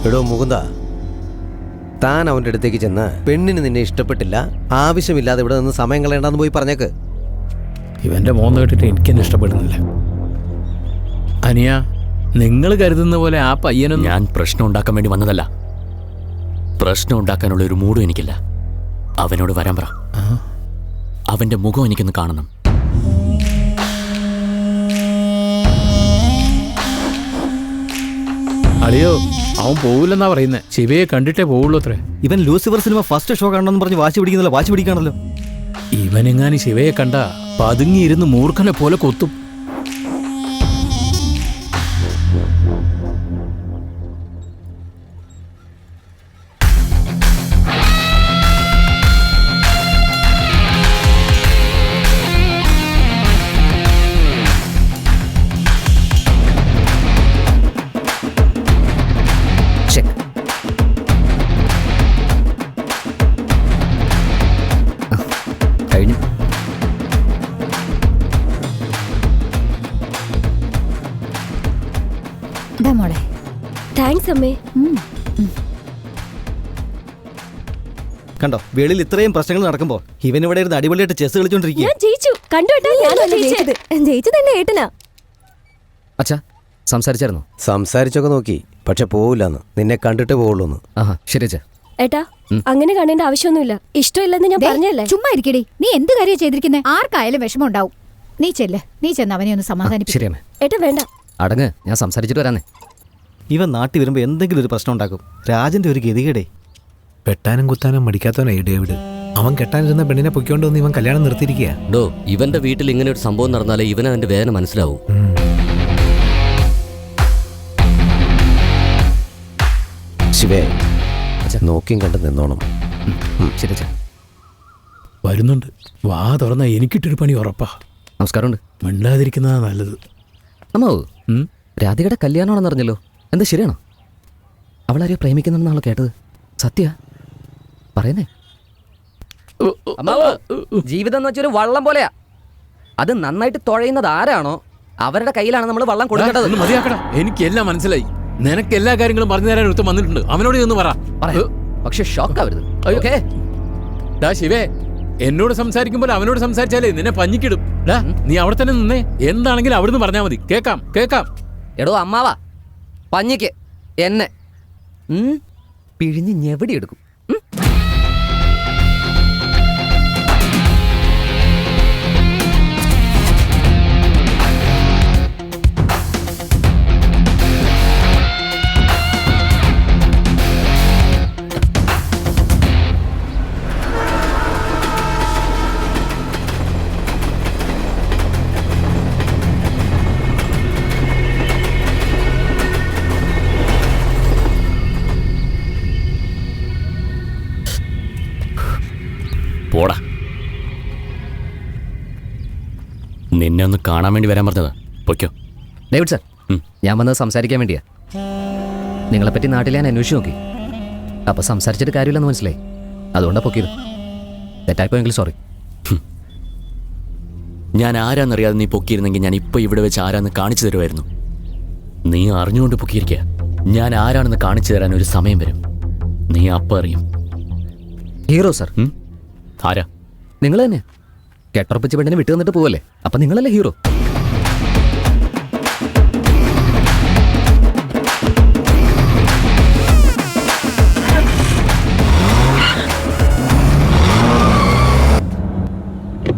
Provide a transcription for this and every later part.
എടോ മുകുന്ദ, താൻ അവൻ്റെ അടുത്തേക്ക് ചെന്ന് പെണ്ണിന് നിന്നെ ഇഷ്ടപ്പെട്ടില്ല, ആവശ്യമില്ലാതെ ഇവിടെ നിന്ന് സമയം കളയണ്ടെന്ന് പോയി പറഞ്ഞേക്ക്. ഇവൻ്റെ മോന്ന് കേട്ടിട്ട് എനിക്കെന്നെ ഇഷ്ടപ്പെടുന്നില്ല. അനിയ, നിങ്ങൾ കരുതുന്ന പോലെ ആ പയ്യനും... ഞാൻ പ്രശ്നം ഉണ്ടാക്കാൻ വേണ്ടി വന്നതല്ല. പ്രശ്നം ഉണ്ടാക്കാനുള്ള ഒരു മൂഡും എനിക്കില്ല. അവനോട് വരാൻ പറ. അവൻ്റെ മുഖം എനിക്കൊന്ന് കാണണം. അളിയോ, അവൻ പോവില്ലെന്നാ പറയുന്നത്. ശിവയെ കണ്ടിട്ടേ പോവുള്ളൂ അത്രേ. ഇവൻ ലൂസിഫർ സിനിമ ഫസ്റ്റ് ഷോ കാണണമെന്ന് പറഞ്ഞ് വാശി പിടിക്കുന്നില്ല, വാശി പിടിക്കാണല്ലോ. ഇവനെങ്ങാനും ശിവയെ കണ്ട പതുങ്ങിയിരുന്ന് മൂർഖനെ പോലെ കൊത്തും. കഴിഞ്ഞു. മോളെ, താങ്ക്സ് അമ്മേ. കണ്ടോ, വെളിയിൽ ഇത്രയും പ്രശ്നങ്ങൾ നടക്കുമ്പോ ഇവൻ ഇവിടെ ഇരുന്ന് അടിപൊളിയായിട്ട് ചെസ് കളിച്ചോണ്ടിരിക്കുക. ഞാൻ ജയിച്ചു. ജയിച്ചത് എന്നെ ഏട്ടനാ. അച്ഛാ, സംസാരിച്ചായിരുന്നോ? സംസാരിച്ചൊക്കെ നോക്കി, പക്ഷെ പോവില്ലെന്ന്. നിന്നെ കണ്ടിട്ടേ പോവുള്ളൂന്ന്. ശരി അച്ഛാ. ഏട്ടാ, അങ്ങനെ കാണേണ്ട ആവശ്യമൊന്നുമില്ല. ഇഷ്ടമില്ലെന്ന് ഞാൻ പറഞ്ഞല്ലേ. ചുമ്മാ ഇരിക്കടി. നീ എന്ത് കാര്യം ചെയ്തിരിക്കുന്നേ? ആർക്കായാലും വിഷമം ഉണ്ടാവും. നീ ചെന്ന് അവനെ ഒന്ന് സമാധാനിപ്പിക്കും. ഏട്ടാ വേണ്ട, അടങ്ങ്, ഞാൻ സംസാരിച്ചിട്ട് വരാന്നേ. ഇവൻ നാട്ടിൽ വരുമ്പോ എന്തെങ്കിലും ഒരു പ്രശ്നം ഉണ്ടാക്കും. രാജന്റെ ഒരു ഗതികേടേ. വെട്ടാനും കുത്താനും മടിക്കാത്തവനാ ഈ ഡേവിഡ്. അവൻ കെട്ടാനിരുന്ന പെണ്ണിനെ പൊയ്ക്കൊണ്ട് വന്ന് ഇവൻ കല്യാണം നിർത്തിയിരിക്കുക. ഡോ, ഇവന്റെ വീട്ടിൽ ഇങ്ങനെ ഒരു സംഭവം നടന്നാലേ ഇവന് അതിന്റെ വേദന മനസ്സിലാവും. ശിവേ, നോക്കിയും കണ്ട് നിന്നോണം. ശരി അച്ഛാ. വരുന്നുണ്ട്. വാ തുറന്ന എനിക്കിട്ടൊരു പണി ഉറപ്പാ. നമസ്കാരമുണ്ട്. മിണ്ടാതിരിക്കുന്നതാ നല്ലത്. അമ്മാവ്, രാധികയുടെ കല്യാണമാണെന്ന് അറിഞ്ഞല്ലോ. എന്താ ശരിയാണോ? അവളാരെയോ പ്രേമിക്കുന്നെന്നാണല്ലോ കേട്ടത്. സത്യ പറയുന്നേ? ജീവിതം എന്ന് വെച്ചൊരു വള്ളം പോലെയാ. അത് നന്നായിട്ട് തുഴയുന്നത് ആരാണോ അവരുടെ കയ്യിലാണ് നമ്മൾ വള്ളം കൊടുക്കേണ്ടത്. മതിയാക്കടാ, എനിക്ക് എല്ലാം മനസ്സിലായി. നിനക്ക് എല്ലാ കാര്യങ്ങളും പറഞ്ഞു തരാൻ ഒരുത്തം വന്നിട്ടുണ്ട്. അവനോട് ഒന്ന് പറ. പക്ഷെ ഷോക്കാവരുത്. ഓക്കേ? ഡാ ശിവേ, എന്നോട് സംസാരിക്കുമ്പോൾ അവനോട് സംസാരിച്ചാലേ നിന്നെ പഞ്ഞിക്കിടും. ഡാ, നീ അവിടെ തന്നെ നിന്നേ. എന്താണെങ്കിലും അവിടുന്ന് പറഞ്ഞാൽ മതി. കേക്കാം. എടോ അമ്മാവാ, പഞ്ഞിക്ക് എന്നെ പിഴിഞ്ഞ് ഞെവിടിയെടുക്കും. പോടാ. നിന്നെ ഒന്ന് കാണാൻ വേണ്ടി വരാൻ പറഞ്ഞതാ. പൊയ്ക്കോ. ഡേവിഡ് സാർ, ഞാൻ വന്നത് സംസാരിക്കാൻ വേണ്ടിയാ. നിങ്ങളെപ്പറ്റി നാട്ടിൽ ഞാൻ അന്വേഷിച്ച് നോക്കി. അപ്പോൾ സംസാരിച്ചിട്ട് കാര്യമില്ലെന്ന് മനസ്സിലായി. അതുകൊണ്ടാണ് പൊക്കിയത്. തെറ്റായിപ്പോയെങ്കിൽ സോറി. ഞാൻ ആരാന്നറിയാതെ നീ പൊക്കിയിരുന്നെങ്കിൽ ഞാൻ ഇപ്പോൾ ഇവിടെ വെച്ച് ആരാന്ന് കാണിച്ചു തരുമായിരുന്നു. നീ അറിഞ്ഞുകൊണ്ട് പൊക്കിയിരിക്കുക. ഞാൻ ആരാണെന്ന് കാണിച്ചു തരാൻ ഒരു സമയം വരും. നീ അപ്പം അറിയും. Hero sir. ആരാ? നിങ്ങൾ തന്നെ. കെട്ടുറപ്പിച്ച പെണ്ണിനെ വിട്ടു തന്നിട്ട് പോവല്ലേ? അപ്പം നിങ്ങളല്ലേ ഹീറോ?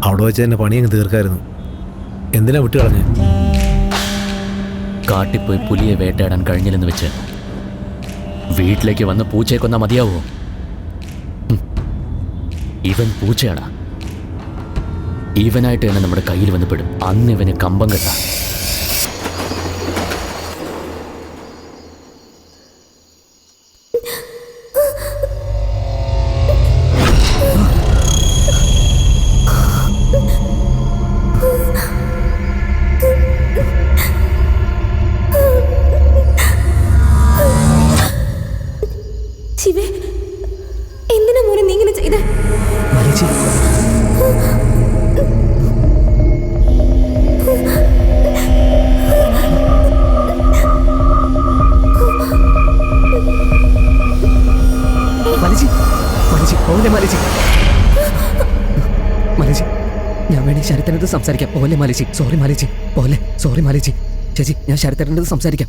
അവിടെ വെച്ച് തന്നെ പണി അങ്ങ് തീർക്കായിരുന്നു. എന്തിനാ വിട്ടു കളഞ്ഞ്? കാട്ടിപ്പോയി പുലിയെ വേട്ടയാടാൻ കഴിഞ്ഞില്ലെന്ന് വെച്ച് വീട്ടിലേക്ക് വന്ന് പൂച്ചയെ കൊന്നാ മതിയാവോ? ഇവൻ പൂച്ചയാടാ. ഇവനായിട്ട് തന്നെ നമ്മുടെ കയ്യിൽ വന്ന് പെടും. അന്ന് ഇവന് കമ്പം കെട്ടാ. ശിവേ, എന്തിനാ മോനെ നീ ഇങ്ങനെ ചെയ്തേ? മാലിജി. മാലിജി, ഞാൻ വേണേ ശരത്തേനത് സംസാരിക്കാം. പോലെ മാലിജി, സോറി മാലിജി, പോലെ സോറി മാലിജി. ചേച്ചി, ഞാൻ ശരത്തേനത് സംസാരിക്കാം.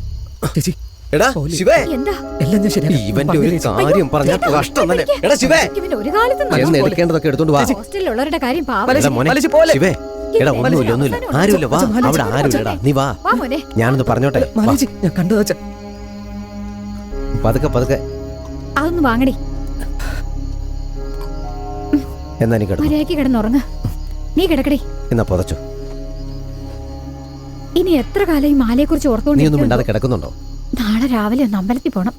ചേച്ചി, എടാ ശിവേ, എന്താ എല്ലാം ഞാൻ ശരിയാക്കാം. ഇവന്റെ ഒരു കാര്യം പറഞ്ഞാൽ കഷ്ടം തന്നെ. എടാ ശിവേ, ഇവന് ഒരു കാലത്തും എന്ന് എടുക്കേണ്ടതൊക്കെ എടുത്തോണ്ട് വാ. ഹോസ്റ്റലിലുള്ളവരുടെ കാര്യം പാവം. എടാ മോനെ, ശിവേ, എടാ ഒന്നുമില്ല ആരുമില്ല, വാ. അവിടെ ആരുമില്ലടാ, നീ വാ. വാ മോനെ. ഞാനൊന്ന് പറഞ്ഞോട്ടെ. വാ. മാലിജി, ഞാൻ കണ്ടതാ അച്ഛാ. പതുക്കെ പതുക്കെ. അതൊന്ന് വാങ്ങടി. എന്നാ നീ കിടന്നു. മര്യാദയ്ക്ക് കിടന്നുറങ്ങ. നീ കിടക്കടി. എന്നാ പുതച്ചു. ഇനി എത്ര കാലം ഈ മാലയെ കുറിച്ച് നീ ഒന്നും ഓർത്തോണ്ടിരിക്കുന്നു? മിണ്ടാതെ കിടക്കുന്നുണ്ടോ? നാളെ രാവിലെ ഒന്ന് അമ്പലത്തിൽ പോണം.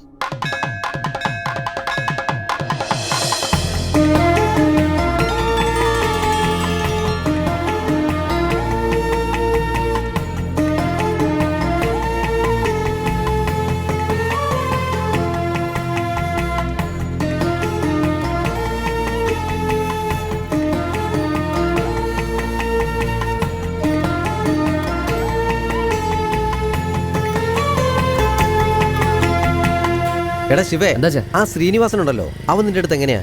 എടാ ശിവേ, എന്താ ചേ? ആ ശ്രീനിവാസൻ ഉണ്ടല്ലോ, അവൻ നിന്റെ അടുത്ത് എങ്ങനെയാ?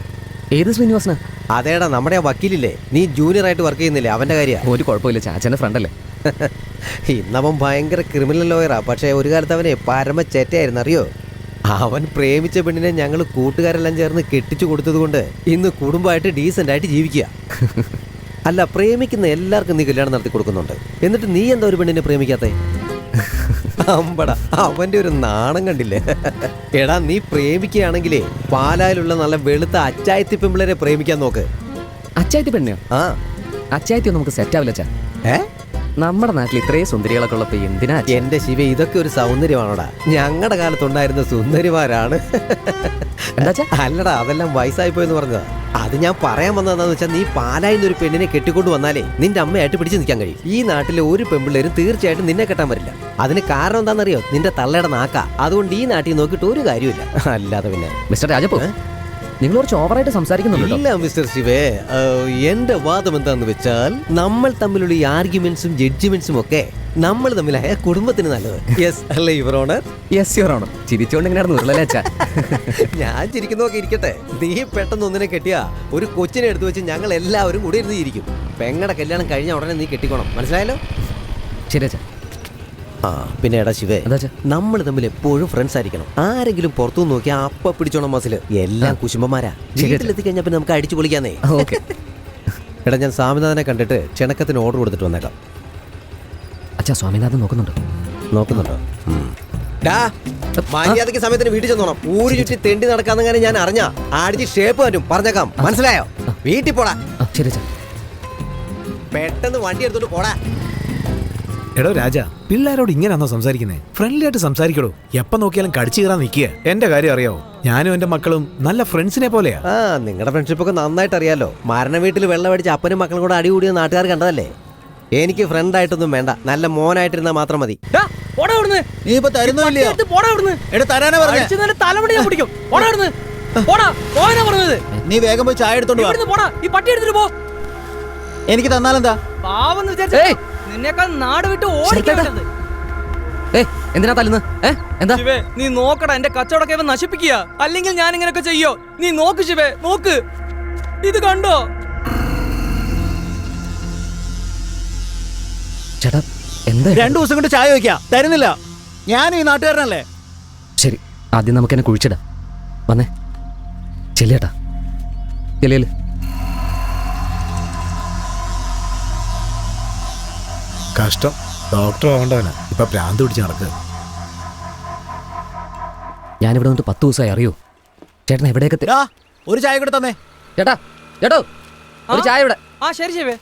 ഏത് ശ്രീനിവാസന? അതേടാ, നമ്മുടെ ആ വക്കീലില്ലേ, നീ ജൂനിയർ ആയിട്ട് വർക്ക് ചെയ്യുന്നില്ലേ, അവന്റെ കാര്യ. ഒരു കുഴപ്പമില്ല, ചാച്ചന്റെ ഫ്രണ്ട് അല്ലേ. ഇന്നവൻ ഭയങ്കര ക്രിമിനൽ ലോയറാ. പക്ഷേ ഒരു കാലത്ത് അവനെ പരമ ചേറ്റയായിരുന്നു, അറിയോ? അവൻ പ്രേമിച്ച പെണ്ണിനെ ഞങ്ങൾ കൂട്ടുകാരെല്ലാം ചേർന്ന് കെട്ടിച്ചു കൊടുത്തത് കൊണ്ട് ഇന്ന് കുടുംബമായിട്ട് ഡീസന്റ് ആയിട്ട് ജീവിക്കുക. അല്ല, പ്രേമിക്കുന്ന എല്ലാവർക്കും നീ കല്യാണം നടത്തി കൊടുക്കുന്നുണ്ട്, എന്നിട്ട് നീ എന്താ ഒരു പെണ്ണിനെ പ്രേമിക്കാത്തേ? അമ്പടാ, അവന്റെ ഒരു നാണം കണ്ടില്ലേ? എടാ, നീ പ്രേമിക്കുകയാണെങ്കിലേ പാലായിലുള്ള നല്ല വെളുത്ത അച്ചായത്തി പെമ്പിളരെ പ്രേമിക്കാൻ നോക്ക്. അച്ചായത്തി പെണ്ണിയോ? ആ, അച്ചായത്തി നമുക്ക് സെറ്റ് ആവില്ല ചാ. ഏ, നമ്മുടെ നാട്ടിൽ ഇത്രയും സുന്ദരികളൊക്കെ ഉള്ളപ്പോ എന്തിനാ അച്ഛാ? എന്റെ ശിവ, ഇതൊക്കെ ഒരു സൗന്ദര്യമാണോടാ? ഞങ്ങളുടെ കാലത്തുണ്ടായിരുന്ന സുന്ദരിമാരാണ്. എന്താച്ചാ? അല്ലടാ, അതെല്ലാം വയസ്സായി പോയെന്ന് പറഞ്ഞതാ. അത് ഞാൻ പറയാൻ വന്നതെന്ന് വെച്ചാൽ, നീ പാലായിന്ന് ഒരു പെണ്ണിനെ കെട്ടിക്കൊണ്ട് വന്നാലേ നിന്റെ അമ്മയായിട്ട് പിടിച്ചു നിൽക്കാൻ കഴിയും. ഈ നാട്ടിലെ ഒരു പെമ്പിള്ളേരും തീർച്ചയായിട്ടും നിന്നെ കെട്ടാൻ വരില്ല. അതിന് കാരണം എന്താണെന്നറിയോ? നിന്റെ തള്ളയുടെ നാക്ക. അതുകൊണ്ട് ഈ നാട്ടിൽ നോക്കിയിട്ട് ഒരു കാര്യമില്ല. അല്ലാതെ പിന്നെ മിസ്റ്റർ രാജപ്പോ, നിങ്ങൾ കുറച്ച് ഓവറായിട്ട് സംസാരിക്കുന്നുണ്ടോ? ഇല്ല മിസ്റ്റർ ശിവേ, എന്റെ വാദം എന്താന്ന് വെച്ചാൽ, നമ്മൾ തമ്മിലുള്ള ഈ ആർഗ്യുമെന്റ്സും ജഡ്ജ്മെന്റ്സും ഒക്കെ നമ്മൾ തമ്മിലായ കുടുംബത്തിന് നല്ലത്. യെസ് അല്ലേ your honour? Yes your honour. ചിരിച്ചോണ്ട് ഇങ്ങനെ ഉരുളല്ലേ അച്ഛാ? ഞാൻ ചിരിക്കുന്നതൊക്കെ ഇരിക്കട്ടെ, നീ പെട്ടെന്ന് ഒന്നിനെ കെട്ടിയാ ഒരു കൊച്ചിനെ എടുത്തു വെച്ച് ഞങ്ങൾ എല്ലാവരും കൂടി ഇരുന്ന് ഇരിക്കും. പെങ്ങടെ കല്യാണം കഴിഞ്ഞ ഉടനെ നീ കെട്ടിക്കോണം, മനസ്സിലായല്ലോ? ശരി അച്ഛാ. ആ പിന്നെ എടാ ശിവേ, എന്താ നമ്മൾ തമ്മിൽ എപ്പോഴും ഫ്രണ്ട്സ് ആയിരിക്കണം. ആരെങ്കിലും പുറത്തു നോക്കിയാൽ അപ്പ പിടിച്ചോണം മസില്. എല്ലാം കുശുമ്പന്മാരാ. വീട്ടിലെത്തി കഴിഞ്ഞാൽ പിന്നെ നമുക്ക് അടിച്ചു പൊളിക്കാന്നേ. ഓക്കെ. എടാ, ഞാൻ സ്വാമിനാഥനെ കണ്ടിട്ട് ക്ഷണക്കത്തിന് ഓർഡർ കൊടുത്തിട്ട് വന്നേക്കാം. അച്ഛാ, സ്വാമിനാഥൻ നോക്കുന്നുണ്ടോ? നോക്കുന്നുണ്ടോ? മര്യാദയ്ക്ക് സമയത്തിന് വീട്ടിൽ ചെന്നോണം. ഊര് ചുറ്റി തെണ്ടി നടക്കാന്നെങ്ങനെ ഞാൻ അറിഞ്ഞാ ആടിച്ച് ഷേപ്പ് പറ്റും, പറഞ്ഞേക്കാം. മനസ്സിലായോ? വീട്ടിൽ പോടാ. ശരി അച്ഛാ. പെട്ടെന്ന് വണ്ടി എടുത്തോണ്ട് പോടാ. എടോ രാജ, പിള്ളേരോട് ഇങ്ങനെയാണോ സംസാരിക്കുന്നത്? ഫ്രണ്ട്ലി ആയിട്ട് സംസാരിക്കടോ. എപ്പം നോക്കിയാലും കടിച്ചു കയറാൻ നിൽക്കുക. എന്റെ കാര്യം അറിയാവോ, ഞാനും എന്റെ മക്കളും നല്ല ഫ്രണ്ട്സിനെ പോലെയാ. ആ, നിങ്ങളുടെ ഫ്രണ്ട്ഷിപ്പ് ഒക്കെ നന്നായിട്ട് അറിയാലോ. മരണ വീട്ടിൽ വെള്ളം അടിച്ച് അപ്പനും മക്കളും കൂടെ അടികൂടിയ നാട്ടുകാർ കണ്ടതല്ലേ. എനിക്ക് ഫ്രണ്ട് ആയിട്ടൊന്നും വേണ്ട, നല്ല മോനായിട്ടിരുന്നാ മാത്രം മതി. നീ ഇപ്പൊ തരുന്നില്ലയോ? തലമുടി ഞാൻ പിടിക്കും. നീ വേഗം പോയി ചായ എടുത്തോണ്ട് വാ. ഈ പട്ടി എടുത്തിട്ട് പോ. എനിക്ക് തന്നാലെന്താ? നിന്നേക്കാൾ നാട് വിട്ട് ഓടിക്കേണ്ടത്. എന്തിനാ തല്ലുന്ന? എന്താ? നീ നോക്കടാ, എന്റെ കച്ചവടമൊക്കെ ഇവൻ നശിപ്പിക്കുക. അല്ലെങ്കിൽ ഞാൻ ഇങ്ങനെയൊക്കെ ചെയ്യോ? നീ നോക്ക് ശിവേ, നോക്ക്. ഇത് കണ്ടോ? ചേട്ടാ, എന്താ? 2 ദിവസം കൊണ്ട് ചായ വയ്ക്കാം, തരുന്നില്ല. ഞാൻ ഈ നാട്ടുകാരനല്ലേ. ശരി, ആദ്യം നമുക്ക് എന്നെ കുഴിച്ചിടാം. വന്നേ, ചെല്ലേട്ടാ, ചെല്ലിയല്ലേ. കഷ്ടം, ഡോക്ടർ ആവേണ്ടവന് ഇപ്പൊ പ്രാന്ത് പിടിച്ച് നടക്കുക. ഞാനിവിടെ വന്നിട്ട് 10 ദിവസമായി, അറിയോ? ചേട്ടൻ എവിടെയൊക്കെ ഒരു ചായ കൂടെ തന്നെ. ചേട്ടാ, ചേട്ടോ, ഒരു ചായ ഇവിടെ. ആ ശരി ശിവേ.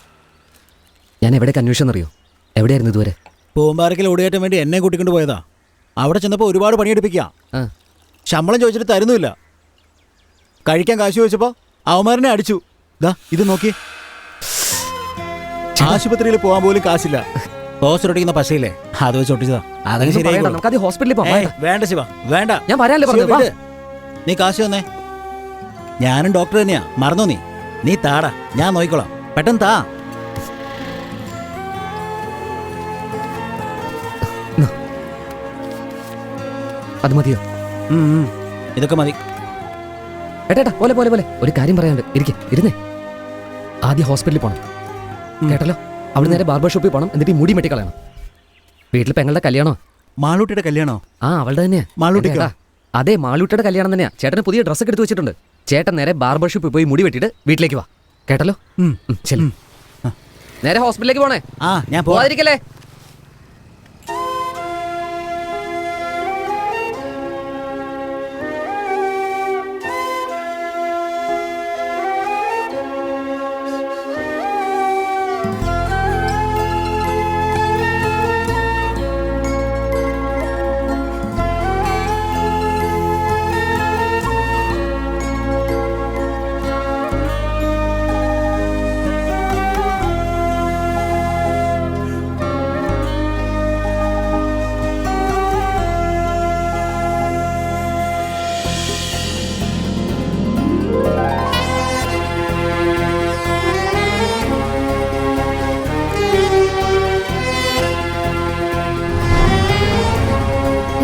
ഞാൻ എവിടേക്ക് അന്വേഷിച്ചെന്ന് അറിയോ? എവിടെയായിരുന്നു ഇതുവരെ? പൂമ്പാറയ്ക്കൽ ഓടിയേറ്റാൻ വേണ്ടി എന്നെ കൂട്ടിക്കൊണ്ട് പോയതാ. അവിടെ ചെന്നപ്പോൾ ഒരുപാട് പണിയെടുപ്പിക്കുക. ശമ്പളം ചോദിച്ചിട്ട് തരുന്നില്ല. കഴിക്കാൻ കാശ് ചോദിച്ചപ്പോൾ അവന്മാരനെ അടിച്ചു. ഇത് നോക്കി, ആശുപത്രിയിൽ പോകാൻ പോലും കാശില്ല. പോസ്റ്റർ ഒട്ടിക്കുന്ന പശയില്ലേ, അത് വെച്ച് ഒട്ടിച്ചതാ. അതങ്ങനെ ശരിയായി. നമുക്ക് ഹോസ്പിറ്റലിൽ പോകാം. വേണ്ട ശിവ, വേണ്ട. ഞാൻ വരാല്ലേ പറഞ്ഞു. നീ കാശ് വന്നേ. ഞാനും ഡോക്ടർ തന്നെയാ, മറന്നോ നീ? നീ താടാ, ഞാൻ നോക്കിക്കോളാം. പെട്ടെന്ന് താ. അത് മതിയോ? ഇതൊക്കെ മതി. ഏട്ടാ പോലെ പോലെ പോലെ ഒരു കാര്യം പറയാനുണ്ട്. ഇരുന്നേ. ആദ്യം ഹോസ്പിറ്റലിൽ പോണം കേട്ടല്ലോ. അവിടെ നേരെ ബാർബർ ഷോപ്പിൽ പോണം. എന്നിട്ട് ഈ മുടി വെട്ടിക്കളയണം. വീട്ടിൽ പെങ്ങളുടെ കല്യാണോ? മാളൂട്ടിയുടെ കല്യാണോ? ആ അവളുടെ തന്നെയാ. മാളൂട്ടിക്കോ? അതെ മാളൂട്ടിയുടെ കല്യാണം തന്നെയാ. ചേട്ടന് പുതിയ ഡ്രസ്സൊക്കെ എടുത്ത് വെച്ചിട്ടുണ്ട്. ചേട്ടൻ നേരെ ബാർബർ ഷോപ്പിൽ പോയി മുടി വെട്ടിയിട്ട് വീട്ടിലേക്ക് വാ കേട്ടല്ലോ. ശരി നേരെ ഹോസ്പിറ്റലിലേക്ക് പോണേ. ആ ഞാൻ പോവാ. പോവാതിരിക്കല്ലേ.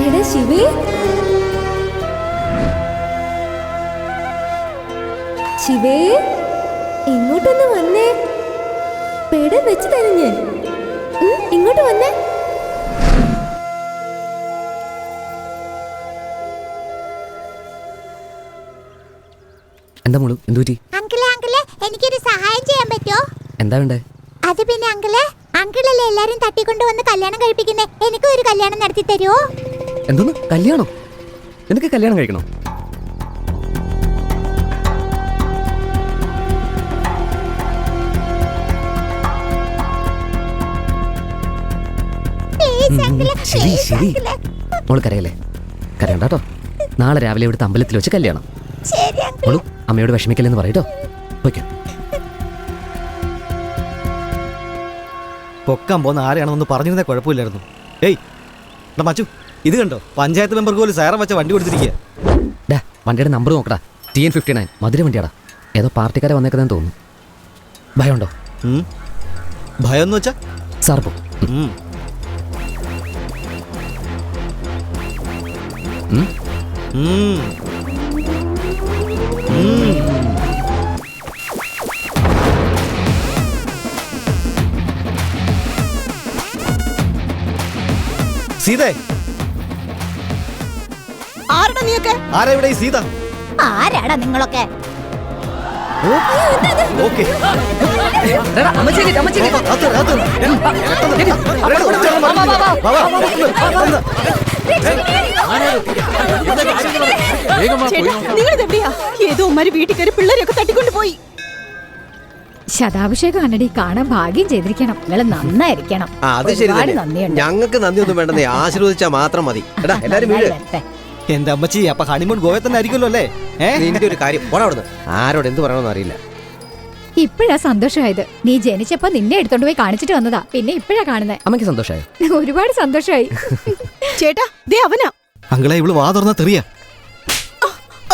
എടാ ശിവേ, ശിവേ ഇങ്ങോട്ടൊന്ന് വന്നേ. പേട വെച്ച് തരും ഞാൻ. ഇങ്ങോട്ട് വന്നേ. എന്താ മോളു എന്തു പറ്റി? അങ്കിളെ എനിക്കൊരു സഹായം ചെയ്യാൻ പറ്റുമോ? എന്താ വേണ്ടേ? അത് പിന്നെ അങ്കിളല്ലേ എല്ലാരും തട്ടിക്കൊണ്ട് വന്ന് കല്യാണം കഴിപ്പിക്കുന്നേ. എനിക്കും ഒരു കല്യാണം നടത്തി തരുമോ? എന്തോന്ന് കല്യാണം? നിനക്ക് കല്യാണം കഴിക്കണോ? ശരി ശരി മോള് കരയല്ലേ? കരയണ്ട കേട്ടോ. നാളെ രാവിലെ ഇവിടുത്തെ അമ്പലത്തിൽ വെച്ച് കല്യാണം. മോളു അമ്മയോട് വിഷമിക്കല്ലെന്ന് പറയട്ടോ. ഓക്കെ. പൊക്കാൻ പോകുന്ന ആരെയാണെന്നൊന്ന് പറഞ്ഞിരുന്നേ കുഴപ്പമില്ലായിരുന്നു. ഏയ് എടാ മച്ചു, ഇത് കണ്ടോ? പഞ്ചായത്ത് മെമ്പർക്ക് പോലും സയറം വെച്ച വണ്ടി കൊടുത്തിരിക്കുക. ഡാ വണ്ടിയുടെ നമ്പർ നോക്കടാ. TN59 മധുര വണ്ടിയാടാ. ഏതോ പാർട്ടിക്കാരെ വന്നേക്കുന്നതെന്ന് തോന്നുന്നു. ഭയമുണ്ടോ? ഭയം എന്ന് വെച്ചാ സാർപ്പോ സീതേ, ആരാടാ നീയൊക്കെ? ആരാ ഇവിടെ ഈ സീത? ആരാടാ നിങ്ങളൊക്കെ? ഓക്കെ നിങ്ങളിതെവിടെയാ? ഏതോ ഉമ്മാര് വീട്ടിൽ കയറി പിള്ളേരെയൊക്കെ തട്ടിക്കൊണ്ട് പോയി. ശതാഭിഷേകം ആണടി, കാണാൻ ഭാഗ്യം ചെയ്തിരിക്കണം. നിങ്ങൾ നന്നായിരിക്കണം. അത് ശരി ഒരുപാട് തന്നെ. നന്ദിയുണ്ട്. ഞങ്ങൾക്ക് നന്ദിയൊന്നും വേണ്ടെന്നേ, ആശീർവദിച്ചാൽ മാത്രം മതി. എടാ എല്ലാരും വീട്. വരട്ടെ. എന്റെ അമ്മച്ചി, അപ്പൊ ഹണിമൂൺ ഗോവ തന്നെ ആയിരിക്കുമല്ലോ അല്ലേ? നിന്റെ ഒരു കാര്യം പോടാ അവിടുന്ന്. ആരോട് എന്ത് പറയണമെന്ന് അറിയില്ല. ഇപ്പഴാ സന്തോഷമായത്. നീ ജനിച്ചപ്പോ നിന്നെ എടുത്തോണ്ട് പോയി കാണിച്ചിട്ട് വന്നതാ. പിന്നെ ഇപ്പഴാ കാണുന്നേ. അമ്മയ്ക്ക് സന്തോഷായോ? ഒരുപാട് സന്തോഷമായി. ചേട്ടാ ദേ അവനാ. അങ്കിളെ ഇവള് വാ തുറന്നാ തെറിയാ.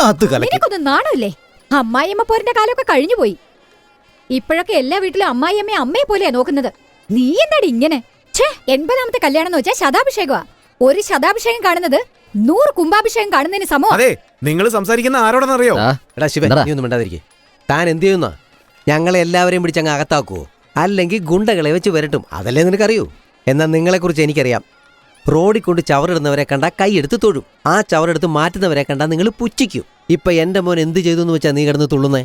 അത് കലക്കി. നിനക്കൊന്നും നാണല്ലേ? അമ്മായിയമ്മ പോരിന്റെ കാലമൊക്കെ കഴിഞ്ഞു പോയി. ഇപ്പോഴൊക്കെ എല്ലാ വീട്ടിലും അമ്മായിയമ്മയെ അമ്മയെ പോലെയാ നോക്കുന്നത്. നീ എന്താടി ഇങ്ങനെ? 80ാമത്തെ കല്യാണം എന്ന് വെച്ചാൽ ശതാഭിഷേകമാ. ഒരു ശതാഭിഷേകം കാണുന്നത് 100 കുംഭാഭിഷേകം കാണുന്നതിന് സമോ. അതെ, നിങ്ങൾ സംസാരിക്കുന്ന ആരോടെന്നറിയോ? എടാ ശിവൻ, നീ ഒന്നും മിണ്ടാതിരിക്കെ. താൻ എന്ത് ചെയ്യുന്ന? ഞങ്ങളെ എല്ലാവരെയും പിടിച്ചങ്ങ് അകത്താക്കുവോ? അല്ലെങ്കിൽ ഗുണ്ടകളെ വെച്ച് വരട്ടും. അതല്ലേ നിനക്കറിയൂ? എന്നാൽ നിങ്ങളെക്കുറിച്ച് എനിക്കറിയാം. റോഡിൽ കൊണ്ട് ചവറിടുന്നവരെ കണ്ടാ കൈയെടുത്ത് തൊഴും. ആ ചവറെടുത്ത് മാറ്റുന്നവരെ കണ്ടാ നിങ്ങൾ പുച്ഛിക്കും. ഇപ്പൊ എന്റെ മോൻ എന്ത് ചെയ്തു എന്ന് വെച്ചാൽ നീ കിടന്ന് തുള്ളുന്നേ?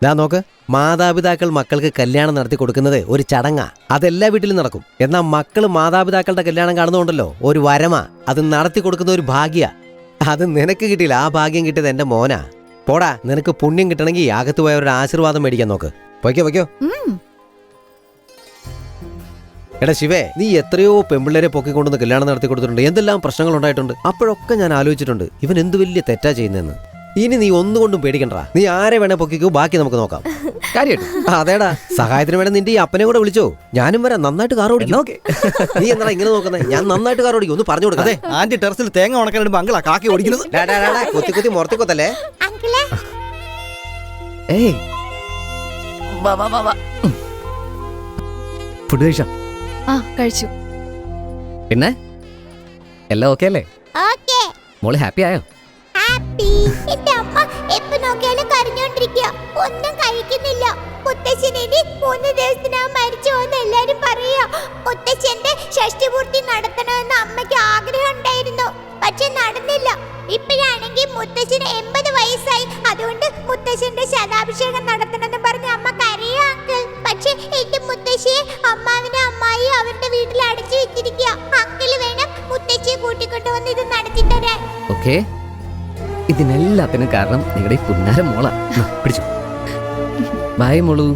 ദാ നോക്ക്, മാതാപിതാക്കൾ മക്കൾക്ക് കല്യാണം നടത്തി കൊടുക്കുന്നത് ഒരു ചടങ്ങാ. അതെല്ലാ വീട്ടിലും നടക്കും. എന്നാൽ മക്കൾ മാതാപിതാക്കളുടെ കല്യാണം കാണുന്നുണ്ടല്ലോ, ഒരു വരമാ. അത് നടത്തി കൊടുക്കുന്ന ഒരു ഭാഗ്യ. അത് നിനക്ക് കിട്ടിയില്ല. ആ ഭാഗ്യം കിട്ടിയത് എന്റെ മോനാ. പോടാ, നിനക്ക് പുണ്യം കിട്ടണമെങ്കിൽ അകത്ത് പോയ ഒരു ആശീർവാദം മേടിക്കാൻ നോക്ക്. പൊയ്ക്കോ. എടാ ശിവേ, നീ എത്രയോ പെമ്പിള്ളേരെ പൊക്കിക്കൊണ്ടുവന്ന് കല്യാണം നടത്തി കൊടുത്തിട്ടുണ്ട്. എന്തെല്ലാം പ്രശ്നങ്ങൾ ഉണ്ടായിട്ടുണ്ട്. അപ്പോഴൊക്കെ ഞാൻ ആലോചിച്ചിട്ടുണ്ട്, ഇവൻ എന്ത് വലിയ തെറ്റാ ചെയ്യുന്നതെന്ന്. ഇനി നീ ഒന്നുകൊണ്ടും പേടിക്കണ്ട. നീ ആരെ വേണേ പൊക്കിക്കോ, ബാക്കി നമുക്ക് നോക്കാം. കാര്യമായിട്ട് അതേടാ, സഹായത്തിന് വേണേ നിന്റെ ഈ അപ്പനെ കൂടെ വിളിച്ചോ. ഞാനും വരാം. നന്നായിട്ട് കാർ ഓടിക്കും. നീ എന്താ ഇങ്ങനെ നോക്കുന്നത്? ഞാൻ നന്നായിട്ട് കാർ ഓടിക്കും. ഒന്ന് പറഞ്ഞു കൊടുക്കാം. ആന്റി ടെറസിൽ തേങ്ങ ഉണക്കാനിടുമ്പോ അങ്കിളാ കാക്കി ഓടിക്കുന്നത്. കൊത്തി മുറത്തിക്കൊത്തല്ലേ. ഏയ് ഫുഡ് കഴിച്ചോ? കഴിച്ചു. പിന്നെ എല്ലാം ഓക്കെ അല്ലേ? മോള് ഹാപ്പി ആയോ? ഹാപ്പി. എന്റെ അമ്മ എപ്പോ നോക്കിയാലും കരഞ്ഞോണ്ടിരിക്കുക, ഒന്നും കഴിക്കുന്നില്ല. മുത്തശ്ശൻ ഇനി 3 ദിവസത്തിനകം മരിച്ചു എന്ന് എല്ലാരും പറയാ. മുത്തശ്ശന്റെ ഷഷ്ടിപൂർത്തി നടത്തണമെന്ന് അമ്മയ്ക്ക് ആഗ്രഹം ഉണ്ടായിരുന്നു, പക്ഷെ നടന്നില്ല. ഇപ്പോഴാണെങ്കിൽ മുത്തശ്ശന് 80 വയസ്സായി. അതുകൊണ്ട് മുത്തശ്ശന്റെ ശതാഭിഷേകം നടത്തണമെന്ന് പറഞ്ഞ് അമ്മ കരയാ അങ്കിൾ. പക്ഷെ എന്റെ മുത്തശ്ശിയെ അമ്മാവിനെ അമ്മായി അവരുടെ വീട്ടിൽ അടച്ചു വെച്ചിരിക്കുക. അങ്കിള് വേണം മുത്തശ്ശിയെ കൂട്ടിക്കൊണ്ടുവന്ന് ഇത് നടത്തി തരാൻ. ഓക്കെ, ഇതിനെല്ലാത്തിനും കാരണം നിങ്ങളുടെ ഈ പുന്നാരം മോള. പിടിച്ചു. ബൈ മോളു.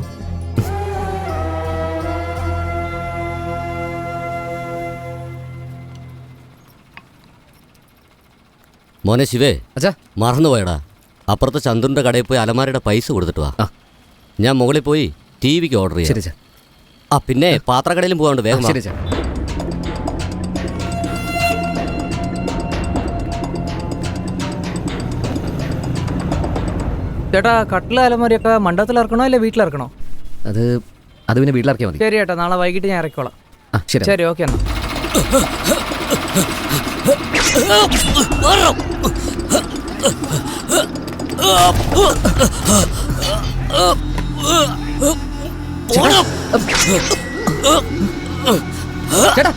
മോനെ ശിവേ, അച്ഛാ മറന്നുപോയടാ. അപ്പുറത്തെ ചന്ദ്രന്റെ കടയിൽ പോയി അലമാരയുടെ പൈസ കൊടുത്തിട്ട് വാ. ഞാൻ മുകളിൽ പോയി ടിവിക്ക് ഓർഡർ ചെയ്യാം. ശരി അച്ഛാ. ആ പിന്നെ പാത്രക്കടയിലും പോകാണ്ട് വേഗം വാ. ശരി അച്ഛാ. ചേട്ടാ, കട്ടില അലമാരിയൊക്കെ മണ്ഡപത്തിൽ ഇറക്കണോ അല്ലെ വീട്ടിലിറക്കണോ? അത് പിന്നെ വീട്ടിലിറക്കിയാൽ മതി. ശരി ചേട്ടാ, നാളെ വൈകിട്ട് ഞാൻ ഇറക്കോളാം. ശരി ശരി, ഓക്കെ എന്നാ. ചേട്ടാ,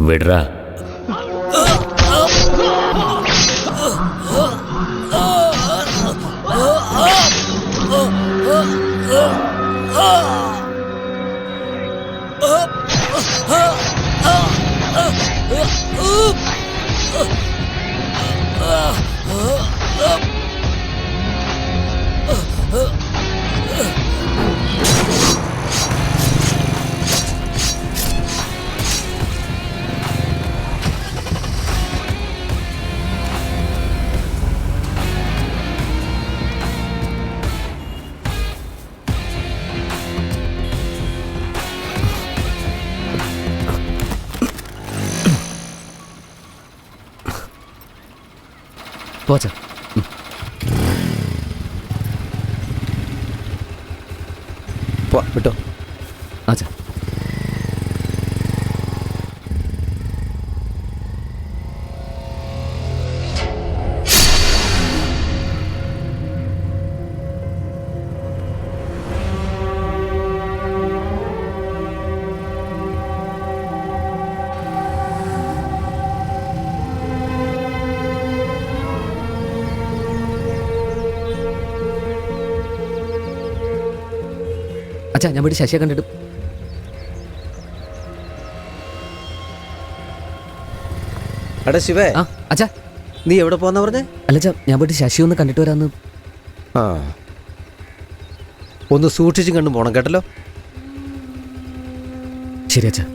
വിടറാ. പോച്ചാ. വിട്ടോ. അച്ഛാ. അച്ഛാ, ഞാൻ വീട്ടിൽ ശശിയെ കണ്ടിട്ട്. എടാ ശിവേ, അച്ഛാ നീ എവിടെ പോന്നാ പറഞ്ഞേ? അല്ല അച്ഛാ, ഞാൻ വീട്ടിൽ ശശി ഒന്ന് കണ്ടിട്ട് വരാന്ന്. ആ, ഒന്ന് സൂക്ഷിച്ചും കണ്ടും പോണം കേട്ടല്ലോ. ശരി അച്ഛാ.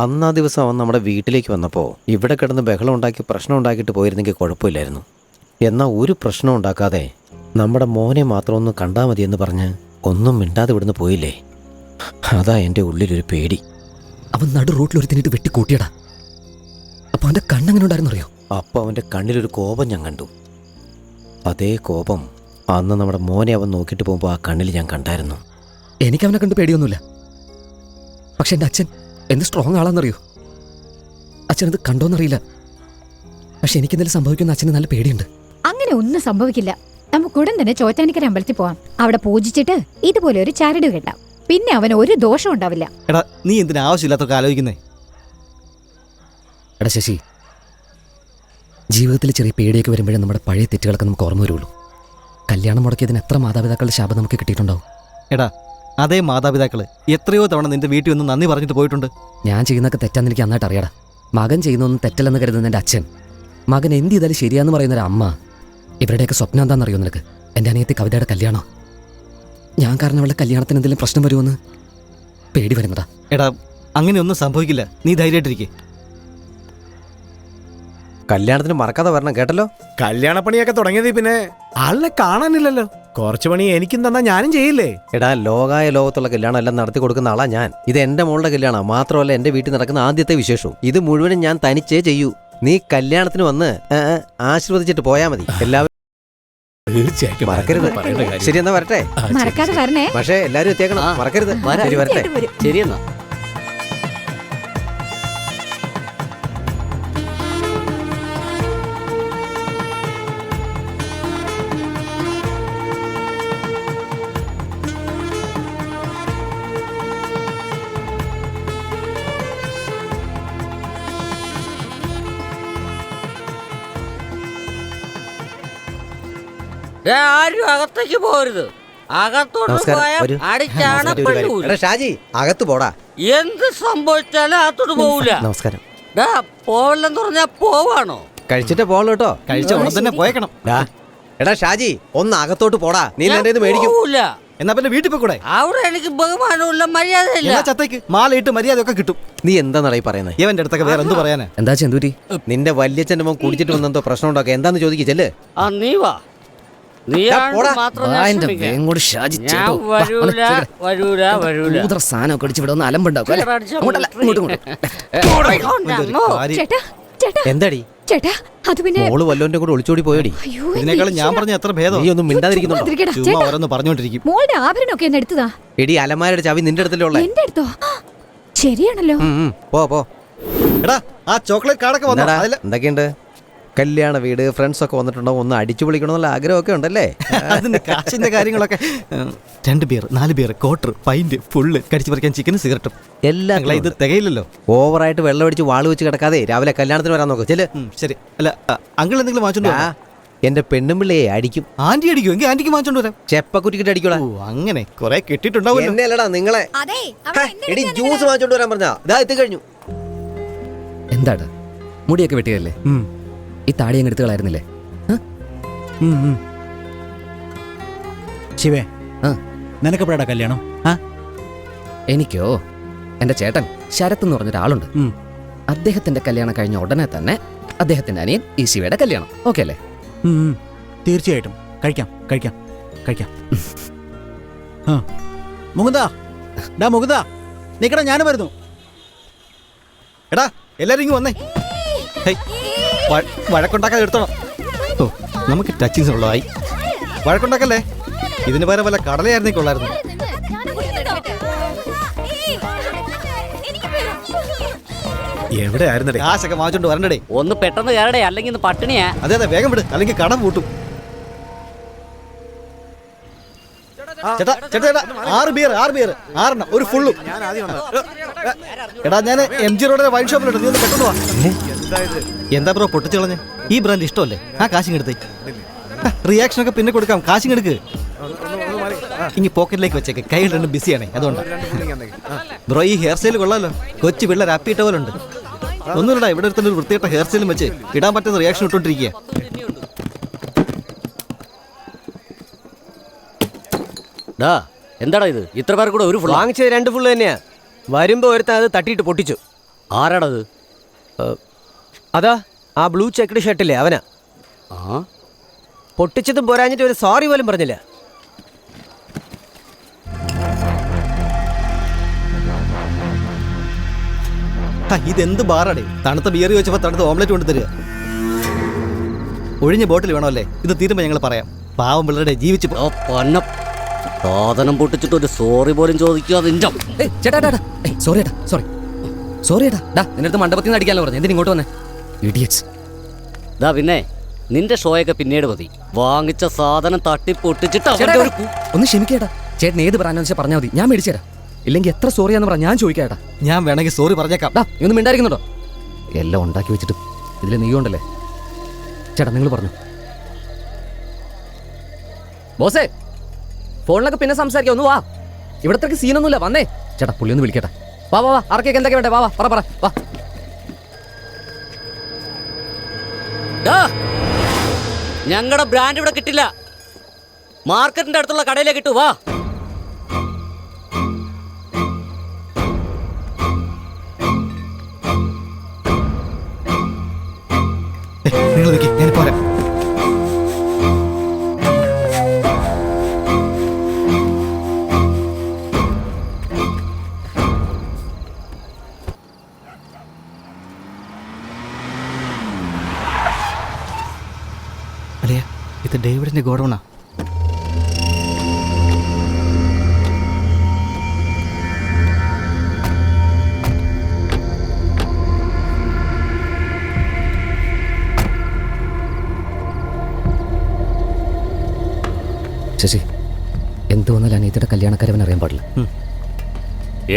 അന്നാ ദിവസം അവൻ നമ്മുടെ വീട്ടിലേക്ക് വന്നപ്പോൾ ഇവിടെ കിടന്ന് ബഹളം ഉണ്ടാക്കി പ്രശ്നം ഉണ്ടാക്കിയിട്ട് പോയിരുന്നെങ്കിൽ കുഴപ്പമില്ലായിരുന്നു. എന്നാൽ ഒരു പ്രശ്നം ഉണ്ടാക്കാതെ നമ്മുടെ മോനെ മാത്രം ഒന്ന് കണ്ടാൽ മതിയെന്ന് പറഞ്ഞ് ഒന്നും മിണ്ടാതെ ഇവിടുന്ന് പോയില്ലേ. അതാ എൻ്റെ ഉള്ളിലൊരു പേടി. അവൻ നടു റോട്ടിൽ ഒരു തിന്നിട്ട് വെട്ടിക്കൂട്ടിയടാ. അപ്പൊ അവന്റെ കണ്ണെങ്ങനെ ഉണ്ടായിരുന്നു അറിയോ? അപ്പോൾ അവൻ്റെ കണ്ണിലൊരു കോപം ഞാൻ കണ്ടു. അതേ കോപം അന്ന് നമ്മുടെ മോനെ അവൻ നോക്കിയിട്ട് പോകുമ്പോൾ ആ കണ്ണിൽ ഞാൻ കണ്ടായിരുന്നു. എനിക്ക് അവനെ കണ്ട് പേടിയൊന്നുമില്ല. പക്ഷെ എൻ്റെ അച്ഛൻ എന്ത് സ്ട്രോങ് ആളാന്നറിയോ? അച്ഛനത് കണ്ടോന്നറിയില്ല, പക്ഷെ എനിക്കെന്തെങ്കിലും സംഭവിക്കുന്ന അച്ഛന് നല്ല പേടിയുണ്ട്. അങ്ങനെ ഒന്നും സംഭവിക്കില്ല. നമുക്ക് ഉടൻ തന്നെ ചോറ്റാനിക്കര അമ്പലത്തിൽ പോവാം. അവിടെ പൂജിച്ചിട്ട് ഇതുപോലെ ഒരു ചരട് കെട്ടാം. പിന്നെ അവന് ഒരു ദോഷം ഉണ്ടാവില്ല. എടാ, നീ എന്തിനാ ആവശ്യമില്ലാത്തൊക്കെ ആലോചിക്കുന്നേ? എടാ ശശി, ജീവിതത്തിൽ ചെറിയ പേടിയൊക്കെ വരുമ്പോഴേ നമ്മുടെ പഴയ തെറ്റുകളൊക്കെ നമുക്ക് ഓർമ്മ വരുള്ളൂ. കല്യാണം മുടക്കിയതിന് എത്ര മാതാപിതാക്കളുടെ ശാപം നമുക്ക് കിട്ടിയിട്ടുണ്ടാവും. എടാ, അതേ മാതാപിതാക്കള് എത്രയോ തവണ നിന്റെ വീട്ടിൽ ഒന്ന് നന്ദി പറഞ്ഞിട്ട് പോയിട്ടുണ്ട്. ഞാൻ ചെയ്യുന്നതൊക്കെ തെറ്റാന്ന് എനിക്ക് നന്നായിട്ട് അറിയാടാ. മകൻ ചെയ്യുന്നൊന്നും തെറ്റല്ലെന്ന് കരുതുന്ന എൻ്റെ അച്ഛൻ, മകൻ എന്ത് ചെയ്താലും ശരിയാന്ന് പറയുന്നൊരു അമ്മ, ഇവരുടെയൊക്കെ സ്വപ്നം എന്താണെന്നറിയോ നിനക്ക്? എൻ്റെ അനിയത്തി കവിതയുടെ കല്യാണം. ഞാൻ കാരണം അവളുടെ കല്യാണത്തിന് എന്തെങ്കിലും പ്രശ്നം വരുമെന്ന് പേടി വരുന്നതാ. എടാ, അങ്ങനെയൊന്നും സംഭവിക്കില്ല, നീ ധൈര്യമായിട്ടിരിക്കെ. കല്യാണത്തിന് മറക്കാതെ വരണം കേട്ടല്ലോ. കല്യാണപ്പണിയൊക്കെ തുടങ്ങിയത് പിന്നെ ആളിനെ കാണാനില്ലല്ലോ. കുറച്ച് പണി എനിക്കും തന്നാ ഞാനും ചെയ്യില്ലേ. എടാ, ലോകായ ലോകത്തുള്ള കല്യാണം എല്ലാം നടത്തി കൊടുക്കുന്ന ആളാ ഞാൻ. ഇത് എന്റെ മോളുടെ കല്യാണം മാത്രമല്ല, എന്റെ വീട്ടിൽ നടക്കുന്ന ആദ്യത്തെ വിശേഷവും. ഇത് മുഴുവനും ഞാൻ തനിച്ചേ ചെയ്യൂ. നീ കല്യാണത്തിന് വന്ന് ആശീർവദിച്ചിട്ട് പോയാ മതി. എല്ലാവരും തീർച്ചയായിട്ടും മറക്കരുത്. പറയേണ്ട കാര്യം. ശരി, എന്നാ വരട്ടെ. മറക്കാതെ വരണേ. പക്ഷേ എല്ലാരും എത്തിയേക്കണം, മറക്കരുത്. ശരി, വരട്ടെ. ശരിയെന്നാ. ആരും അകത്തേക്ക് പോരുത്. അകത്തോട്ട് നമസ്കാരം. പോയാൽ വരൂ. അടിച്ചാണ് ഒരു കാര്യം. എടാ ഷാജി, അകത്ത് പോടാ. എന്ത് സംഭവിച്ചാലും അകത്തോട്ട് പോവില്ല. നമസ്കാരം. പോവല്ലെന്ന് പറഞ്ഞാ പോവാണോ? കഴിച്ചിട്ടേ പോളൂ കേട്ടോ. കഴിച്ച ഉടൻ തന്നെ പോയേക്കണം. എടാ ഷാജി, ഒന്ന് അകത്തോട്ട് പോടാ. നീ എന്റെ മേടിക്കും. പോവൂല. എന്നാ പിന്നെ വീട്ടിൽ പോയിക്കൂടെ? അവിടെ എനിക്ക് ബഹുമാനമില്ല, മര്യാദയില്ല. എല്ലാ ചത്തേക്ക് മാലയിട്ട് മര്യാദയൊക്കെ കിട്ടും. നീ എന്താ പറയുന്നത്? ഇവന്റെ അടുത്തൊക്കെ വേറെ എന്ത് പറയാനാ? എന്താ ചെന്തൂരി? നിന്റെ വല്യച്ഛന്റെ മോൻ കുടിച്ചിട്ട് വന്നെന്തോ പ്രശ്നം ഉണ്ടാക്കുക. എന്താന്ന് ചോദിക്കും. ചെല്ല്. ആ നീ വാ. നീ മാത്രം ഞാൻ വരൂല വരൂല വരൂല. സാധനമൊക്കെ അടിച്ച് ഇവിടെ ഒന്ന് അലമ്പുണ്ടാക്കും. ചേട്ടാ ചേട്ടാ എന്താടി ചേട്ടാ, അത് പിന്നെ മോള് വല്ലോന്റെ കൂടെ ഒളിച്ചോടി പോയടി. അയ്യോ, ഇതിനേക്കാളും ഞാൻ പറഞ്ഞ എത്ര ഭേദം. നീ ഒന്നും മിണ്ടാതിരിക്കുന്നുണ്ടോ? ചുമ്മാ ചേട്ടാ, ഓരോന്ന് പറഞ്ഞോണ്ടിരിക്കും. മോളുടെ ആഭരണമൊക്കെ ഒന്ന് എടുത്തതാ. എടി, അലമാരയുടെ ചാവി നിന്റെ അടുത്തല്ലേ ഉള്ളേ? എന്റെ അടുത്തോ? ശരിയാണല്ലോ. പോ പോ. എടാ, ആ ചോക്ലേറ്റ് കാർഡൊക്കെ വന്നോ? എന്താടാ, അതില് എന്തൊക്കെയുണ്ട്? കല്യാണ വീട്, ഫ്രണ്ട്സ് ഒക്കെ വന്നിട്ടുണ്ടോ? ഒന്ന് അടിച്ചു പൊളിക്കണമെന്നുള്ള ആഗ്രഹമൊക്കെ ഉണ്ടല്ലേ? അതിന്റെ കാശിന്റെ കാര്യങ്ങളൊക്കെ. 2 beer, 4 beer, quarter, pint, full, കടിച്ചു പറിക്കാൻ ചിക്കനും സിഗരറ്റും എല്ലാം. ഇത് തികയില്ലല്ലോ. ഓവറായിട്ട് വെള്ളം അടിച്ച് വാള് വെച്ച് കിടക്കാതെ രാവിലെ കല്യാണത്തിന് വരാൻ നോക്ക്. ചെല്. ശരി. അല്ല, അങ്കിൾ എന്തെങ്കിലും വാങ്ങിച്ചോണ്ട് വരാം. എന്റെ പെണ്ണുമ്പിള്ളയെ അടിക്കും. ആന്റി അടിക്കും എങ്കിൽ ആന്റിക്ക് വാങ്ങിച്ചോണ്ട് വരാം. ചെപ്പക്കുറ്റിക്കിട്ട് അടിക്കൂടാ. ഓ, അങ്ങനെ കുറെ കിട്ടിയിട്ടുണ്ടാവും. എന്നെയല്ലടാ നിങ്ങളെ. എടി, ജ്യൂസ് വാങ്ങിച്ചോണ്ട് വരാൻ പറഞ്ഞാ ഇതാ എത്തിക്കഴിഞ്ഞു. എന്താടാ, മുടിയൊക്കെ വെട്ടിയല്ലേ? ഈ താടി അങ്ങ് എടുത്തുകളായിരുന്നില്ലേ? ശിവേ, നിനക്കെപ്പോഴാ കല്യാണം? എനിക്കോ, എന്റെ ചേട്ടൻ ശരത്ത് എന്ന് പറഞ്ഞൊരാളുണ്ട്. അദ്ദേഹത്തിന്റെ കല്യാണം കഴിഞ്ഞ ഉടനെ തന്നെ അദ്ദേഹത്തിന്റെ അനിയൻ ഈ ശിവയുടെ കല്യാണം. ഓക്കെ അല്ലേ? തീർച്ചയായിട്ടും. കഴിക്കാം കഴിക്കാം കഴിക്കാം. മുകുന്ദാ, ഡാ മുകുന്ദാ, നിക്കടാ, ഞാനും വരുന്നു. എടാ, എല്ലാരും ഇങ്ങ് വന്നേ. വഴക്കുണ്ടാക്കാതെ എടുത്തോണം. ഓ, നമുക്ക് ടച്ചിങ്സ് ഉള്ളതായി. വഴക്കുണ്ടാക്കല്ലേ. ഇതിന് പകരം വല്ല കടലയായിരുന്നേ കൊള്ളായിരുന്നു. എവിടെ ആയിരുന്നേ? കാശൊക്കെ വാങ്ങിച്ചോണ്ട് വരണ്ടേ. ഒന്ന് പെട്ടെന്ന് കയറടേ, അല്ലെങ്കിൽ ഇന്ന് പട്ടിണിയാ. അതെ അതെ, വേഗം വിട്, അല്ലെങ്കിൽ കടം പൂട്ടും. ചേട്ടാ ചേട്ടാ ചേട്ടാ, 6 ബിയർ 6 ഒരു ഫുള്ളും. എടാ, ഞാൻ MG റോഡിലെ വൈൻ ഷോപ്പിലുണ്ട്, നീ ഒന്ന് പെട്ടെന്ന് വാ. എന്താ ബ്രോ പൊട്ടിച്ചു കളഞ്ഞേ? ഈ ബ്രാൻഡ് ഇഷ്ടമല്ലേ? ആ കാശിങ്ങെടുത്തേ. റിയാക്ഷൻ ഒക്കെ പിന്നെ കൊടുക്കാം, കാശിങ്ങെടുക്ക്. ഇനി പോക്കറ്റിലേക്ക് വെച്ചേക്ക്, കയ്യിൽ രണ്ടും ബിസിയാണേ, അതുകൊണ്ടാണ്. ബ്രോ, ഈ ഹെയർ സ്റ്റൈൽ കൊള്ളാലോ, കൊച്ചു പിള്ളേർ അപ്പിയിട്ട പോലെ ഉണ്ട്. ഒന്നുമില്ലടാ, ഇവിടെ അടുത്തൊരു വൃത്തിയായിട്ട ഹെയർ സ്റ്റൈലും വെച്ച് ഇടാൻ പറ്റുന്ന റിയാക്ഷൻ ഇട്ടോണ്ടിരിക്കുക. എന്താടാ ഇത്? ഇത്ര പേർ കൂടെ ഒരു ഫുൾ വാങ്ങിച്ചത് 2 ഫുള്ള് തന്നെയാ. വരുമ്പോ ഒരുത്താൻ അത് തട്ടിയിട്ട് പൊട്ടിച്ചു. ആരാടത്? അതാ ആ ബ്ലൂ ചെക്ക്ഡ് ഷർട്ടില്ലേ, അവനാ. പൊട്ടിച്ചതും പോരാഞ്ഞിട്ട് ഒരു സോറി പോലും പറഞ്ഞില്ല. ഇതെന്ത് ബാറാടേ? തണുത്ത ബിയർ ചോദിച്ചപ്പോൾ തണുത്ത ഓംലെറ്റ് കൊണ്ട് തരിക. ഒഴിഞ്ഞ ബോട്ടിൽ വേണമല്ലേ? ഇത് തീരുമ്പോ ഞങ്ങൾ പറയാം. പാവം പിള്ളേരുടെ ജീവിച്ചു. സാധനം പൊട്ടിച്ചിട്ട് ഒരു സോറി പോലും ചോദിക്കാതെ. സോറി ഏട്ടാ, സോറി സോറി ഏട്ടാ. നിന്റെ അടുത്ത് മണ്ഡപത്തിൽ നിന്ന് അടിക്കാനല്ലോ പറഞ്ഞു. എന്തിനാ ഇങ്ങോട്ട് വന്നേ? ഇഡിയറ്റ്സ്. പിന്നെ നിന്റെ ഷോയൊക്കെ പിന്നീട് മതി. വാങ്ങിച്ച സാധനം തട്ടി പൊട്ടിച്ചിട്ട് ഒന്ന് ക്ഷമിക്കേട്ടാ. ചേട്ടൻ ഏത് ബ്രാൻഡാന്ന് വെച്ചാൽ പറഞ്ഞാൽ മതി, ഞാൻ മേടിച്ചു തരാം. ഇല്ലെങ്കിൽ എത്ര സോറിയാന്ന് പറഞ്ഞാൽ ഞാൻ ചോദിക്കാട്ടാ. ഞാൻ വേണമെങ്കിൽ സോറി പറഞ്ഞേക്കാം. ഒന്നും മിണ്ടായിരിക്കുന്നുണ്ടോ? എല്ലാം ഉണ്ടാക്കി വെച്ചിട്ട് ഇതിൽ നീയുണ്ടല്ലേ. ചേട്ടാ, നിങ്ങൾ പറഞ്ഞു. ബോസേ, ഫോണിലൊക്കെ പിന്നെ സംസാരിക്കാം. ഒന്ന് വാ, ഇവിടത്തേക്ക് സീനൊന്നുമില്ല. വന്നേ ചേട്ടാ, പുള്ളി ഒന്ന് വിളിക്കട്ടെ. വാ വാ വാ, ആർക്കൊക്കെ എന്തൊക്കെ വേണ്ടേ? വാ വാ, പറ വാ. ഞങ്ങളുടെ ബ്രാൻഡ് ഇവിടെ കിട്ടില്ല. മാർക്കറ്റിന്റെ അടുത്തുള്ള കടയിലേക്ക് കിട്ടു. വാ. ഇത് ഡേവിഡിന്റെ ഗോഡൗണാ. ശശി, എന്ത് വന്നാലും അനിയത്തിയുടെ കല്യാണക്കാരവൻ അറിയാൻ പാടില്ല.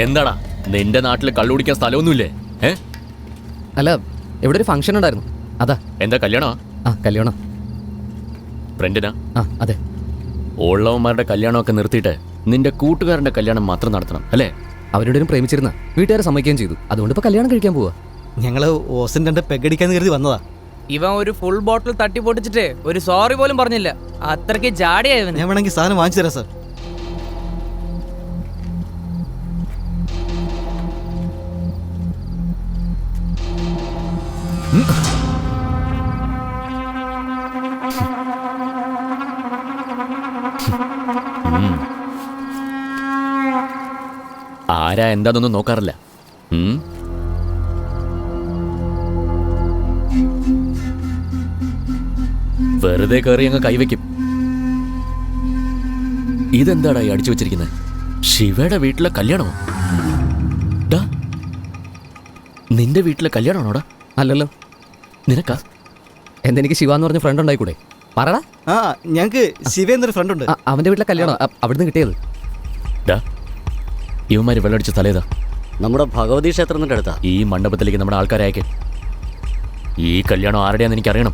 എന്താടാ നിന്റെ നാട്ടിൽ കള്ളുടിക്കാൻ സ്ഥലമൊന്നുമില്ലേ? അല്ല, ഇവിടെ ഒരു ഫംഗ്ഷൻ ഉണ്ടായിരുന്നു, അതാ. എന്താ കല്യാണമാ? ആ, കല്യാണം. ഫ്രണ്ടിനാ? ആ, അതെ. ഉള്ളവന്മാരുടെ കല്യാണമൊക്കെ നിർത്തിയിട്ട് നിന്റെ കൂട്ടുകാരന്റെ കല്യാണം മാത്രം നടത്തണം അല്ലേ? അവരോടും പ്രേമിച്ചിരുന്ന വീട്ടുകാരെ സമ്മതിക്കുകയും ചെയ്തു. അതുകൊണ്ട് ഇപ്പൊ കല്യാണം കഴിക്കാൻ പോവാ. ഞങ്ങള് ഓസിൻ 2 പെഗടിക്കാൻ കരുതി വന്നതാ. ഇവൻ ഒരു ഫുൾ ബോട്ടിൽ തട്ടി പൊട്ടിച്ചിട്ട് ഒരു സോറി പോലും പറഞ്ഞില്ല. അത്രയ്ക്ക് ജാടിയായവൻ. ഞാൻ വേണമെങ്കിൽ സാധനം വാങ്ങിച്ചു തരാം സാർ. ആരാ എന്താന്നൊന്നും നോക്കാറില്ല. വെറുതെ കയറി അങ്ങ് കൈവയ്ക്കും. ഇതെന്താടാ ഈ അടിച്ചു വെച്ചിരിക്കുന്നത്? ശിവയുടെ വീട്ടിലെ കല്യാണമോ? നിന്റെ വീട്ടിലെ കല്യാണമാണോടാ? അല്ലല്ലോ. നിനക്കാ? എന്തെനിക്ക് ശിവ എന്ന് പറഞ്ഞ ഫ്രണ്ട് ഉണ്ടായിക്കൂടെ? പറടാ. ആ, ഞങ്ങക്ക് ശിവ എന്നൊരു ഫ്രണ്ട് ഉണ്ട്. അവന്റെ വീട്ടിലെ കല്യാണം അവിടുന്ന് കിട്ടിയത്. ഇവന്മാര് വെള്ളടിച്ച സ്ഥലേതാ? നമ്മുടെ ഭഗവതി ക്ഷേത്രത്തിന്റെ അടുത്താ. ഈ മണ്ഡപത്തിലേക്ക് നമ്മുടെ ആൾക്കാരെ അയക്കേ. ഈ കല്യാണം ആരുടെയാന്ന് എനിക്കറിയണം.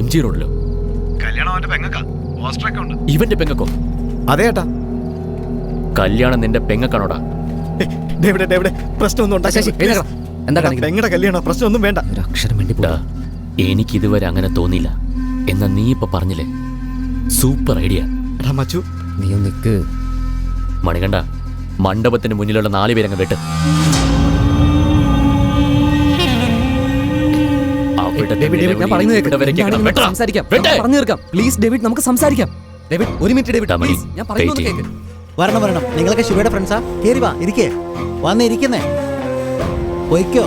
MG റോഡിലോ? ഇവന്റെ പെങ്ങക്കോ? അതെ ഏട്ടാ. കല്യാണം നിന്റെ പെങ്ങക്കാണോടാ? പെങ്ങളുടെ കല്യാണം, പ്രശ്നമൊന്നും വേണ്ട. എനിക്കിതുവരെ അങ്ങനെ തോന്നിയില്ല. എന്നാ നീ ഇപ്പൊ പറഞ്ഞില്ലേ, സൂപ്പർ ഐഡിയ. നീ നിക്ക് മണികണ്ഠ, മണ്ഡപത്തിന് മുന്നിലുള്ള 4 പേരങ്ങ് വെട്ട്. നമുക്ക് സംസാരിക്കാം. ഒരു മിനിറ്റ് ഡേവിഡ്, ഞാൻ പറയുന്നത് കേൾക്ക്. വരണം. നിങ്ങളൊക്കെ ശിവയുടെ ഫ്രണ്ട്സാ? കേറി വാ, ഇരിക്കേ. വന്നിരിക്കുന്നേ. പോയിക്കോ,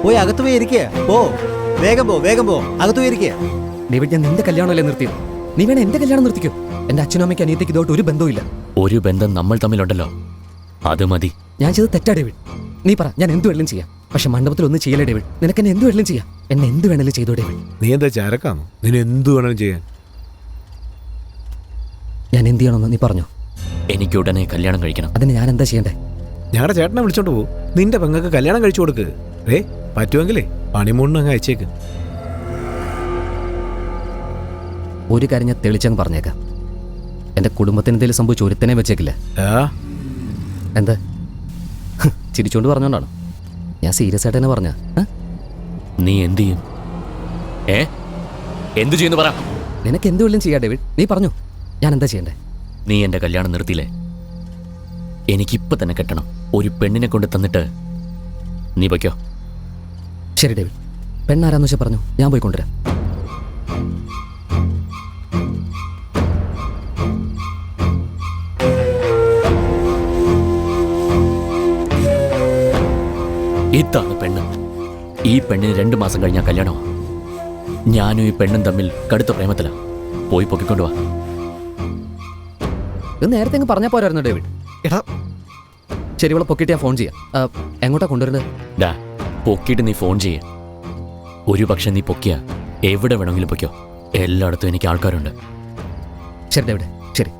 പോയി അകത്ത് പോയി ഇരിക്കേ. വേഗം പോ, അകത്ത് പോയി ഇരിക്കേ. ഡേവിഡ്, ഞാൻ നിന്റെ കല്യാണമല്ലേ നിർത്തിയത്. നീ വേണം എന്റെ കല്യാണം നിർത്തിക്കോ. എന്റെ അച്ഛനും അമ്മയ്ക്ക് അനിയത്തേക്ക് ഇതോട്ട് ഒരു ബന്ധവുമില്ല. ഒരു ബന്ധം നമ്മൾ തമ്മിലുണ്ടല്ലോ, അത് മതി. ഞാൻ ചെയ്ത് തെറ്റാ ഡേവിഡ്. നീ പറ, ഞാൻ എന്ത് വേണമെങ്കിലും ചെയ്യാം. പക്ഷെ മണ്ഡപത്തിൽ ഒന്നും ചെയ്യലേ ഡേവിഡ്. നിനക്ക് എന്നെ എന്ത് വേണമെങ്കിലും ചെയ്യാം. എന്നെ എന്ത് വേണമെങ്കിലും ചെയ്തോ ഡേവിഡ്. നീ എന്താ ചരക്കാണോ? നിന്നെ എന്ത് വേണമെങ്കിലും ചെയ്യാൻ. ഞാൻ എന്ത് ചെയ്യണമെന്ന് നീ പറഞ്ഞോ. എനിക്ക് ഉടനെ കല്യാണം കഴിക്കണം. അതിന് ഞാൻ എന്താ ചെയ്യണ്ടേ? ഞങ്ങളുടെ ചേട്ടനെ വിളിച്ചോണ്ട് പോകും. നിന്റെ പെങ്ങൾക്ക് കല്യാണം കഴിച്ചു കൊടുക്ക്. പറ്റുമെങ്കിലേ പണിമൂണിന് അങ്ങ് അയച്ചേക്ക്. ഒരു കാര്യം ഞാൻ തെളിച്ചങ്ങ് പറഞ്ഞേക്കാം. എന്റെ കുടുംബത്തിന് എന്തെങ്കിലും സംഭവിച്ച് ഒരുത്തനെ വെച്ചേക്കില്ല. എന്താ ചിരിച്ചോണ്ട് പറഞ്ഞോണ്ടാണ്? ഞാൻ സീരിയസ് ആയിട്ട് തന്നെ പറഞ്ഞ. നീ എന്ത് ചെയ്യും? എന്തു ചെയ്യുന്നു പറ. നിനക്ക് എന്ത് വേണമെങ്കിലും ചെയ്യാം ഡേവിഡ്. നീ പറഞ്ഞു, ഞാൻ എന്താ ചെയ്യണ്ടേ? നീ എന്റെ കല്യാണം നിർത്തിയില്ലേ? എനിക്കിപ്പോ തന്നെ കെട്ടണം. ഒരു പെണ്ണിനെ കൊണ്ട് തന്നിട്ട് നീ വയ്ക്കോ. ശരി ഡേവിഡ്, പെണ്ണാരാന്ന് വെച്ചാൽ പറഞ്ഞു, ഞാൻ പോയി കൊണ്ടുവരാം. ഇതാണ് പെണ്ണ്. ഈ പെണ്ണിന് 2 മാസം കഴിഞ്ഞാൽ കല്യാണമാണ്. ഞാനും ഈ പെണ്ണും തമ്മിൽ കടുത്ത പ്രേമത്തിലാണ്. പോയി പൊക്കിക്കൊണ്ടുവാ. ഇത് നേരത്തെ അങ്ങ് പറഞ്ഞാൽ പോരായിരുന്നു ഡേവിഡ്. ശരി, ഇവളെ പൊക്കിയിട്ട് ഞാൻ ഫോൺ ചെയ്യാം. എങ്ങോട്ടാ കൊണ്ടുവരുന്നത്? പൊക്കിയിട്ട് നീ ഫോൺ ചെയ്യ. ഒരു പക്ഷെ നീ പൊക്കിയ എവിടെ വേണമെങ്കിലും പൊക്കോ. എല്ലായിടത്തും എനിക്ക് ആൾക്കാരുണ്ട്. ശരി ഡേവിഡ്, ശരി.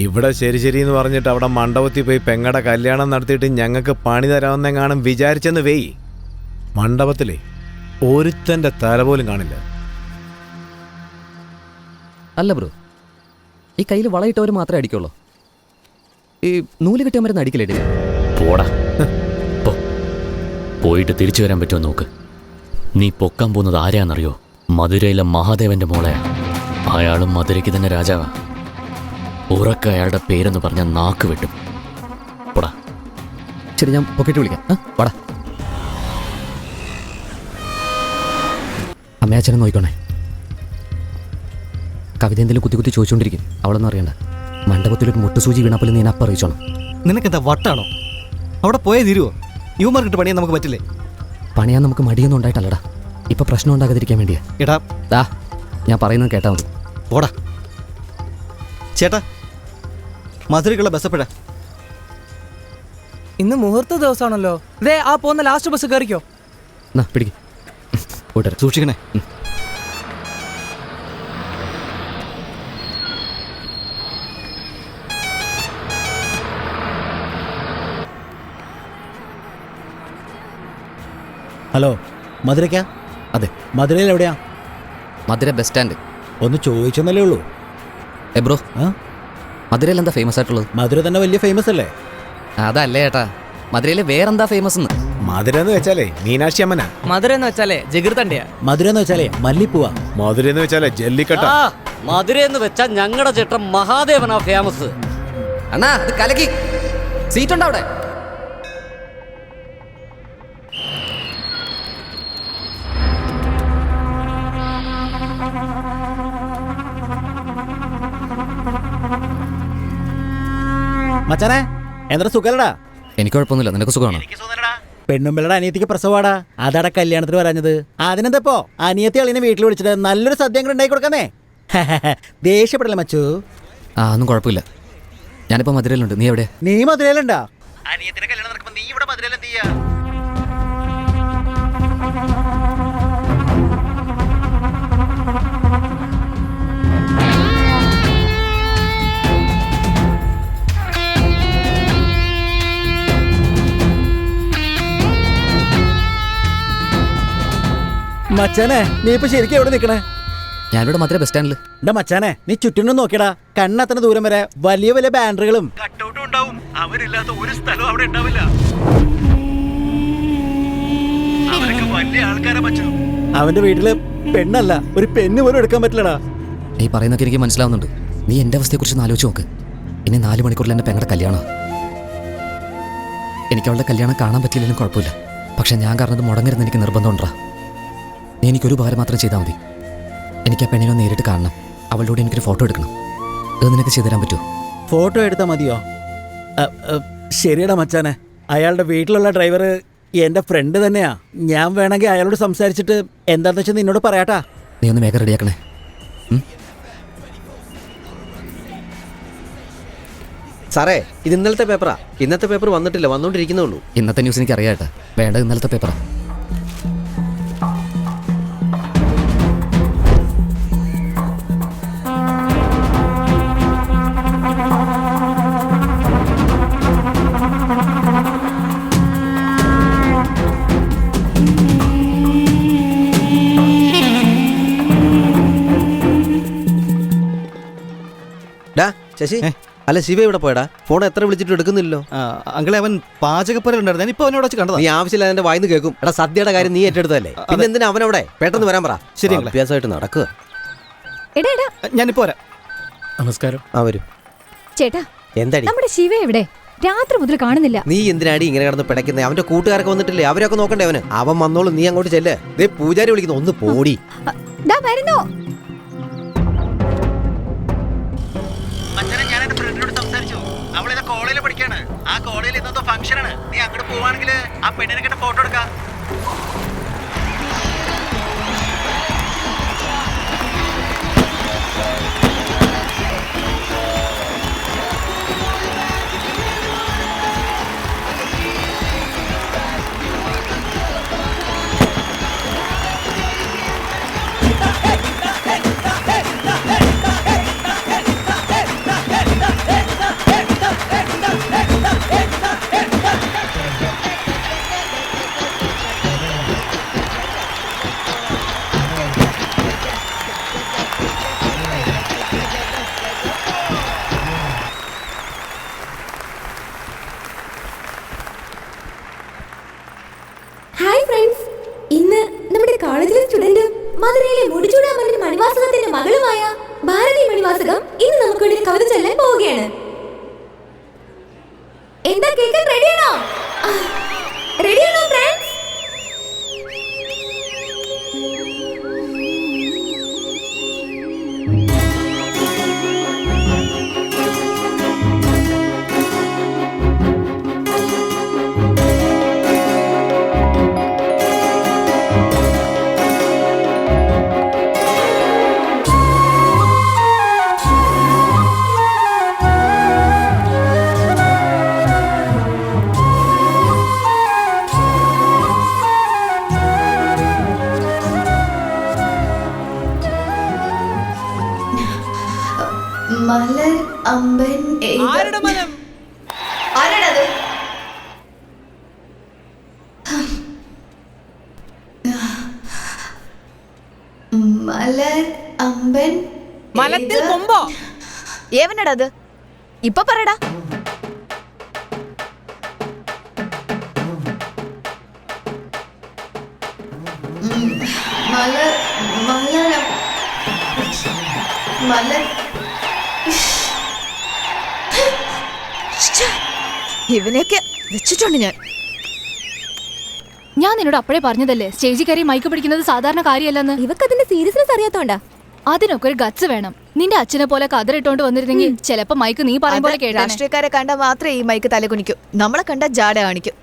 ഇവിടെ ശരി എന്ന് പറഞ്ഞിട്ട് അവിടെ മണ്ഡപത്തിൽ പോയി പെങ്ങടെ കല്യാണം നടത്തിയിട്ട് ഞങ്ങൾക്ക് പണി തരാമെന്നെങ്ങാനും വിചാരിച്ചെന്ന് വേയി. മണ്ഡപത്തിലേ ഒരുത്തന്റെ തല പോലും കാണില്ല. അല്ല ബ്രോ, ഈ കയ്യിൽ വളയിട്ടവർ മാത്രമേ അടിക്കുള്ളൂ. ഈ നൂല് കിട്ടിയവരൊന്നും അടിക്കില്ലേ? പോടാ, പോയിട്ട് തിരിച്ചു വരാൻ പറ്റുമോ നോക്ക്. നീ പൊക്കാൻ പോകുന്നത് ആരെയാണെന്നറിയോ? മധുരയിലെ മഹാദേവന്റെ മോളെയാ. അയാളും മധുരയ്ക്ക് തന്നെ രാജാവാ. ഉറക്ക അയാളുടെ പേരെന്ന് പറഞ്ഞാൽ നാക്ക് വെട്ടും. പോടാ. ശരി, ഞാൻ പൊക്കറ്റ് വിളിക്കാം. വാടാ. അമ്മയച്ഛനെ നോക്കിക്കോണേ. കവിത എന്തെങ്കിലും കുത്തി കുത്തി ചോദിച്ചുകൊണ്ടിരിക്കും. അവളൊന്നും അറിയണ്ട. മണ്ഡപത്തിലൊരു മുട്ടുസൂചി വീണപ്പോൾ നീ എന്നെ അപ്പം അറിയിച്ചോണം. നിനക്കെന്താ വട്ടാണോ? അവിടെ പോയേ തീരുവോ? യുവമാർക്കിട്ട് പണിയാൻ നമുക്ക് പറ്റില്ലേ? പണിയാൻ നമുക്ക് മടിയൊന്നും ഉണ്ടായിട്ടല്ലടാ. ഇപ്പൊ പ്രശ്നം ഉണ്ടാകാതിരിക്കാൻ വേണ്ടിയാ. എടാ ദാ, ഞാൻ പറയുന്നത് കേട്ടാ മതി. പോടാ. ചേട്ടാ, മധുരക്കുള്ള ബസ് എപ്പോഴാ? ഇന്ന് മുഹൂർത്ത ദിവസമാണല്ലോ. ദേ ആ പോകുന്ന ലാസ്റ്റ് ബസ് കയറിക്കോ. എന്നാ പിടിക്ക്. പോട്ടെ. സൂക്ഷിക്കണേ. ഹലോ, മധുരയ്ക്കാ? അതെ. മധുരയിൽ എവിടെയാ? മധുര ബസ് സ്റ്റാൻഡ്. ഒന്ന് ചോദിച്ചെന്നല്ലേ ഉള്ളൂ. ബ്രോ, മധുരയിൽ എന്താ ഫേമസ് ആയിട്ടുള്ളത്? മധുര തന്നെ വലിയ ഫേമസ് അല്ലേ? അതല്ലേ ഏട്ടാ, മധുരയിൽ വേറെന്താ ഫേമസ്? മധുര എന്ന് വെച്ചാലേ മീനാക്ഷി അമ്മനാ. മധുര എന്ന് വെച്ചാലേ ജഗീർത്തണ്ടിയാ. മധുര എന്ന് വെച്ചാലേ മല്ലിപ്പൂവാ. മധുര എന്ന് വെച്ചാലേ ജല്ലിക്കട്ട. മധുര എന്ന് വെച്ചാൽ ഞങ്ങളുടെ ചേട്ടൻ മഹാദേവനാ ഫേമസ്. അണ്ണാ, അത് കലക്കി. സീറ്റ് ഉണ്ടോ അവിടെ? മച്ചാനെ, എന്താ സുഖല്ലടാ? എനിക്ക് കുഴപ്പമൊന്നുമില്ല. നിനക്ക് സുഖമാണോ? പെണ്ണുമ്പിള്ളയുടെ അനിയത്തിക്ക് പ്രസവാടാ. അതാടാ കല്യാണത്തിന് വരാഞ്ഞത്. അതിനെന്തപ്പോ അനിയത്തി അളിനെ വീട്ടിൽ വിളിച്ചിട്ട് നല്ലൊരു സദ്യ കൂടെ ഉണ്ടാക്കി കൊടുക്കാന്നേ. ദേഷ്യപ്പെടല്ലേ മച്ചു? ഒന്നും കുഴപ്പമില്ല. ഞാനിപ്പോ മധുരയിലുണ്ട്. നീ എവിടെ? നീ മധുരയിലുണ്ടാ? അനിയത്തിന്റെ കല്യാണം നടക്കുമ്പോ നീ ഇവിടെ മധുരയിൽ എന്ത് ചെയ്യാ? മച്ചാനെ, നീ ഇപ്പൊ ശരിക്കും എവിടെ നിക്കണേ? ഞാനിവിടെ മധുര ബസ് സ്റ്റാൻഡിൽ. എന്റെ മച്ചാനെ, നീ ചുറ്റിനും നോക്കിയടാ. കണ്ണത്തന ദൂരം വരെ വലിയ വലിയ ബാനറുകളും കട്ടൗട്ടും ഉണ്ടാവും. അവരില്ലാത്ത ഒരു സ്ഥലവും അവിടെ ഉണ്ടാവില്ല. അവരൊക്കെ വലിയ ആൾക്കാരെ പറ്റൂ. അവന്റെ വീട്ടില് പെണ്ണല്ല, ഒരു പെണ്ണ് പോലും എടുക്കാൻ പറ്റില്ലടാ. നീ പറയുന്നൊക്കെ എനിക്ക് മനസ്സിലാവുന്നുണ്ട്. നീ എന്റെ അവസ്ഥയെക്കുറിച്ച് ആലോചിച്ച് നോക്ക്. ഇനി 4 മണിക്കൂറിൽ എന്റെ പെങ്ങളുടെ കല്യാണം. എനിക്ക് അവളുടെ കല്യാണം കാണാൻ പറ്റിയില്ലെങ്കിലും കുഴപ്പമില്ല. പക്ഷെ ഞാൻ കാരണം അത് മുടങ്ങരുന്ന് എനിക്ക് നിർബന്ധമുണ്ടാ. നീ എനിക്കൊരു ഉപകാരം മാത്രം ചെയ്താൽ മതി. എനിക്ക് ആ പെണ്ണിനെ നേരിട്ട് കാണണം. അവളോട് എനിക്കൊരു ഫോട്ടോ എടുക്കണം. ഇത് നിനക്ക് ചെയ്തു തരാൻ പറ്റുമോ? ഫോട്ടോ എടുത്താൽ മതിയോ? ശരിയടാ മച്ചാനെ, അയാളുടെ വീട്ടിലുള്ള ഡ്രൈവർ എന്റെ ഫ്രണ്ട് തന്നെയാ. ഞാൻ വേണമെങ്കിൽ അയാളോട് സംസാരിച്ചിട്ട് എന്താന്ന് വെച്ചാൽ നിന്നോട് പറയാട്ടാ. നീ ഒന്ന് വേഗം റെഡിയാക്കണേ. സാറേ, ഇത് ഇന്നലത്തെ പേപ്പറാ. ഇന്നത്തെ പേപ്പർ വന്നിട്ടില്ല, വന്നുകൊണ്ടിരിക്കുന്നേ ഉള്ളൂ. ഇന്നത്തെ ന്യൂസ് എനിക്ക് അറിയാട്ടാ. വേണ്ടത് ഇന്നലത്തെ പേപ്പറാ. ശശി, അല്ല ശിവ ഇവിടെ പോയടാ? ഫോൺ എത്ര വിളിച്ചിട്ട് എടുക്കുന്നില്ലോ. അങ്ങളെ, അവൻ പാചകപ്പുരണ്ടായിരുന്നു. ഇപ്പൊ അവനോട് വെച്ച് കണ്ടതാ. നീ ആവശ്യമില്ല എന്റെ വായിന്ന് കേൾക്കും. എടാ, സദ്യയുടെ കാര്യം നീ ഏറ്റെടുത്തല്ലേ? പിന്നെ എന്തിനാ അവനവിടെ? പെട്ടെന്ന് വരാൻ പറ. ശരി, അഭ്യാസമായിട്ട് നടക്കുക. ഞാനിപ്പോ വരാം. നമസ്കാരം. വരൂ. ചേട്ടാ, എന്താടി നമ്മുടെ ശിവ എവിടെ? രാത്രി മുതൽ കാണുന്നില്ല. നീ എന്തിനാടി ഇങ്ങനെ കിടന്ന് പിടയ്ക്കുന്നത്? അവന്റെ കൂട്ടുകാരൊക്കെ വന്നിട്ടില്ലേ? അവരൊക്കെ നോക്കണ്ടേ അവന്? അവൻ വന്നോളൂ, നീ അങ്ങോട്ട് ചെല്ല്. ദേ പൂജാരി വിളിക്കുന്നു, ഒന്ന് പോടി. വരുന്നു. ഞാൻ എന്റെ ഫ്രണ്ടിനോട് സംസാരിച്ചു. അവളിത് കോളേജിൽ പഠിക്കാണ്. ആ കോളേജിൽ ഇന്നത്തെ ഫംഗ്ഷൻ ആണ്. നീ അങ്ങോട്ട് പോവാണെങ്കിൽ ആ പെണ്ണിനെ കിட்ட ഫോട്ടോ എടുക്കാം. ഇന്ന് നമ്മുടെ കോളേജിലെ സ്റ്റുഡന്റും മധുരയിലെ മുടിചൂടാമണ്ണിന് മണിവാസകത്തിന്റെ മകളുമായ ഭാരതി മണിവാസകം ഇന്ന് നമുക്ക് വേണ്ടി ഒരു കവിത ചൊല്ലാൻ പോവുകയാണ്. എന്താ കേൾക്കാൻ റെഡിയാണോ? റെഡിയാണോ ഫ്രണ്ട്സ്? മലർ അമ്പൻ ആരുടെ മലം? ആരാടത്? മലർ അമ്പൻ മലത്തിൽ കൊമ്പോ? ഏവനടത്? ഇപ്പൊ പറയടാ. മലർ മലർ മലർ ഇവനെയൊക്കെ വെച്ചിട്ടുണ്ട് ഞാൻ നിന്നോട് അപ്പോഴേ പറഞ്ഞതല്ലേ സ്റ്റേജിൽ കയറി മൈക്ക് പിടിക്കുന്നത് സാധാരണ കാര്യമല്ലെന്ന്. ഇവക്ക് അതിന്റെ സീരിയസ്നെസ് അറിയാത്തോണ്ടാ. അതിനൊക്കെ ഒരു ഗട്സ് വേണം. നിന്റെ അച്ഛനെ പോലെ കതറിട്ടോണ്ട് വന്നിരുന്നെങ്കിൽ ചിലപ്പോ മൈക്ക് നീ പറയും പോലെ കേട്ടാ. രാഷ്ട്രീയക്കാരെ കണ്ടാൽ മാത്രമേ ഈ മൈക്ക് തലകുനിക്കൂ. നമ്മളെ കണ്ട ജാട കാണിക്കും.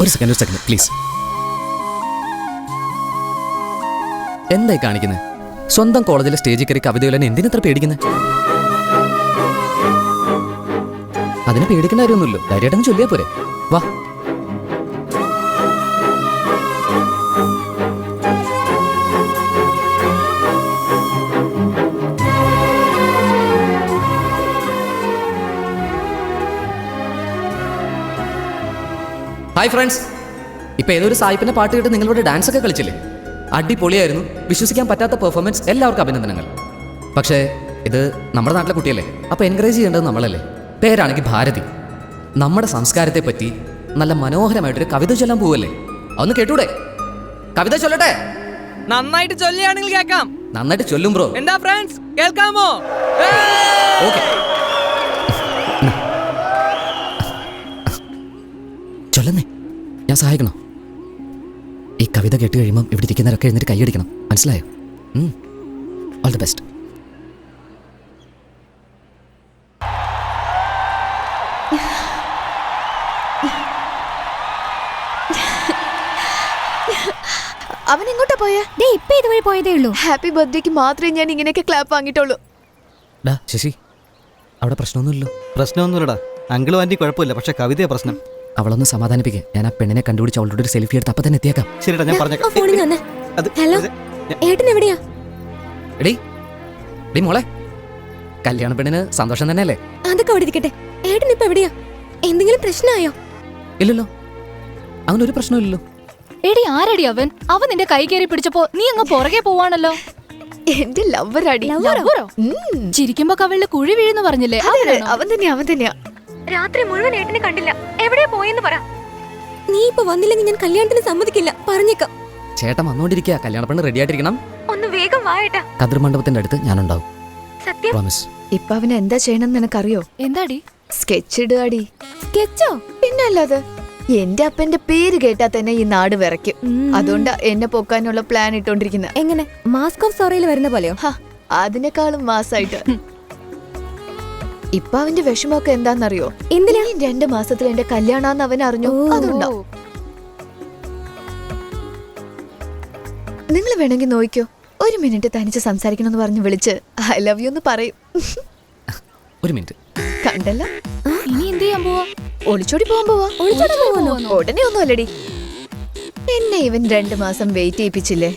ഒരു സെക്കൻഡ് പ്ലീസ്. എന്തായി കാണിക്കുന്നത്? സ്വന്തം കോളേജിലെ സ്റ്റേജിൽ കയറി കവിത ചൊല്ലാൻ എന്തിനത്ര പേടിക്കുന്നത്? അതിന് പേടിക്കേണ്ട കാര്യമൊന്നുമില്ലോ. ധൈര്യമായിട്ടങ്ങ് ചൊല്ലിയാ പോരെ. വാ. ഹായ് ഫ്രണ്ട്സ്, ഇപ്പൊ ഏതൊരു സായിപ്പിന്റെ പാട്ട് കേട്ട് നിങ്ങളിവിടെ ഡാൻസ് ഒക്കെ കളിച്ചില്ലേ? അടിപൊളിയായിരുന്നു. വിശ്വസിക്കാൻ പറ്റാത്ത പെർഫോമൻസ്. എല്ലാവർക്കും അഭിനന്ദനങ്ങൾ. പക്ഷേ ഇത് നമ്മുടെ നാട്ടിലെ കുട്ടിയല്ലേ, അപ്പോൾ എൻകറേജ് ചെയ്യേണ്ടത് നമ്മളല്ലേ. പേരാണെങ്കിൽ ഭാരതി. നമ്മുടെ സംസ്കാരത്തെ പറ്റി നല്ല മനോഹരമായിട്ടൊരു കവിത ചൊല്ലാൻ പോവല്ലേ. അതൊന്ന് കേട്ടൂടെ? കവിത ചൊല്ലട്ടെ? നന്നായിട്ട് ചൊല്ലുകയാണെങ്കിൽ കേൾക്കാം. നന്നായിട്ട് ചൊല്ലും ബ്രോ. എന്താ ഫ്രണ്ട്സ്, കേൾക്കാമോ? ഓക്കെ, ചൊല്ലുന്നേ. ഞാൻ സഹായിക്കണോ? ഈ കവിത കേട്ട് കഴിയുമ്പം ഇവിടെ ഇരിക്കുന്നവരൊക്കെ എഴുന്നേറ്റ് കൈയടിക്കണം. മനസ്സിലായോ? All the best. അവൻ എങ്ങോട്ടാ പോയാ? ഇപ്പൊ ഇതുവഴി പോയതേ ഉള്ളൂ. ഹാപ്പി ബർത്ത്ഡേക്ക് മാത്രമേ ഞാൻ ഇങ്ങനെയൊക്കെ ക്ലാപ്പ് വാങ്ങിയിട്ടുള്ളൂ. ഡാ ശശി, അവിടെ പ്രശ്നമൊന്നുമില്ലല്ലോ? പ്രശ്നമൊന്നുമില്ലടാ. അങ്കിളും ആന്റി കുഴപ്പമില്ല, പക്ഷെ കവിതയെ പ്രശ്നം. അവളൊന്ന് സമാധാനിപ്പിക്കുക. ഞാൻ ആ പെണ്ണിനെ കണ്ടുപിടിച്ച് അവളുടെ ഒരു സെൽഫി എടുത്ത് അപ്പം തന്നെ എത്തിയേക്കാം. ശരിടാ, ഞാൻ പറഞ്ഞേക്കാം. ഹലോ, ഏട്ടൻ എവിടെയാ? എടീ മോളെ, കല്യാണ പെണ്ണിന് സന്തോഷം തന്നെയല്ലേ? അതൊക്കെ അവിടെ ഇരിക്കട്ടെ. ഏട്ടൻ ഇപ്പൊ എവിടെയാ? എന്തെങ്കിലും പ്രശ്നമായോ? ഇല്ലല്ലോ, അവനൊരു പ്രശ്നമില്ലല്ലോ. എടി ആരടി അവൻ? അവൻ നിന്റെ കൈ കയറി പിടിച്ചപ്പോ നീ അങ്ങ് പുറകെ പോവാണല്ലോ. എന്റെ ലവ്വറാടി. ചിരിക്കുമ്പോ കവിളില് കുഴി വീഴുന്നു പറഞ്ഞില്ലേ? അവൻ തന്നെയാ. രാത്രി മുഴുവൻ ഏട്ടനെ കണ്ടില്ല. എവിടെയാ പോയെന്ന് പറ. നീ ഇപ്പൊ വന്നില്ലെങ്കിൽ ഞാൻ കല്യാണത്തിന് സമ്മതിക്കില്ല, പറഞ്ഞേക്കാം. ചേട്ടൻ വന്നോണ്ടിരിക്കുക. കല്യാണ പെണ്ണ് റെഡി ആയിട്ടിരിക്കണം. ഒന്ന് വേഗം വായേട്ടാ. കതിർ മണ്ഡപത്തിന്റെ അടുത്ത് ഞാനുണ്ടാവും. സത്യം? പ്രോമിസ്. ഇപ്പൊ അവൻ എന്താ ചെയ്യണമെന്ന് നിനക്കറിയോ? എന്താടി? സ്കെച്ച് ഇടുകടി. സ്കെച്ചോ? പിന്നെ അല്ലാതെ. എന്റെ അപ്പന്റെ പേര് കേട്ടാ തന്നെ ഈ നാട് വിറയ്ക്കും. അതുകൊണ്ടാ എന്നെ പൊക്കാനുള്ള പ്ലാൻ ഇട്ടോണ്ടിരിക്കുന്നത്. എങ്ങനെ? മാസ്ക് ഓഫ് സോറയിൽ വരുന്ന പോലെയോ? അതിനേക്കാളും മാസായിട്ട്. ഇപ്പൊ അവന്റെ വിഷമമൊക്കെ എന്താന്നറിയോ? എന്തിനാ? 2 മാസത്തിൽ എന്റെ കല്യാണാന്ന് അവൻ അറിഞ്ഞു. അതുകൊണ്ടാ. നിങ്ങൾ വേണമെങ്കിൽ നോക്കിക്കോ. 1 മിനിറ്റ് തനിച്ച് സംസാരിക്കണമെന്ന് പറഞ്ഞ് വിളിച്ച് ഐ ലവ് യു എന്ന് പറയും. 1 മിനിറ്റ്. കണ്ടല്ലോ. ഇനി എന്ത് ചെയ്യാൻ പോവാ? ഒളിച്ചോടി പോവാൻ പോവാ. ഉടനെ ഒന്നും അല്ലടി. എന്നെ ഇവൻ 2 മാസം വെയിറ്റ് ചെയ്യിപ്പിച്ചില്ലേ,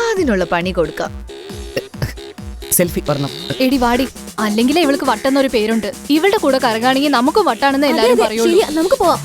അതിനുള്ള പണി കൊടുക്കാം. സെൽഫി പറഞ്ഞു. എടി വാടി, അല്ലെങ്കിലേ ഇവൾക്ക് വട്ടെന്നൊരു പേരുണ്ട്. ഇവളുടെ കൂടെ കറങ്ങാണെങ്കിൽ നമുക്ക് വട്ടാണെന്ന് എല്ലാരും പറയുള്ളൂ. നമുക്ക് പോവാം.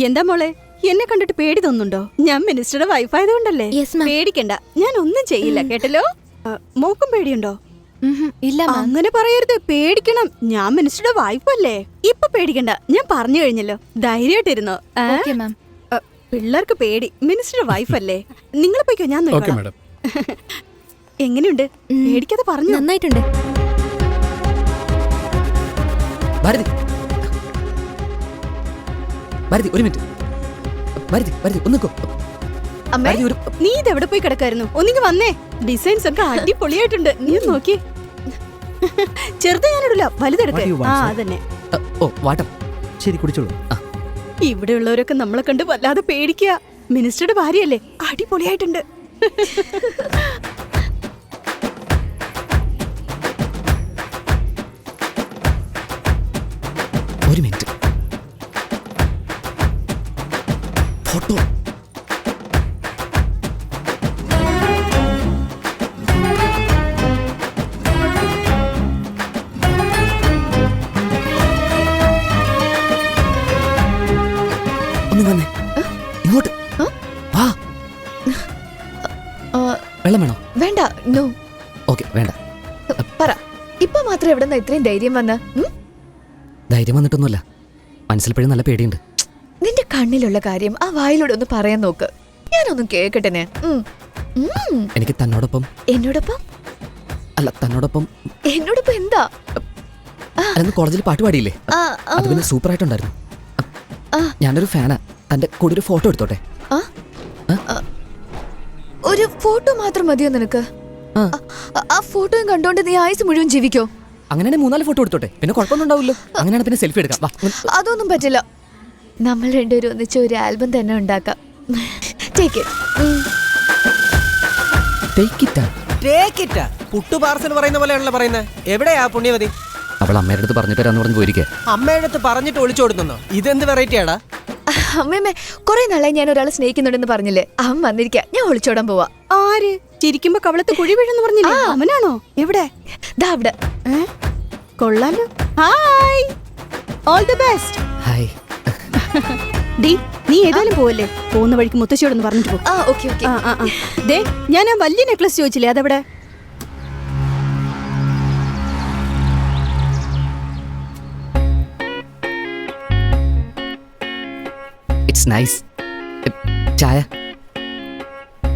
എന്താ മോളെ എന്നെ കണ്ടിട്ട് പേടി തോന്നുന്നുണ്ടോ? ഞാൻ മിനിസ്റ്ററുടെ വൈഫ് ആയതുകൊണ്ടല്ലേ? പേടിക്കണ്ട, ഞാൻ ഒന്നും ചെയ്യില്ല കേട്ടല്ലോ. മോക്കും പേടിയുണ്ടോ? ഇല്ല. അങ്ങനെ പറയരുത്, പേടിക്കണം. ഞാൻ മിനിസ്റ്ററുടെ വൈഫ് അല്ലേ. ഇപ്പൊ പേടിക്കണ്ട, ഞാൻ പറഞ്ഞു കഴിഞ്ഞല്ലോ. ധൈര്യമായിട്ടിരുന്നോ. പിള്ളേർക്ക് പേടി, മിനിസ്റ്ററുടെ വൈഫ് അല്ലേ. നിങ്ങൾ പോയിക്കോ, ഞാൻ നോക്കാം. എങ്ങനെയുണ്ട്? പേടിക്കാതെ പറഞ്ഞു. നന്നായിട്ടുണ്ട്. ഭാരതി, ഭാരതി ഒരു മിനിറ്റ്. ഭാരതി, ഭാരതി ഒന്ന് നിൽക്കോ. നീ ഇതെവിടെ പോയി കിടക്കായിരുന്നു? ഒന്നിങ്ങ് വന്നേ. ഡിസൈൻസ് ഒക്കെ അടിപൊളിയായിട്ടുണ്ട്. നീ നോക്കി. ചെറുത് ഞാനിടില്ല, വലുതെടുക്ക. ആ അതന്നെ. ഓ വാട്ടം. ശരി, കുടിച്ചോളൂ. ഇവിടെയുള്ളവരൊക്കെ നമ്മളെ കണ്ട് വല്ലാതെ പേടിക്കുക. മിനിസ്റ്ററുടെ ഭാര്യയല്ലേ, അടിപൊളിയായിട്ടുണ്ട്. ഒരു മിനിറ്റ്. ഫോട്ടോ. ഒന്ന് വന്നേ, ഇങ്ങോട്ട് വാ. വെള്ളം വേണോ? വേണ്ട. നോ. ഓക്കെ, വേണ്ട. പറ, ഇപ്പൊ മാത്രം എവിടെ ഇത്രയും ധൈര്യം വന്ന? ധൈര്യം വന്നിട്ടൊന്നുമല്ല, മനസ്സിൽപ്പോഴും നല്ല പേടിയുണ്ട്. നിന്റെ കണ്ണിലുള്ള കാര്യം ആ വായിലൂടെ ഒന്ന് പറയാൻ നോക്ക്. ഞാനൊന്നും കേക്കട്ടെ. എനിക്ക് തന്നോടൊപ്പം. എന്നോടൊപ്പം അല്ല, തന്നോടൊപ്പം. എന്നോടൊപ്പം എന്താ? അന്ന് കോളേജിൽ പാട്ട് പാടിയില്ലേ, അത് പിന്നെ സൂപ്പർ ആയിട്ടുണ്ടായിരുന്നു. ഞാനൊരു ഫാനാ. തന്റെ കൂടെ ഒരു ഫോട്ടോ എടുത്തോട്ടെ? ഒരു ഫോട്ടോ മാത്രം മതിയോ നിനക്ക്? ആ ഫോട്ടോയും കണ്ടോണ്ട് നീ ആയുസ് മുഴുവൻ ജീവിക്കോ? അങ്ങനെയാണെങ്കിൽ 3-4 ഫോട്ടോ എടുത്തോട്ടെ, പിന്നെ കുഴപ്പമൊന്നും ഉണ്ടാവില്ലോ. അങ്ങനെയാണ് പിന്നെ സെൽഫി എടുക്കാം. അതൊന്നും പറ്റില്ല. നമ്മൾ രണ്ടുപേരും ഒന്നിച്ച് ഒരു ആൽബം തന്നെ ഉണ്ടാക്കാം. പുട്ടു പാർസൽ പറയുന്ന പോലെയാണല്ലോ പറയുന്നത്. എവിടെയാ പുണ്യവതി? അവൾ അമ്മയുടെ അടുത്ത് പറഞ്ഞിട്ട് വരാന്ന് പറഞ്ഞ് പോയിരിക്കേ. അമ്മയുടെ അടുത്ത് പറഞ്ഞിട്ട് ഒളിച്ചോടുന്നോ? ഇതെന്ത് വെറൈറ്റി ആടാ? അമ്മേമ്മേ, കുറെ നാളായി ഞാൻ ഒരാളെ സ്നേഹിക്കുന്നുണ്ടെന്ന് പറഞ്ഞില്ലേ? അവൻ വന്നിരിക്ക, ഞാൻ ഒളിച്ചോടാൻ പോവാ. ആര്? ചിരിക്കുമ്പോ കവളത്ത് കുഴി വീഴുന്നു പറഞ്ഞില്ലേ? അവനാണോ? എവിടെ? ദാ അവിടെ. കൊള്ളാലോ. Hi, all the best. Hi. D, നീ ഏതായാലും പോവല്ലേ? പോകുന്ന വഴിക്ക് മുത്തശ്ശിയോടൊന്ന് പറഞ്ഞിട്ട് പോ. ദേ, ഞാൻ ആ വലിയ നെക്ലസ് ചോദിച്ചില്ലേ, അതെവിടെ? It's nice. ചായ?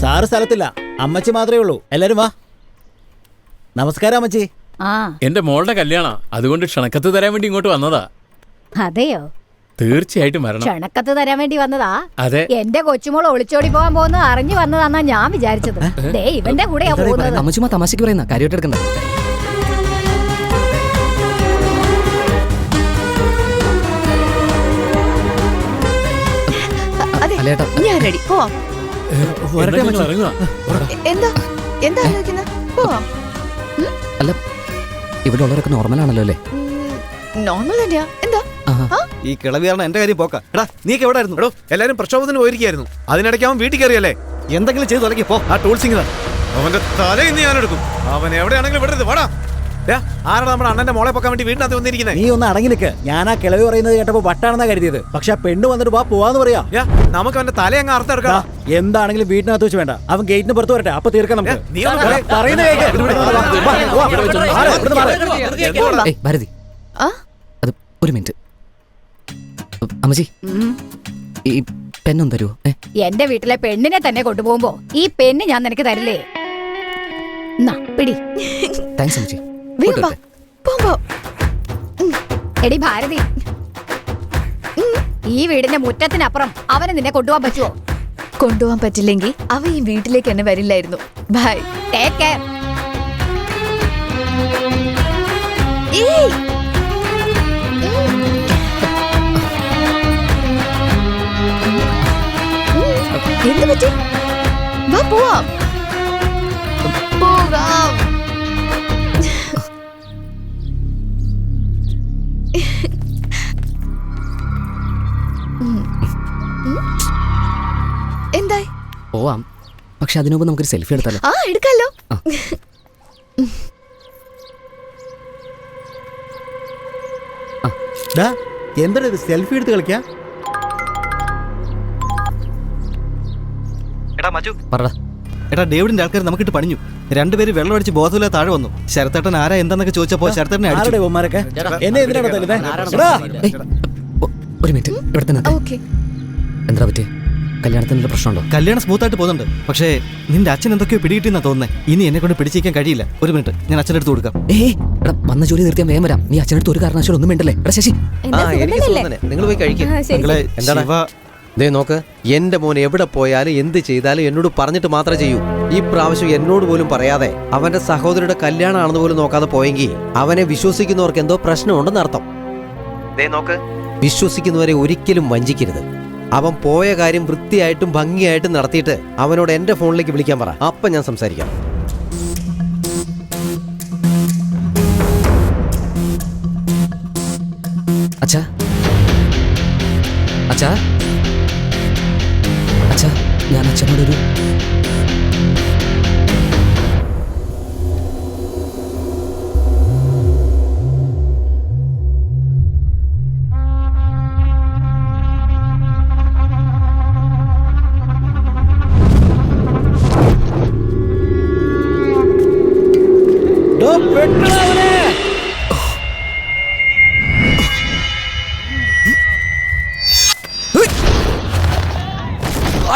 സാറ് സ്ഥലത്തില്ല, അമ്മച്ചി മാത്രമേ ഉള്ളൂ. എല്ലാരും വാ. നമസ്കാരം അമ്മച്ചി. എന്റെ മോളുടെ കല്യാണ, അതുകൊണ്ട് ക്ഷണക്കത്ത് തരാൻ വേണ്ടി ഇങ്ങോട്ട് വന്നതാ. അതെയോ? തീർച്ചയായിട്ടും വരണം. ക്ഷണക്കത്ത് തരാൻ വേണ്ടി വന്നതാ? അതെ. എന്റെ കൊച്ചുമോൾ ഒളിച്ചോടി പോകാൻ പോകുന്നത് അറിഞ്ഞു വന്നതാന്നാ ഞാൻ വിചാരിച്ചത്. ദേ, ഇവന്റെ കൂടെയാ പോകുന്നത്. അമ്മച്ചുമാ തമാശക്ക് പറയുന്ന കാര്യമായിട്ട് എടുക്കണ്ട. ഞാൻ റെഡി. പോവാം. എന്താ എന്താ ആലോചിക്കുന്നത്? പോവാം. അല്ല, ഇവിടെ ഉള്ളവരൊക്കെ നോർമൽ ആണല്ലോ അല്ലേ? നോർമൽ തന്നെയാ. എന്താ ഈ കിളവിയാണ് എന്റെ കാര്യം പോക്ക. എടാ, നീക്ക് എവിടെ ആയിരുന്നു? എടോ, എല്ലാരും പ്രക്ഷോഭത്തിന് പോയിരിക്കായിരുന്നു. അതിനിടയ്ക്ക് അവൻ വീട്ടിൽ കയറിയല്ലേ? എന്തെങ്കിലും ചെയ്ത് തുടങ്ങി പോ. ആ ടൂൾ സിംഗ് അവന്റെ തല ഇന്ന് ഞാൻ എടുക്കും. അവൻ എവിടെയാണെങ്കിലും വിടരുത്. വാടാ. ആരാണ് നമ്മുടെ അണ്ണന്റെ മോളെ പൊക്കാൻ വേണ്ടി വീടിനകത്ത് വന്നിരിക്കുന്നത്? നീ ഒന്ന് അടങ്ങി നിൽക്ക്. ഞാൻ ആ കിളവി പറയുന്നത് കേട്ടപ്പോ വട്ടാണെന്നാ കരുതിയത്. പക്ഷെ ആ പെണ്ണ് വന്നിട്ട് വാ, പോവാന്ന് പറയാ. നമുക്ക് അവന്റെ തല അങ്ങ് അർത്ഥം. എന്താണെങ്കിലും വീട്ടിനകത്ത് വെച്ച് വേണ്ട. അവൻ ഗേറ്റിന് പുറത്ത് വരട്ടെ, അപ്പൊ തീർക്കാം നമുക്ക്. ഭാരതി, അത് ഒരു മിനിറ്റ്. അമ്മച്ചി, ഈ പെണ്ണൊന്നും തരുമോ? എന്റെ വീട്ടിലെ പെണ്ണിനെ തന്നെ കൊണ്ടുപോകുമ്പോ ഈ പെണ്ണ് ഞാൻ നിനക്ക് തരില്ലേ? പിടി. താങ്ക്സ് അമ്മച്ചി. എടി ഭാരതി, ഈ വീടിന്റെ മുറ്റത്തിനപ്പുറം അവനെ നിന്നെ കൊണ്ടുപോകാൻ പറ്റുമോ? കൊണ്ടുപോകാൻ പറ്റില്ലെങ്കിൽ അവ ഈ വീട്ടിലേക്ക് തന്നെ വരില്ലായിരുന്നു. ബൈ. Take care. എന്ത് പറ്റി? വാ, പോവാം. പോകാം. എന്തായി? പോവാം, പക്ഷെ അതിനു മുമ്പ് നമുക്കൊരു സെൽഫി എടുത്താലോ? എടുക്കാലോ. എന്താ ഇത്, സെൽഫി എടുത്ത് കളിക്കാ? പറടാ. എടാ ഡേവിഡിന്റെ ആൾക്കാർ നമുക്കിട്ട് പണിഞ്ഞു. രണ്ടുപേര് വെള്ളം അടിച്ച് ബോധമില്ല താഴെ വന്നു. ശരത്തേട്ടൻ ആരാ എന്താന്നൊക്കെ ചോദിച്ചപ്പോ ശരത്തേട്ടനെ അടിച്ചു. ഒരു മിനിറ്റ് ഇവിടെ തന്നെ നിൽക്ക്. എന്താ പറ്റിയ? കല്യാണത്തിനുള്ള പ്രശ്നമുണ്ടോ? കല്യാണം സ്മൂത്തായിട്ട് പോകുന്നുണ്ട്. പക്ഷേ നിന്റെ അച്ഛൻ എന്തൊക്കെയോ പിടികിട്ടിന്നാ തോന്നുന്നേ. ഇനി എന്നെ കൊണ്ട് പിടിച്ചിരിക്കാൻ കഴിയില്ല. ഒരു മിനിറ്റ്, ഞാൻ അച്ഛൻ്റെ അടുത്ത് കൊടുക്കാം. എടാ വന്ന ജോലി നിർത്തിയാൽ വേഗം വരാം. നീ അച്ഛനടുത്ത് ഒരു കാരണവശാലും ഒന്നും മിണ്ടല്ലേ. എടാ ശശി, നിങ്ങൾ പോയി കഴിക്കും. ദേ നോക്ക്, എന്റെ മോൻ എവിടെ പോയാലും എന്ത് ചെയ്താലും എന്നോട് പറഞ്ഞിട്ട് മാത്രമേ ചെയ്യൂ. ഈ പ്രാവശ്യം എന്നോട് പോലും പറയാതെ അവന്റെ സഹോദരിയുടെ കല്യാണമാണെന്ന് പോലും നോക്കാതെ പോയെങ്കിൽ അവനെ വിശ്വസിക്കുന്നവർക്ക് എന്തോ പ്രശ്നമുണ്ടെന്ന് അർത്ഥം. ദേ നോക്ക്, വിശ്വസിക്കുന്നവരെ ഒരിക്കലും വഞ്ചിക്കരുത്. അവൻ പോയ കാര്യം വൃത്തിയായിട്ടും ഭംഗിയായിട്ടും നടത്തിയിട്ട് അവനോട് എന്റെ ഫോണിലേക്ക് വിളിക്കാൻ പറ. അപ്പം ഞാൻ സംസാരിക്കാം. അച്ഛാ അച്ഛാ അച്ഛാ, ഞാൻ അച്ഛനോടൊരു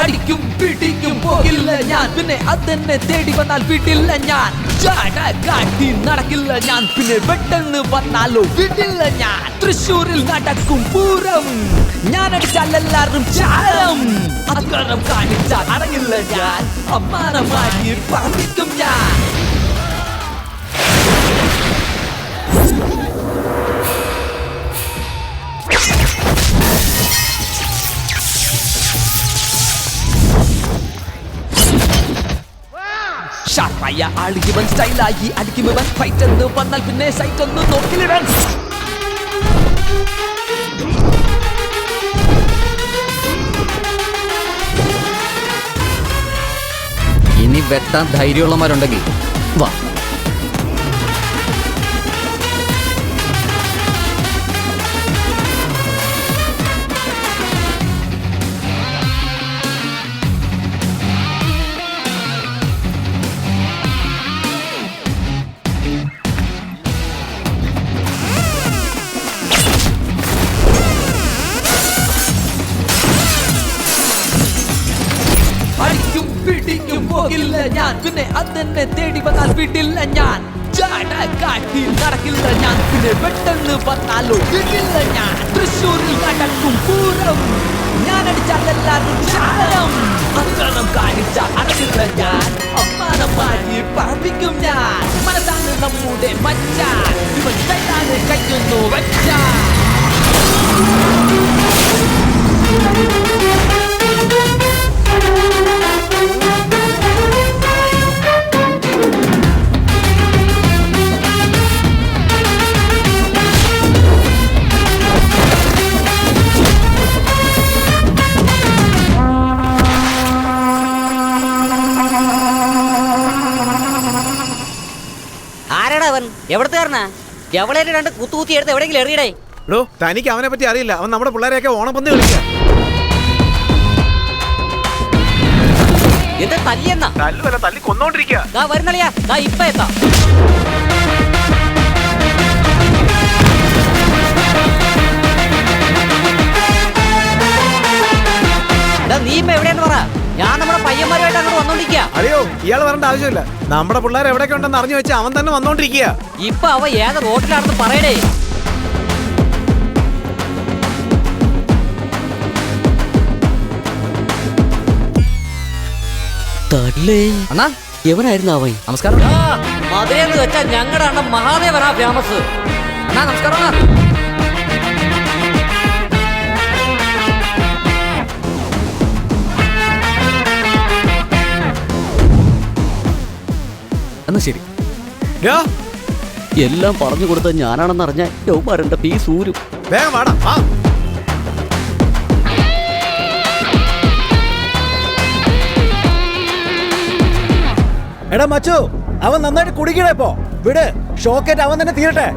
അടിക്കും പിടിക്കും പോകില്ല ഞാൻ, പിന്നെ അതെന്നെ തേടി വന്നാൽ വിടില്ല ഞാൻ. കാട്ടി നടക്കില്ല ഞാൻ, പിന്നെ പെട്ടെന്ന് വന്നാലോ വിടില്ല ഞാൻ. തൃശ്ശൂരിൽ നടക്കും പൂരം, ഞാൻ അടിച്ചാൽ എല്ലാവരും ചാരം. അക്രം കാണിച്ചാൽ അടങ്ങില്ല ഞാൻ, അമ്മാനമായി പറപ്പിക്കും ഞാൻ. ഷാർപ്പായ ആളിവൻ സ്റ്റൈലായി അടിക്കുമവൻ. ഫൈറ്റ് എന്ന് വന്നാൽ പിന്നെ സൈറ്റ് ഒന്ന് നോക്കിലിടൻ. ഇനി വെട്ടാൻ ധൈര്യമുള്ളവരുണ്ടെങ്കിൽ വാ. അടിക്കും പിടിക്കും പോകില്ല ഞാൻ, പിന്നെ അതെന്നെ തേടി വന്നാൽ വിടില്ല ഞാൻ. കാട്ടി നടക്കില്ല ഞാൻ, പിന്നെ പെട്ടെന്ന് വന്നാലോ വിടില്ല ഞാൻ. തൃശ്ശൂരിൽ നടക്കും പൂരം, ഞാൻ അടിച്ചാൽ എല്ലാവരും ചാരം. അക്രം കാണിച്ചാൽ അടങ്ങില്ല ഞാൻ, അമ്മാനമായി പറപ്പിക്കും ഞാൻ. മനസ്സാണ് നമ്മുടെ മച്ചാൻ, ഇവൻ കൈയാണ് കയ്യൊന്നു വച്ചാൻ. ആരാടാ അവൻ? എവിടത്തുകാരനാ? എവളേറ്റ് രണ്ട് കുത്തുകുത്തി എടുത്ത് എവിടെയെങ്കിലും എറിയടേ. തനിക്ക് അവനെ പറ്റി അറിയില്ല. അവൻ നമ്മുടെ പിള്ളേരെയൊക്കെ ഓണപ്പന്ത് കളിക്കുക. എന്താ തല്ലിയെന്നാ? തല്ലുവല്ല, തല്ലി കൊന്നോണ്ടിരിക്കുക. വരുന്നളിയാ, ഇപ്പൊ എത്താം. നീ ഇപ്പൊ എവിടെയെന്ന് പറ. ഞാൻ നമ്മുടെ പയ്യന്മാരുമായിട്ട് അങ്ങോട്ട് വന്നോണ്ടിരിക്കുക. അറിയോ, ഇയാൾ വരേണ്ട ആവശ്യമില്ല. നമ്മുടെ പിള്ളേർ എവിടെയൊക്കെ ഉണ്ടെന്ന് അറിഞ്ഞു വെച്ചാൽ അവൻ തന്നെ വന്നോണ്ടിരിക്കുക. ഇപ്പൊ അവ ഏത് റോഡിലാണെന്ന് പറയടേ. അണ്ണാ എവനായിരുന്നു അവൻ? നമസ്കാരം. മധുരയെന്ന് വെച്ചാൽ ഞങ്ങളുടെ അണ്ണൻ മഹാദേവനാ ഫേമസ്. അണ്ണാ നമസ്കാരം. എന്നാ ശരി. എല്ലാം പറഞ്ഞു കൊടുത്ത ഞാനാണെന്ന് അറിഞ്ഞ യൗമാരന്റെ പീസ് ഊരും. വേഗം വാടാ. എടാ മച്ചു, അവൻ നന്നായിട്ട് കുടിക്കണേ. ഇപ്പോ വിട്, ഷോക്കേറ്റ് അവൻ തന്നെ തീരട്ടെ.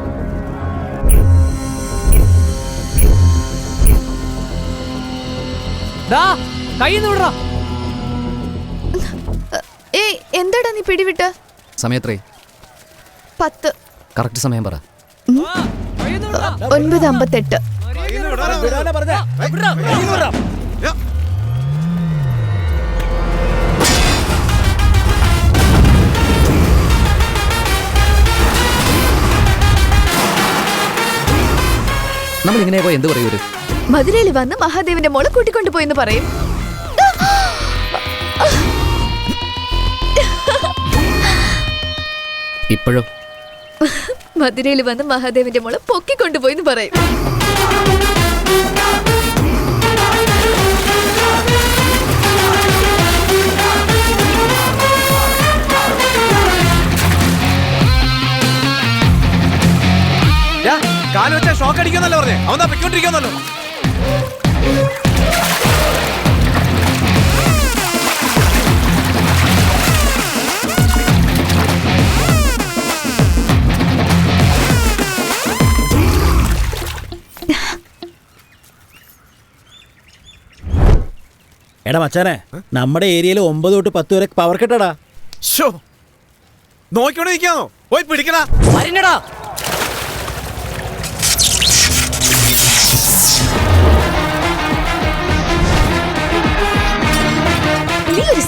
കൈന്ന് വിടറ. ഏയ് എന്താടാ നീ പിടിവിട്ട്? സമയത്രേ? 10. കറക്റ്റ് സമയം പറ. 9:58. നമ്മൾ ഇങ്ങനെ പോയി എന്ത് പറയൂര്? മധുരയിൽ വന്ന് മഹാദേവന്റെ മോളെ കൂട്ടിക്കൊണ്ടുപോയെന്ന് പറയും. ഇപ്പോഴോ? മധുരയിൽ വന്ന് മഹാദേവന്റെ മോളെ പൊക്കിക്കൊണ്ടുപോയെന്ന് പറയും. കാല് വെച്ചാൽ ഷോക്ക് അടിക്കുന്നല്ലോ പറഞ്ഞേ. അവൻ പൊയ്ക്കൊണ്ടിരിക്കുന്നല്ലോ. എടാ മച്ചാനെ, നമ്മുടെ ഏരിയയിൽ 9 തൊട്ട് 10 വരെ പവർ കെട്ടടാ. നോക്കിയോണ്ട് നിൽക്കാന്നോ? പോയി പിടിക്കടാ. വരണടാ.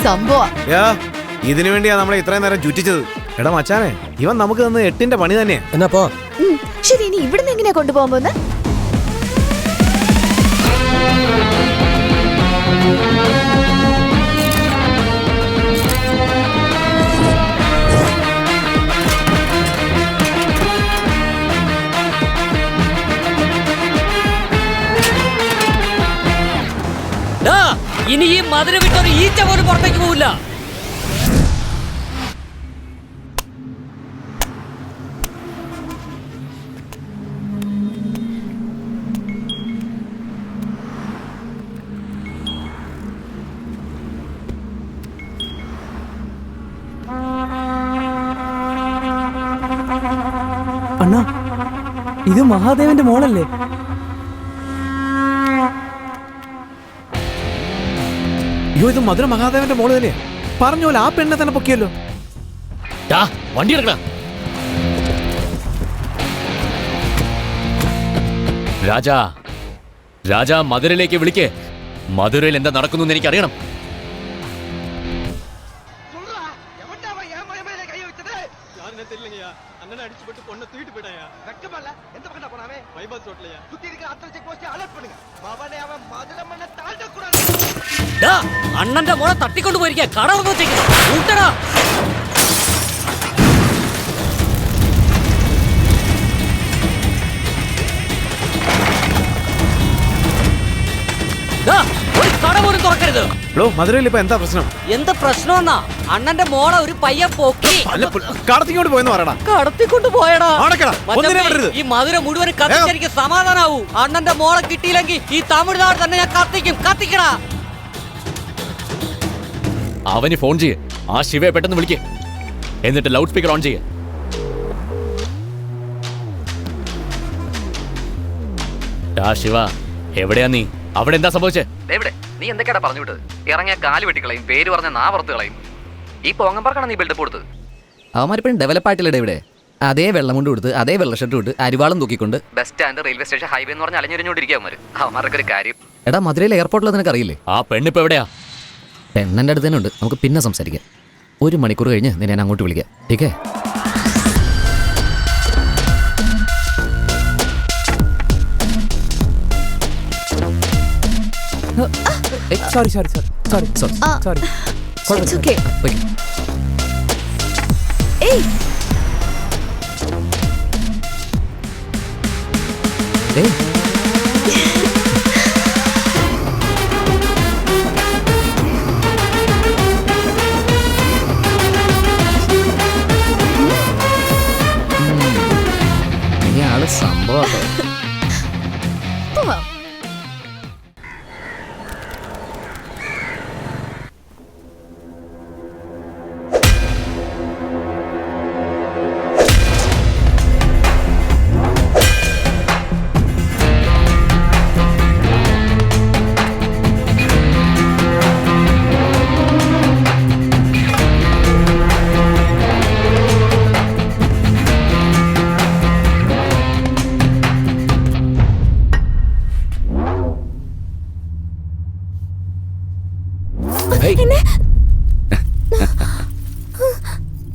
സംഭവം ഇതിനു വേണ്ടിയാ നമ്മളെ ഇത്രയും നേരം ചുറ്റിച്ചത്. എടാ മച്ചാനെ, ഇവൻ നമുക്ക് തന്ന 8ന്റെ പണി തന്നെയാ. എന്നാ പോ. ശരി, ഇനി ഇവിടുന്ന് എങ്ങനെയാ കൊണ്ടുപോകാൻ പോകുന്നത്? ഇനി ഈ മധുര വിട്ടൊരു ഈച്ച പോലും പുറത്തേക്ക് പോവില്ല. അണ്ണാ, ഇത് മഹാദേവന്റെ മോളല്ലേ? അയ്യോ, ഇത് മധുര മഹാദേവന്റെ മോള് തന്നെയാ. പറഞ്ഞ പോലെ ആ പെണ്ണെ തന്നെ പൊക്കിയല്ലോ. വണ്ടി എടുക്കടാ. രാജാ, രാജാ മധുരയിലേക്ക് വിളിക്കേ. മധുരയിൽ എന്താ നടക്കുന്നു എനിക്ക് അറിയണം. അണ്ണന്റെ മോളെ തട്ടിക്കൊണ്ടു പോയിരിക്കാ. കട കൂട്ടടാ. ഒരു കട പോലും തുറക്കരുത്. മധുരയിൽ ഇപ്പൊ എന്താ പ്രശ്നം? എന്ത് പ്രശ്നമെന്നാ? അണ്ണന്റെ മോളെ ഒരു പയ്യൻ പൊക്കി കടത്തിക്കൊണ്ട് പോയെന്ന് പറയടാ. കടത്തിക്കൊണ്ട് പോയടാ. ഒന്നിനെ വിടരുത്. ഈ മധുര മുഴുവൻ കത്തിച്ചെനിക്ക് സമാധാനാവൂ. അണ്ണന്റെ മോളെ കിട്ടിയില്ലെങ്കിൽ ഈ തമിഴ്നാട് തന്നെ ഞാൻ കത്തിക്കും. കത്തിക്കടാ. അവന് ഫോൺ ചെയ്യേ. ആ ശിവയെ പെട്ടെന്ന് വിളിക്കേ. എന്നിട്ട് ലൗഡ് സ്പീക്കർ ഓൺ ചെയ്യേ. ശിവ, എവിടെയാ നീ? അവിടെ എന്താ സംഭവിച്ചേ? എവിടെ? നീ എന്തൊക്കെയാ പറഞ്ഞു വിട്ടത്? ഇറങ്ങിയ കാല് വെട്ടിക്കളയും, പേര് പറഞ്ഞ നാ പുറത്ത് കളയും. ഈ പോങ്ങമ്പറക്കാണ് നീ ബിൽഡപ്പ് കൊടുത്തത്. അവന്മാരിപ്പോഴും ഡെവലപ്പ് ആയിട്ടില്ലടേ ഇവിടെ. അതേ വെള്ളം കൊണ്ട് കൊടുത്ത്, അതേ വെള്ള ഷർട്ട് കൊടുത്ത്, അരിവാളം തൂക്കിക്കൊണ്ട് bus stand, railway station, highway എന്ന് പറഞ്ഞ് അലഞ്ഞുരിഞ്ഞോണ്ടിരിക്കുക അവന്മാർക്ക് ഒരു കാര്യം. എടാ, മധുരയിൽ എയർപോർട്ടിൽ നിനക്ക് അറിയില്ലേ? ആ പെണ്ണിപ്പോ എവിടെയാ? പെണ്ണെൻ്റെ അടുത്ത് തന്നെ ഉണ്ട്. നമുക്ക് പിന്നെ സംസാരിക്കാം. 1 മണിക്കൂർ കഴിഞ്ഞ് നിന്നെ ഞാൻ അങ്ങോട്ട് വിളിക്കാം. ടീക്കേ? Sorry sorry sorry sorry sorry. It's okay. ഏയ്, ഇയാള് സംഭവം. പോവാം.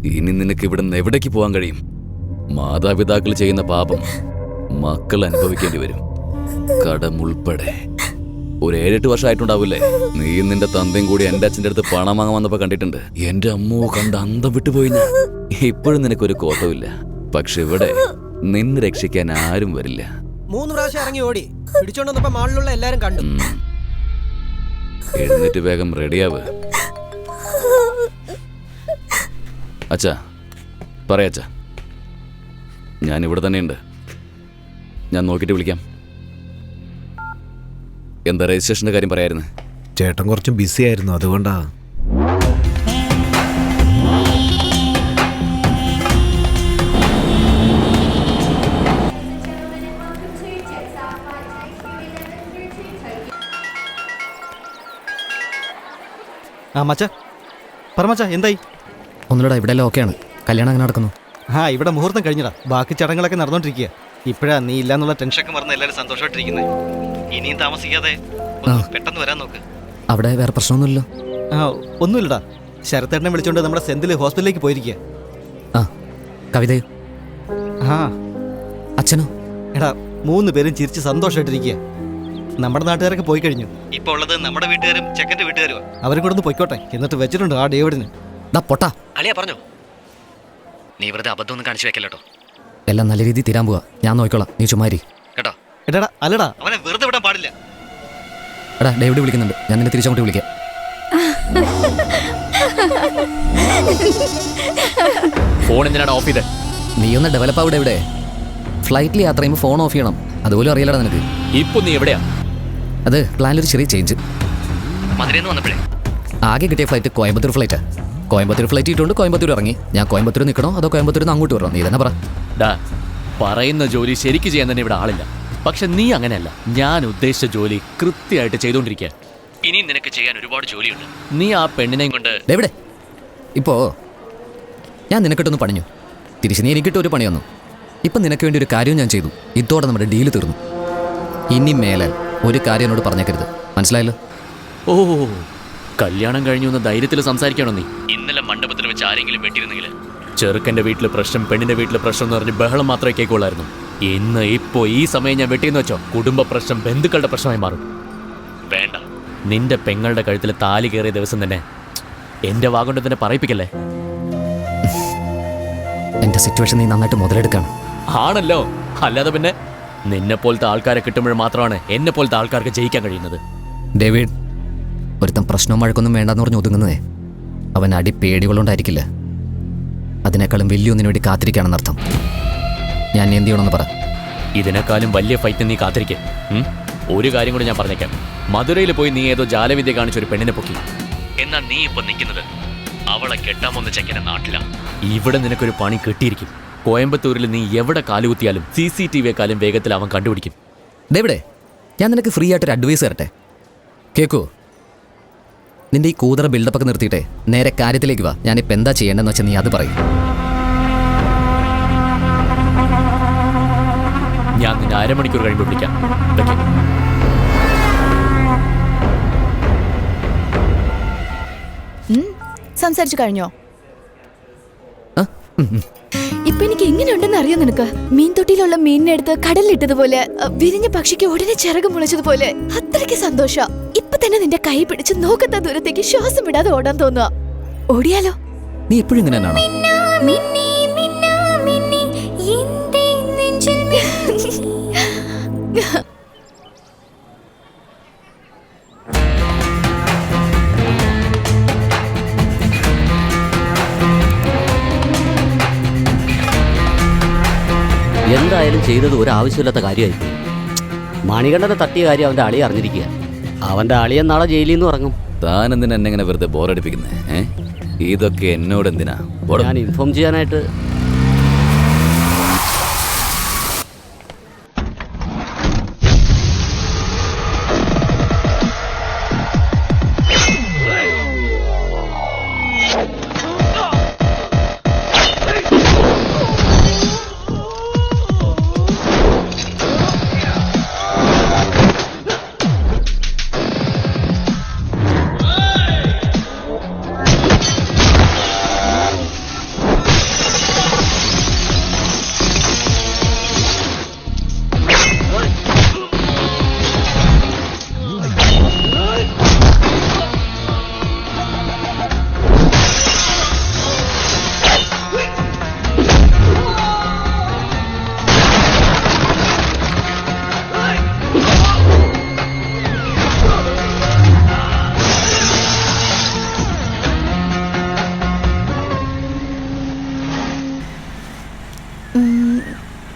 ഇനി നിനക്ക് ഇവിടെ നിന്ന് എവിടേക്ക് പോകാൻ കഴിയും? മാതാപിതാക്കൾ ചെയ്യുന്ന പാപം മക്കൾ അനുഭവിക്കേണ്ടി വരും, കടം ഉൾപ്പെടെ. ഒരു 7-8 വർഷമായിട്ടുണ്ടാവൂലേ നീയും നിന്റെ തന്തയും കൂടി എന്റെ അച്ഛൻ്റെ അടുത്ത് പണം വാങ്ങാൻ വന്നപ്പോ കണ്ടിട്ടുണ്ട്. എന്റെ അമ്മോ കണ്ട് അന്തം വിട്ടുപോയി ഞാൻ. ഇപ്പോഴും നിനക്കൊരു കോട്ടമില്ല. പക്ഷെ ഇവിടെ നിന്ന് രക്ഷിക്കാൻ ആരും വരില്ല. 3 പ്രാവശ്യം ഇറങ്ങി ഓടി പിടിച്ചോണ്ട് വന്നപ്പോ മാളിലുള്ള എല്ലാരും കണ്ടു. എഴുന്നേറ്റ് വേഗം റെഡിയാവ്. അച്ഛാ പറയാച്ചാ, ഞാൻ ഇവിടെ തന്നെയുണ്ട്. ഞാൻ നോക്കിയിട്ട് വിളിക്കാം. എന്താ രജിസ്ട്രേഷന്റെ കാര്യം പറയായിരുന്നു? ചേട്ടൻ കുറച്ച് ബിസി ആയിരുന്നു, അതുകൊണ്ടാ. ആ മച്ച പറ മച്ച, എന്തായി? ഒന്നുകൂടെ ഇവിടെ എല്ലാം ഓക്കെയാണ്. കല്യാണം അങ്ങനെ നടക്കുന്നു. ആ ഇവിടെ മുഹൂർത്തം കഴിഞ്ഞടാ, ബാക്കി ചടങ്ങുകളൊക്കെ നടന്നോണ്ടിരിക്കുക. ഇപ്പോഴാ നീ ഇല്ലാന്നുള്ള ടെൻഷനൊക്കെ മറന്ന് എല്ലാവരും സന്തോഷമായിട്ടിരിക്കുന്നത്. ഇനിയും താമസിക്കാതെ പെട്ടെന്ന് വരാൻ നോക്ക്. അവിടെ വേറെ പ്രശ്നമൊന്നുമില്ലല്ലോ? ആ ഒന്നുമില്ലടാ, ശരത്തേട്ടനെ വിളിച്ചോണ്ട് നമ്മുടെ സെന്തിൽ ഹോസ്പിറ്റലിലേക്ക് പോയിരിക്കുക. ആ കവിതയോ? ആ അച്ഛനോ? എടാ 3 പേരും ചിരിച്ച് സന്തോഷമായിട്ടിരിക്കുക. നമ്മുടെ നാട്ടുകാരൊക്കെ പോയി കഴിഞ്ഞു. ഇപ്പൊ ഉള്ളത് നമ്മുടെ വീട്ടുകാരും ചെക്കൻ്റെ വീട്ടുകാരും. അവരും കൂടെ ഒന്ന് പൊയ്ക്കോട്ടെ. എന്നിട്ട് വെച്ചിട്ടുണ്ട് ആ ഡേവിഡിന്. പൊട്ടാ അളിയാ പറഞ്ഞോ, നീ വെറുതെ അബദ്ധമൊന്നും കാണിച്ചു വെക്കല്ലോ. എല്ലാം നല്ല രീതിയിൽ തീരാൻ പോവാ. ഞാൻ നോക്കിക്കോളാം, നീ ചുമ്മാരി കേട്ടോ. എടാ അല്ലടാ, അവനെ വെറുതെ വിടാൻ പാടില്ല. എടാ ഡേവിഡ് വിളിക്കുന്നുണ്ട്, ഞാൻ നിന്നെ തിരിച്ചങ്ങോട്ട് വിളിക്കാം. ഫോൺ എന്തിനാണ് ഓഫ് ചെയ്തേ? നീ ഒന്ന് ഡെവലപ്പ് ആവിടെ. ഇവിടെ ഫ്ലൈറ്റിൽ യാത്ര ചെയ്യുമ്പോൾ ഫോൺ ഓഫ് ചെയ്യണം. അതുപോലും അറിയില്ലടാ നിനക്ക്. ഇപ്പൊ നീ എവിടെയാ? അത് പ്ലാനിലൊരു ചെറിയ ചേഞ്ച്. മധുരയിൽ നിന്ന് വന്നപ്പോഴേ ആകെ കിട്ടിയ ഫ്ലൈറ്റ് കോയമ്പത്തൂർ ഫ്ലൈറ്റാ. കോയമ്പത്തൂർ ഫ്ലൈറ്റ് ഇട്ടുകൊണ്ട് കോയമ്പത്തൂർ ഇറങ്ങി. ഞാൻ കോയമ്പത്തൂർ നിൽക്കണോ അതോ കോയമ്പത്തൂരിൽ നിന്ന് അങ്ങോട്ട് വരണോ? നീ തന്നെ പറ. പറയുന്ന ജോലി ശരിക്ക് ചെയ്യാൻ തന്നെ ഇവിടെ ആളില്ല. പക്ഷെ നീ അങ്ങനെയല്ല. ഞാൻ ഉദ്ദേശിച്ച ജോലി കൃത്യമായിട്ട് ചെയ്തുകൊണ്ടിരിക്കുക. ഇനിയും നിനക്ക് ചെയ്യാൻ ഒരുപാട് ജോലിയുണ്ട്. നീ ആ പെണ്ണിനെയും കൊണ്ട് എവിടെ? ഇപ്പോ ഞാൻ നിനക്കിട്ടൊന്ന് പണിഞ്ഞു, തിരിച്ച് നീ എനിക്കിട്ട് ഒരു പണി വന്നു. ഇപ്പം നിനക്ക് വേണ്ടി ഒരു കാര്യം ഞാൻ ചെയ്തു. ഇതോടെ നമ്മുടെ ഡീല് തീർന്നു. ഇനി മേലാൽ ഒരു കാര്യം എന്നോട് പറഞ്ഞേക്കരുത്, മനസ്സിലായല്ലോ? ഓ, കല്യാണം കഴിഞ്ഞു എന്ന ധൈര്യത്തിൽ സംസാരിക്കണോ നീ? ഇന്നലെ മണ്ഡപത്തിൽ വെച്ച് ആരെങ്കിലും വെട്ടിയിരുന്നെങ്കിൽ ചെറുക്കൻ്റെ വീട്ടിൽ പ്രശ്നം, പെണ്ണിൻ്റെ വീട്ടിൽ പ്രശ്നം എന്ന് പറഞ്ഞ് ബഹളം മാത്രമേ കേൾക്കുള്ളായിരുന്നു. ഇന്ന് ഇപ്പോൾ ഈ സമയം ഞാൻ വെട്ടിയെന്ന് വെച്ചോ, കുടുംബ പ്രശ്നം ബന്ധുക്കളുടെ പ്രശ്നമായി മാറും. വേണ്ട, നിന്റെ പെങ്ങളുടെ കഴുത്തിൽ താലി കയറിയ ദിവസം തന്നെ എൻ്റെ വാഗൊണ്ട് തന്നെ പറയിപ്പിക്കല്ലേ. എൻ്റെ സിറ്റുവേഷൻ നീ നന്നായിട്ട് മുതലെടുക്കാണ്. ആണല്ലോ, അല്ലാതെ പിന്നെ നിന്നെ പോലത്തെ ആൾക്കാരെ കിട്ടുമ്പോൾ മാത്രമാണ് എന്നെ പോലത്തെ ആൾക്കാർക്ക് ജയിക്കാൻ കഴിയുന്നത്. ഡേവിഡ്, ഒരുത്തം പ്രശ്നവും വഴക്കൊന്നും വേണ്ടെന്ന് പറഞ്ഞ് ഒതുങ്ങുന്നതേ അവൻ അടി പേടികളുണ്ടായിരിക്കില്ല. അതിനേക്കാളും വലിയൊന്നിനു വേണ്ടി കാത്തിരിക്കുകയാണെന്നർത്ഥം. ഞാൻ എന്ത് ചെയ്യണമെന്ന് പറ. ഇതിനേക്കാളും വലിയ ഫൈറ്റ് നീ കാത്തിരിക്കേ. ഒരു കാര്യം കൂടി ഞാൻ പറഞ്ഞേക്കാം. മധുരയിൽ പോയി നീ ഏതോ ജാലവിദ്യ കാണിച്ചൊരു പെണ്ണിനെ പൊക്കി. എന്നാൽ നീ ഇപ്പൊ നിൽക്കുന്നത് അവളെ കെട്ടാമൊന്ന് ചെക്കനെ നാട്ടിലാണ്. ഇവിടെ നിനക്കൊരു പണി കിട്ടിയിരിക്കും. കോയമ്പത്തൂരിൽ നീ എവിടെ കാലുകുത്തിയാലും CCTV-യെക്കാളും വേഗത്തിൽ അവൻ കണ്ടുപിടിക്കും. ഡേവിഡേ, ഞാൻ നിനക്ക് ഫ്രീ ആയിട്ടൊരു അഡ്വൈസ് തരട്ടെ, കേക്കോ? നിന്റെ ഈ കൂതറ ബിൽഡപ്പൊക്കെ നിർത്തിയിട്ടേ നേരെ കാര്യത്തിലേക്ക് വാ. ഞാനിപ്പോൾ എന്താ ചെയ്യേണ്ടതെന്ന് വെച്ചാൽ നീ അത് പറയും. ഞാൻ നിന്നെ അരമണിക്കൂർ കഴിയുമ്പോൾ വിളിക്കാം. സംസാരിച്ചു കഴിഞ്ഞോ? ഇപ്പൊ എനിക്ക് എങ്ങനെയുണ്ടെന്ന് അറിയാം നിനക്ക്? മീൻതൊട്ടിയിലുള്ള മീനിനെ എടുത്ത് കടലിലിട്ടതുപോലെ, വിരിഞ്ഞ പക്ഷിക്ക് ഉടനെ ചിറക് മുളച്ചതുപോലെ അത്രയ്ക്ക് സന്തോഷ. ഇപ്പൊ തന്നെ നിന്റെ കൈ പിടിച്ച് നോക്കുന്ന ദൂരത്തേക്ക് ശ്വാസം വിടാതെ ഓടാൻ തോന്നുക. ഓടിയാലോ? നീ എപ്പോഴും ഇങ്ങനെ തന്നെയാണോ? എന്തായാലും ചെയ്തത് ഒരു ആവശ്യമില്ലാത്ത കാര്യമായിപ്പോയി. മണികണ്ഠനെ തട്ടിയ കാര്യം അവൻ്റെ അളി അറിഞ്ഞിരിക്കുക. അവൻ്റെ അളിയൻ നാളെ ജയിലിൽ നിന്ന് ഇറങ്ങും. താനെന്തിനാ എന്നെ ഇങ്ങനെ വെറുതെ ബോറടിപ്പിക്കുന്നേ? ഇതൊക്കെ എന്നോട് എന്തിനാ? ഞാൻ ഇൻഫോം ചെയ്യാനായിട്ട്.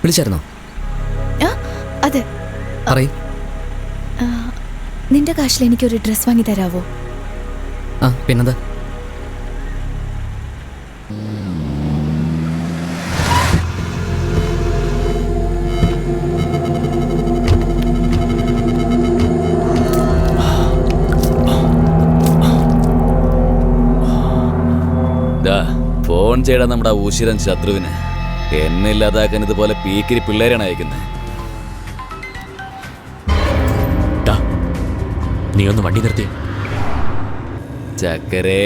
വിളിച്ചായിരുന്നോ? അതെ. പറയ്. നിന്റെ കാശിൽ എനിക്കൊരു ഡ്രസ് വാങ്ങി തരാവോ? ആ പിന്നെന്താ? ഫോൺ ചെയ്യടാ നമ്മുടെ ഊശിരൻ ശത്രുവിന്. എന്നെ ഇല്ലാതാക്കാൻ ഇതുപോലെ പീക്കിരി പിള്ളേരാണ് അയക്കുന്നത്. നീ ഒന്ന് വണ്ടി നിർത്തി. ചക്കരേ,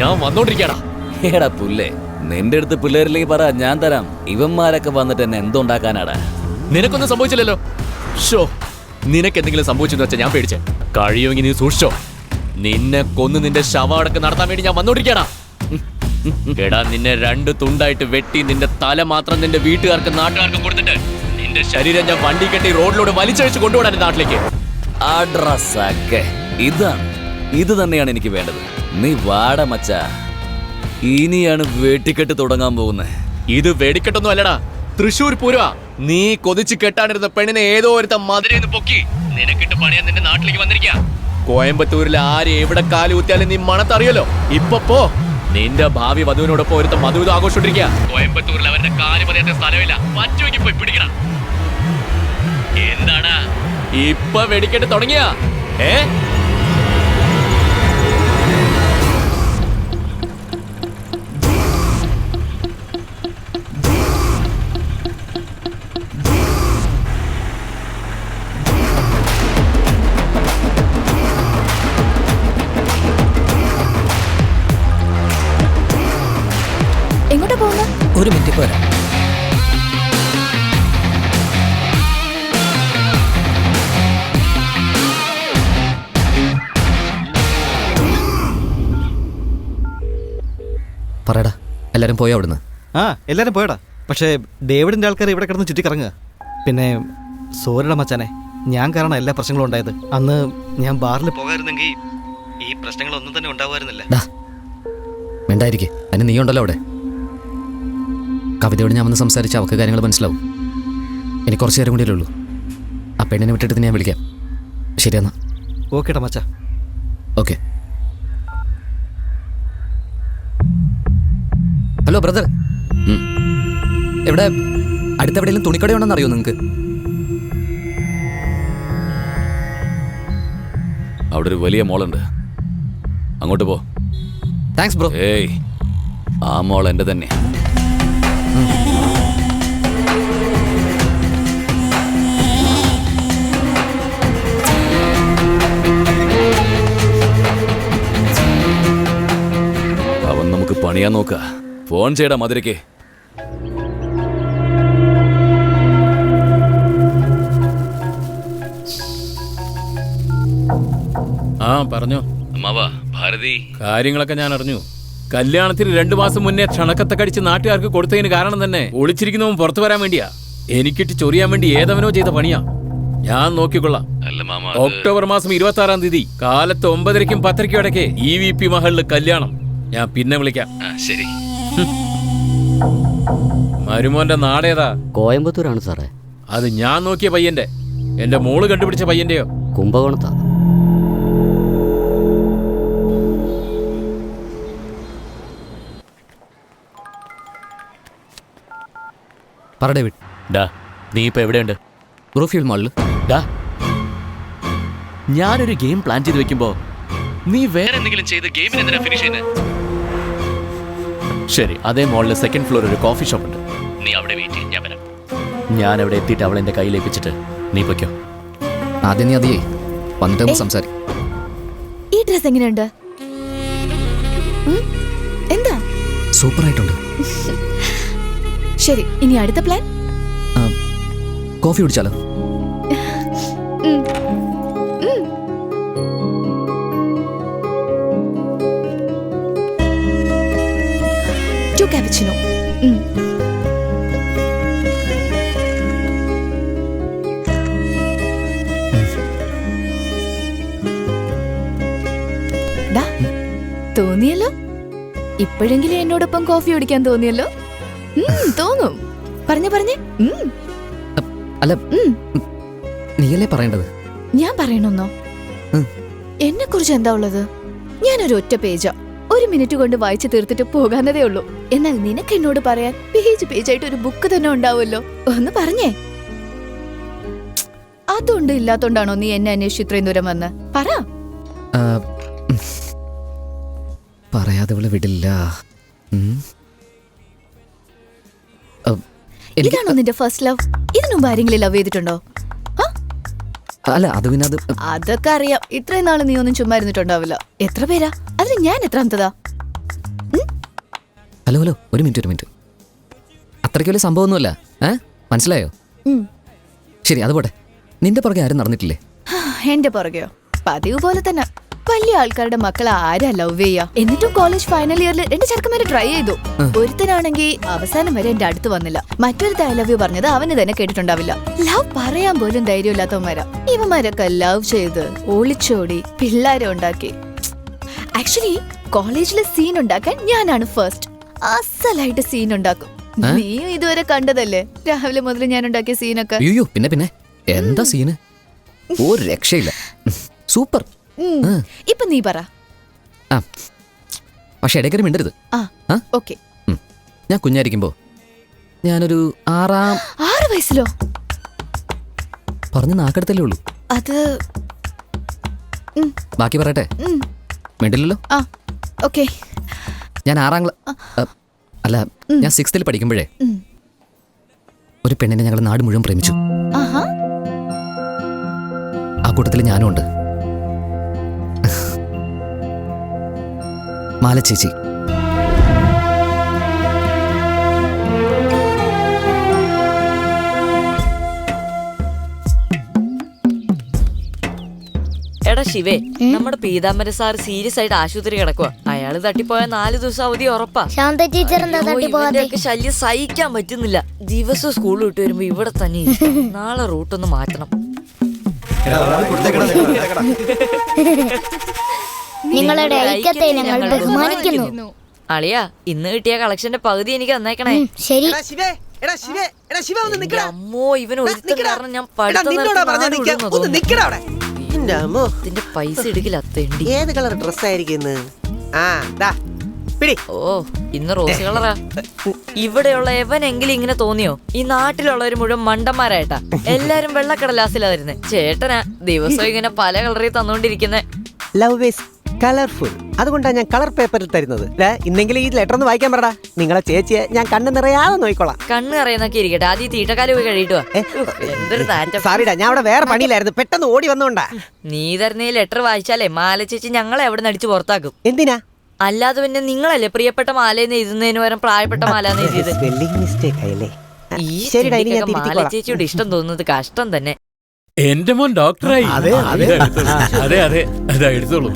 ഞാൻ വന്നോണ്ടിരിക്കടാ. ഏടാ പുല്ലേ, നിന്റെ അടുത്ത് പിള്ളേരില്ലെങ്കിൽ പറ, ഞാൻ തരാം. ഇവന്മാരൊക്കെ വന്നിട്ട് എന്നെ എന്തുണ്ടാക്കാനാടാ? നിനക്കൊന്നും സംഭവിച്ചില്ലല്ലോ. ഷോ, നിനക്ക് എന്തെങ്കിലും സംഭവിച്ചെന്ന് വെച്ചാൽ ഞാൻ പേടിച്ചേ. കഴിയുമെങ്കിൽ നീ സൂക്ഷിച്ചോ. നിന്നെ കൊന്ന് നിന്റെ ശവടക്കം നടത്താൻ വേണ്ടി ഞാൻ വന്നോണ്ടിരിക്കടാ. എടാ, നിന്നെ 2 തുണ്ടായിട്ട് വെട്ടി നിന്റെ തല മാത്രം നിന്റെ വീട്ടുകാർക്കും നാട്ടുകാർക്കും കൊടുത്തിട്ട് നിന്റെ ശരീരം ഞാൻ വണ്ടി കെട്ടി റോഡിലൂടെ വലിച്ചഴിച്ച് കൊണ്ടുപോകാൻ നാട്ടിലേക്ക്. ഇത് തന്നെയാണ് എനിക്ക് വേണ്ടത്. നീ വാട മച്ചാ, ഇനിയാണ് വെട്ടിക്കെട്ട് തുടങ്ങാൻ പോകുന്നത്. ഇത് വെടിക്കെട്ടൊന്നും അല്ലടാ, തൃശ്ശൂർ പൂരവാ. നീ കൊതിച്ച് കെട്ടാനിരുന്ന പെണ്ണിനെ ഏതോ ഒരുത്ത മധുരന്ന് പൊക്കി നിനക്കിട്ട് പണിയാൻ നിന്റെ നാട്ടിലേക്ക് വന്നിരിക്കുക. കോയമ്പത്തൂരിൽ ആര് എവിടെ കാലുകുത്തിയാലും നീ മണത്തറിയല്ലോ. ഇപ്പൊ പോ, നിന്റെ ഭാവി വധുവിനോടൊപ്പം ഒരുത്ത മധുവിധം ആഘോഷിട്ടിരിക്കുക. കോയമ്പത്തൂരിൽ അവരുടെ കാല് പറയാത്ത സ്ഥലമില്ല. പറ്റുമെങ്കിൽ പോയി പിടിക്കണം. എന്താടാ ഇപ്പൊ വെടിക്കെട്ട് തുടങ്ങിയ? എങ്ങോട്ടാ പോകുന്ന? ഒരു മിനിറ്റ് പോരാ. പറയടാ, എല്ലാരും പോയോ അവിടുന്ന്? എല്ലാരും പോയടാ. പക്ഷേ ഡേവിഡിന്റെ ആൾക്കാർ ഇവിടെ കിടന്ന് ചുറ്റിക്കറങ്ങുക. പിന്നെ സോറിയുടെ മച്ചാനെ, ഞാൻ കാരണം എല്ലാ പ്രശ്നങ്ങളും ഉണ്ടായത്. അന്ന് ഞാൻ ബാറിൽ പോകാതിരുന്നെങ്കിൽ ഈ പ്രശ്നങ്ങളൊന്നും തന്നെ ഉണ്ടാവുമായിരുന്നില്ല. വേണ്ടായിരിക്കേ, അതിന് നീ ഉണ്ടല്ലോ അവിടെ. കവിതയോട് ഞാൻ വന്ന് സംസാരിച്ച് അവൾക്ക് കാര്യങ്ങൾ മനസ്സിലാവും. എനിക്ക് കുറച്ച് നേരം കൂടിയല്ലേ ഉള്ളൂ. ആ പെണ്ണിനെ വിട്ടിട്ട് ഞാൻ വിളിക്കാം. ശരിയെന്നാ. ഓക്കേടാ മച്ചാ. ഓക്കെ. ഹലോ ബ്രദർ, എവിടെ അടുത്തെവിടെയെങ്കിലും തുണിക്കടയുണ്ടെന്ന് അറിയോ നിങ്ങൾക്ക്? അവിടെ ഒരു വലിയ മോളുണ്ട്, അങ്ങോട്ട് പോ. Thanks bro. ഏയ്, ആ മോൾ എൻ്റെ തന്നെ. അവൻ നമുക്ക് പണിയാൻ നോക്ക. ഫോൺ ചെയ്യടാ മധുരയ്ക്ക്. ആ പറഞ്ഞോ അമ്മാവാ. ഭാരതി, കാര്യങ്ങളൊക്കെ ഞാൻ അറിഞ്ഞു. കല്യാണത്തിന് 2 മാസം മുന്നേ ക്ഷണക്കത്തെ കടിച്ച് നാട്ടുകാർക്ക് കൊടുത്തതിന് കാരണം തന്നെ ഒളിച്ചിരിക്കുന്നവൻ പുറത്തു വരാൻ വേണ്ടിയാ. എനിക്കിട്ട് ചൊറിയാൻ വേണ്ടി ഏതവനോ ചെയ്ത പണിയാ. ഞാൻ നോക്കിക്കൊള്ളാം. ഒക്ടോബർ മാസം 26-ാം തീയതി കാലത്ത് 9:30-ക്കും 10:00-ക്കും ഇടയ്ക്ക് EVP മഹളിൽ കല്യാണം. ഞാൻ പിന്നെ വിളിക്കാം. ശരി. മരുമോന്റെ നാടേതാ? കോയമ്പത്തൂരാണ് സാറേ. അത് ഞാൻ നോക്കിയ പയ്യന്റെ, എന്റെ മോള് കണ്ടുപിടിച്ച പയ്യന്റെയോ? കുംഭകോണത്താ. പറ ഡേവിഡ്. നീ ഇപ്പൊ എവിടെയുണ്ട്? ബ്രൂഫീൽ മാളിൽ. ഞാനൊരു ഗെയിം പ്ലാൻ ചെയ്ത് വെക്കുമ്പോ നീ വേറെ എന്തെങ്കിലും ചെയ്ത് ഗെയിമിന് എന്തിനാ ഫിനിഷ് ചെയ്യുന്നത്? ശരി, അതേ മോളിൽ 2nd ഫ്ലോറിൽ ഒരു കോഫി ഷോപ്പ് ഉണ്ട്. നീ അവിടെ വെയിറ്റ് ചെയ്യും, ഞാൻ വരാം. ഞാൻ അവിടെ എത്തിയിട്ട് അവളെ എന്റെ കയ്യിലേപ്പിച്ചിട്ട് നീ പൊയ്ക്കോ. ആദ്യം നീ അതേ വന്നിട്ട് സംസാരിക്കും. ഈ ഡ്രസ് എങ്ങനെയുണ്ട്? എന്താ? സൂപ്പർ ആയിട്ടുണ്ട്. ശരി, ഇനി അടുത്ത പ്ലാൻ? കോഫി കുടിച്ചാലോ? Two cappuccino. തോന്നിയല്ലോ. ഇപ്പോഴെങ്കിലും എന്നോടൊപ്പം കോഫി കുടിക്കാൻ തോന്നിയല്ലോ. തോന്നും. പറഞ്ഞേ അല്ല നീയല്ലേ പറയേണ്ടത്? ഞാൻ പറയണമെന്നോ? എന്നെ കുറിച്ച് എന്താ ഉള്ളത്? ഞാനൊരു ഒറ്റ പേജാ, 1 മിനിറ്റ് കൊണ്ട് വായിച്ചു തീർത്തിട്ട് പോകാന്നതേ ഉള്ളൂ. എന്നാൽ നിനക്ക് എന്നോട് പറയാൻ പേജായിട്ട് ഒരു ബുക്ക് തന്നെ ഉണ്ടാവുമല്ലോ. ഒന്ന് പറഞ്ഞേ. അതുകൊണ്ട് ഇല്ലാത്തോണ്ടാണോ നീ എന്നെ അന്വേഷിച്ച് ഇത്രയും ദൂരം വന്ന്? പറ. പറയാതെ അവള് വിടില്ല. ഇതാണോ നിന്റെ ഫസ്റ്റ് ലവ്? ഇതിനു മുമ്പ് ആരെങ്കിലും ലവ് ചെയ്തിട്ടുണ്ടോ? അല്ല അത് പിന്നെ അതൊക്കെ അറിയാം. ഇത്രയും നാള് നീ ഒന്നും ചുമ്മാ ഇരുന്നിട്ടുണ്ടാവില്ല. എത്ര പേരാ? അതിന് ഞാൻ എത്രാമത്തതാ? ഹലോ ഒരു മിനിറ്റ്. അത്രയ്ക്ക് വലിയ സംഭവമൊന്നുമല്ല. മനസ്സിലായോ? ശരി, അത് പോട്ടെ. നിന്റെ പുറകെ ആരും നടന്നിട്ടില്ലേ? എന്റെ പുറകെയോ? പതിവ് പോലെ തന്നെ. വലിയ ആൾക്കാരുടെ മക്കളെ ആരാ ലവ് ചെയ്യാ? എന്നിട്ടും കോളേജ് ഫൈനൽ ഇയറിൽ 2 ചെറുക്കന്മാരെ ട്രൈ ചെയ്തു. ഒരുത്തനാണെങ്കിൽ അവസാനം വരെ എന്റെ അടുത്ത് വന്നില്ല. മറ്റൊരു ഐ ലവ് യു പറഞ്ഞത് അവന് തന്നെ കേട്ടിട്ടുണ്ടാവില്ല. ലവ് പറയാൻ പോലും ധൈര്യമില്ലാത്തവന്മാരാ ഇവന്മാരൊക്കെ. ലവ് ചെയ്ത് ഒളിച്ചോടി പിള്ളേരെ ഉണ്ടാക്കി. ആക്ച്വലി കോളേജിലെ സീൻ ഉണ്ടാക്കാൻ ഞാനാണ് ഫസ്റ്റ്. അസലായിട്ട് സീൻ ഉണ്ടാക്കും. നീയും ഇതുവരെ കണ്ടതല്ലേ രാവിലെ മുതൽ ഞാൻ ഉണ്ടാക്കിയ സീനൊക്കെ. അയ്യോ പിന്നെ എന്താ സീന്? ഒരു രക്ഷയില്ല. സൂപ്പർ. ഇപ്പൊ നീ പറ. പക്ഷെ ഇടയ്ക്കൊരു മിണ്ടരുത്. ഓക്കെ. ഞാൻ കുഞ്ഞായിരിക്കുമ്പോ ഞാനൊരു 6 വയസ്സിലോ? പറഞ്ഞ് നാക്കെടുത്തല്ലേ ഉള്ളൂ. അത് ബാക്കി പറയട്ടെ? മിണ്ടില്ലല്ലോ. ഓക്കെ. ഞാൻ 6th പഠിക്കുമ്പോഴേ ഒരു പെണ്ണിനെ ഞങ്ങൾ നാട് മുഴുവൻ പ്രേമിച്ചു. ആ കൂട്ടത്തിൽ ഞാനും ഉണ്ട്. മാല ചേച്ചി. എടാ ശിവേ, നമ്മുടെ പീതാംബര സാർ സീരിയസ് ആയിട്ട് ആശുപത്രി കിടക്കുക. അയാള് തട്ടിപ്പോയ 4 ദിവസം അവധി ഉറപ്പാ. ഇവന്റെയൊക്കെ ശല്യം സഹിക്കാൻ പറ്റുന്നില്ല. ദിവസം സ്കൂളിൽ വിട്ട് വരുമ്പോ ഇവിടെ തന്നെ. നാളെ റൂട്ടൊന്ന് മാറ്റണം. നിങ്ങളുടെ ഐക്യത്തെ ഞങ്ങൾ ബഹുമാനിക്കുന്നു. അളിയാ, ഇന്ന് കിട്ടിയ കളക്ഷന്റെ പകുതി എനിക്ക് തന്നേക്കണേ. ശരി. അമ്മോ, ഇവൻ ഒരുത്തൻ കാരണം ഞാൻ പഠിത്തത്തിന്റെ പൈസ എടുക്കില്ല. ഏത് കളർ ഡ്രസ് ആയിരിക്കും? ഓ, ഇന്ന് റോസ് കളറാ. ഇവിടെയുള്ള എവനെങ്കിലും ഇങ്ങനെ തോന്നിയോ? ഈ നാട്ടിലുള്ളവര് മുഴുവൻ മണ്ടന്മാരായിട്ടാ. എല്ലാരും വെള്ളക്കടലാസിലാ വരുന്നേ. ചേട്ടനാ ദിവസം ഇങ്ങനെ പല കളറിൽ തന്നോണ്ടിരിക്കുന്നേ. Love is colourful. അതുകൊണ്ടാണ് ഞാൻ കളർ പേപ്പറിൽ തരുന്നത്. ഇന്നെങ്കിലും ഈ ലെറ്റർ ഒന്ന് വായിക്കാൻ പറടാ. നിങ്ങളെ ചേച്ചിയെ ഞാൻ കണ്ണ് നിറയാതെ നോക്കിക്കോളാം. കണ്ണ് നിറയുന്നൊക്കെ ഇരിക്കട്ടെ, ആദ്യം തീട്ടക്കാലം പോയി കഴിയിട്ടുവാ. എന്തൊരു സാറിടാ, ഞാൻ അവിടെ വേറെ പണിയിലായിരുന്നു, പെട്ടെന്ന് ഓടി വന്നോണ്ടാ. നീ തരുന്ന ഈ ലെറ്റർ വായിച്ചാലേ മാല ചേച്ചി ഞങ്ങളെ എവിടെ നിന്ന് അടിച്ചു പുറത്താക്കും. എന്തിനാ? അല്ലാതെ പിന്നെ നിങ്ങളല്ലേ പ്രിയപ്പെട്ട മാലയെന്ന് എഴുതുന്നതിന് പകരം പ്രായപ്പെട്ട മാല മാല ചേച്ചിയോട് ഇഷ്ടം തോന്നുന്നത് കഷ്ടം തന്നെ. എന്റെ മോൻ ഡോക്ടറായി. അതെ എടുത്തോളൂ.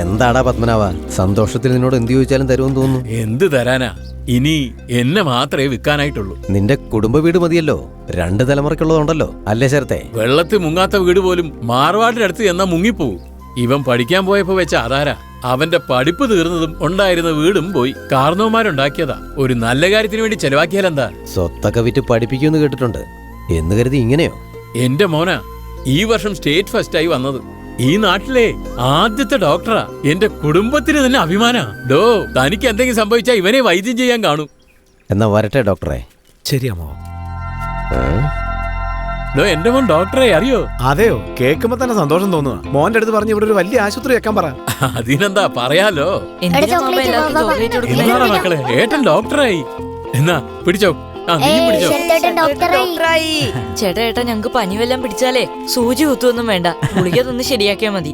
എന്താടാ പത്മനാഭ, സന്തോഷത്തിൽ നിന്നോട് എന്ത് ചോദിച്ചാലും തരുമെന്ന് തോന്നുന്നു. എന്ത് തരാനാ? ഇനി എന്നെ മാത്രമേ വിൽക്കാനായിട്ടുള്ളൂ. നിന്റെ കുടുംബ വീട് മതിയല്ലോ, 2 തലമുറയ്ക്കുള്ളതുണ്ടല്ലോ അല്ലേ ശരത്തെ? വെള്ളത്തിൽ മുങ്ങാത്ത വീട് പോലും മാർവാടിന്റെ അടുത്ത് എന്നാ മുങ്ങിപ്പോവും. ഇവൻ പഠിക്കാൻ പോയപ്പോ വെച്ച ആധാരാ. അവന്റെ പഠിപ്പ് തീർന്നതും ഉണ്ടായിരുന്ന വീടും പോയി. കാരണവന്മാരുണ്ടാക്കിയതാ. ഒരു നല്ല കാര്യത്തിന് വേണ്ടി ചെലവാക്കിയാലെന്താ? സ്വത്തൊക്കെ വിറ്റ് പഠിപ്പിക്കുമെന്ന് കേട്ടിട്ടുണ്ട്. എന്ന് കരുതി ഇങ്ങനെയോ? എന്റെ മോനാ ഈ വർഷം സ്റ്റേറ്റ് ഫസ്റ്റ് ആയി വന്നത്. ഈ നാട്ടിലെ ആദ്യത്തെ ഡോക്ടറാ. എന്റെ കുടുംബത്തിന് തന്നെ അഭിമാനാ. ഡോ, തനിക്ക് എന്തെങ്കിലും സംഭവിച്ചാൽ ഇവനെ വൈദ്യം ചെയ്യാൻ കാണും. എന്നാ വരട്ടെ ഡോക്ടറെ. ശരിയാമോ? ഡോ, എന്റെ മോൻ ഡോക്ടറെ അറിയോ? അതെയോ? കേൾക്കുമ്പോ തന്നെ സന്തോഷം തോന്നുക. മോന്റെ അടുത്ത് പറഞ്ഞ് ഇവിടെ ഒരു വലിയ ആശുപത്രി വെക്കാൻ പറ. അതിനെന്താ, പറയാലോ. എന്താണ് മക്കളെ, ഏട്ടൻ ഡോക്ടറായി. എന്നാ പിടിച്ചോ. ചേട്ടാ, ഞങ്ങക്ക് പനി വല്ലതും പിടിച്ചാലേ സൂചി കുത്തൊന്നും വേണ്ട, ഗുളിക തന്ന് ശരിയാക്കിയാ മതി.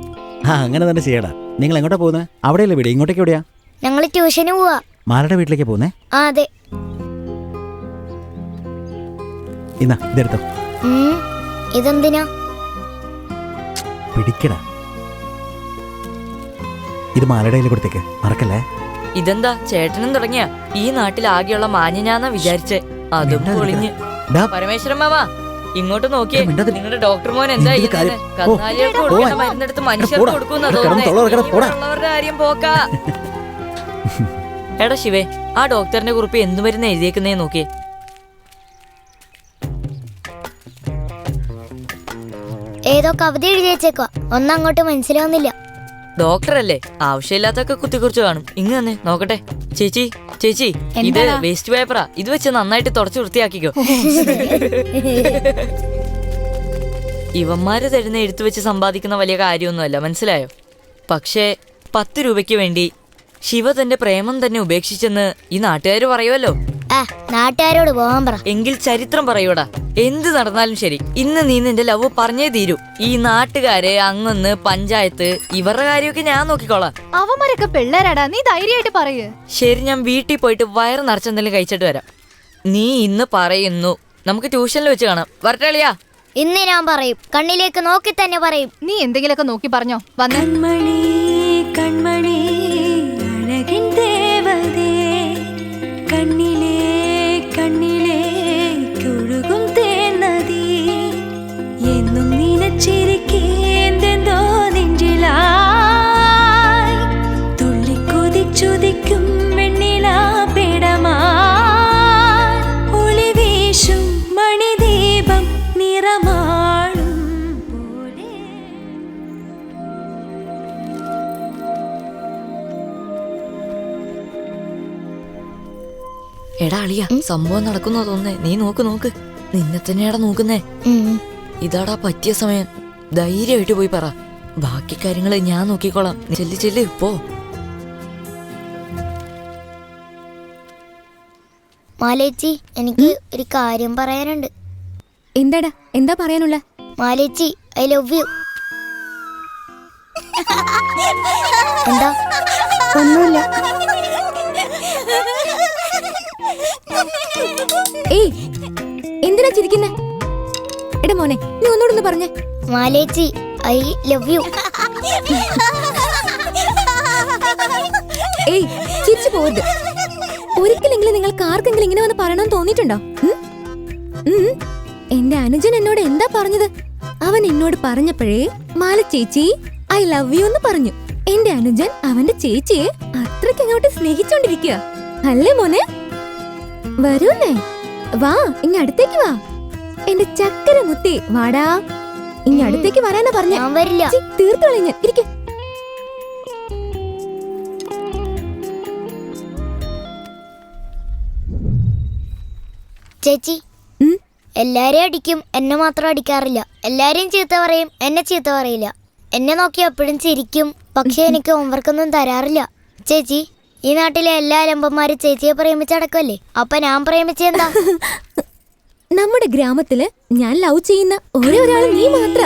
അങ്ങനെ തന്നെ ചെയ്യടാ. നിങ്ങൾ എങ്ങോട്ടാ പോകുന്നത്? അവിടെയല്ലേ വീട്, ഇങ്ങോട്ടേക്ക് എവിടെയാ? ഞങ്ങള് ട്യൂഷന് പോവാ. മാരുടെ വീട്ടിലേക്ക് പോകുന്നേ? അതെ. ഇന്നാ ഇതെടുത്തോ. ഇതെന്തിനാ? പിടിക്കടാ. ഇത് മാലയുടെ കയ്യിൽ കൊടുത്തേക്ക്, മറക്കല്ലേ. ഇതെന്താ ചേട്ടനും തുടങ്ങിയ? ഈ നാട്ടിൽ ആകെയുള്ള മാഞ്ഞ ഞാന്നാ വിചാരിച്ചേ. അതും പൊളിഞ്ഞ്. പരമേശ്വരൻ മാമാ, ഇങ്ങോട്ട് നോക്കിയേ. നിങ്ങളുടെ ഡോക്ടർ മോൻ എന്താ കന്നാലികൾക്ക് കൊടുക്കുന്ന മരുന്നെടുത്ത് മനുഷ്യർക്ക് കൊടുക്കുന്ന തോന്നുന്നവരുടെ കാര്യം പോക്കാ. എടാ ശിവേ, ആ ഡോക്ടറിന്റെ കുറിപ്പ് എന്ത് മരുന്ന് എഴുതിയേക്കുന്നേ നോക്കിയേ. ഏതോ കവിത എഴുതി വെച്ചേക്കുക ഒന്നും അങ്ങോട്ട് മനസ്സിലാവുന്നില്ല. ഡോക്ടറല്ലേ, ആവശ്യമില്ലാത്തൊക്കെ കുത്തിക്കുറിച്ച് കാണും. ഇങ്ങ് തന്നെ നോക്കട്ടെ. ചേച്ചി ചേച്ചി, ഇത് വേസ്റ്റ് പേപ്പറാ. ഇത് വെച്ച് നന്നായിട്ട് തുടച്ച് വൃത്തിയാക്കിക്കോ. ഇവന്മാര് തരുന്ന എഴുത്ത് വെച്ച് സമ്പാദിക്കുന്ന വലിയ കാര്യമൊന്നുമല്ല, മനസ്സിലായോ? പക്ഷേ 10 രൂപയ്ക്ക് വേണ്ടി ശിവ തന്റെ പ്രേമം തന്നെ ഉപേക്ഷിച്ചെന്ന് ഈ നാട്ടുകാര് പറയുമല്ലോ. നാട്ടുകാരോട് പോകാൻ പറ. എങ്കിൽ ചരിത്രം പറയൂടാ. എന്ത് നടന്നാലും ശരി, ഇന്ന് നീ നിന്റെ ലവ് പറഞ്ഞേ തീരൂ. ഈ നാട്ടുകാര്, അങ്ങൊന്ന്, പഞ്ചായത്ത്, ഇവരുടെ കാര്യമൊക്കെ ഞാൻ നോക്കിക്കോളാം. അവന്മാരൊക്കെ പിള്ളേരാടാ, നീ ധൈര്യമായിട്ട് പറയ്. ശരി, ഞാൻ വീട്ടിൽ പോയിട്ട് വയറ് നിറച്ചെന്തെങ്കിലും കഴിച്ചിട്ട് വരാം. നീ ഇന്ന് പറയുന്നു, നമുക്ക് ട്യൂഷനിൽ വെച്ച് കാണാം. വരട്ടളിയാ. ഇന്ന് ഞാൻ പറയും, കണ്ണിലേക്ക് നോക്കി തന്നെ പറയും. നീ എന്തെങ്കിലുമൊക്കെ നോക്കി പറഞ്ഞോ. വന്നേ. കൺമണി കൺമണി അഴകിൻ ദേവതേ, കണ്ണിലേ കണ്ണിലേ ഒഴുകും തേനദി, എന്നും നിനച്ചിരിക്കേന്തെന്തോ നെഞ്ചിലായി തുള്ളിക്കൊതിച്ചുതിക്കും വെണ്ണിലാ പേടമായി ഒളി വീശും മണിദീപം നിറമാളും പോലെ. എടാ അളിയ, സംഭവം നടക്കുന്നോ തോന്നേ. നീ നോക്ക് നോക്ക്. നിന്നെ തന്നെയാടാ നോക്കുന്നേ. ഇതാടാ പറ്റിയ സമയം. ധൈര്യമായിട്ട് പോയി പറ. ബാക്കി കാര്യങ്ങള് ഞാൻ നോക്കിക്കോളാം. ചെല്ലി ചെല്ലി പോ. മാലേച്ചി, എനിക്ക് ഒരു കാര്യം പറയാനുണ്ട്. എന്താടാ, എന്താ പറയാനുള്ള? മാലേച്ചി, ഐ ലവ് യു. എന്താ? ഒന്നുമില്ല. ഏയ്, എന്തിനാ ചിരിക്കുന്നേ? എടാ മോനെ, നീ ഒന്നുകൂടെ പറഞ്ഞേ. മാലേച്ചി, ഐ ലവ് യു. ഏയ്, ചിരിച്ചു പോവരുത്. ഒരിക്കലെങ്കിലും നിങ്ങൾക്ക് ആർക്കെങ്കിലും ഇങ്ങനെ വന്ന് പറയണമെന്ന് തോന്നിയിട്ടുണ്ടോ? എന്റെ അനുജൻ എന്നോട് എന്താ പറഞ്ഞത്? അവൻ എന്നോട് പറഞ്ഞപ്പോഴേ മാല ചേച്ചി ഐ ലവ് യു എന്ന് പറഞ്ഞു. എന്റെ അനുജൻ അവന്റെ ചേച്ചിയെ അത്രയ്ക്ക് അങ്ങോട്ട് സ്നേഹിച്ചോണ്ടിരിക്കുക അല്ലേ മോനെ? വരൂന്നേ, വാ, ഇങ്ങ അടുത്തേക്ക് വാ. എന്റെ ചക്കര മുത്തി, വാടാ. ഇങ്ങ അടുത്തേക്ക് വരാനാ പറഞ്ഞ. ഞാൻ വരില്ല. തീർത്തോളെ ഞാൻ. ഇരിക്കെ. ചേച്ചി, എല്ലാരെയും അടിക്കും, എന്നെ മാത്രം അടിക്കാറില്ല. എല്ലാരെയും ചീത്ത പറയും, എന്നെ ചീത്ത പറയില്ല. എന്നെ നോക്കി എപ്പോഴും ചിരിക്കും, പക്ഷെ എനിക്ക് ഹോംവർക്കൊന്നും തരാറില്ല. ചേച്ചി, ഈ നാട്ടിലെ എല്ലാ അലമ്പന്മാരും ചേച്ചിയെ പ്രേമിച്ചടക്കല്ലേ? അപ്പൊ ഞാൻ പ്രേമിച്ചെന്താ? നമ്മുടെ ഗ്രാമത്തില് ഞാൻ ലവ് ചെയ്യുന്ന ഒരേ ഒരാൾ നീ മാത്ര.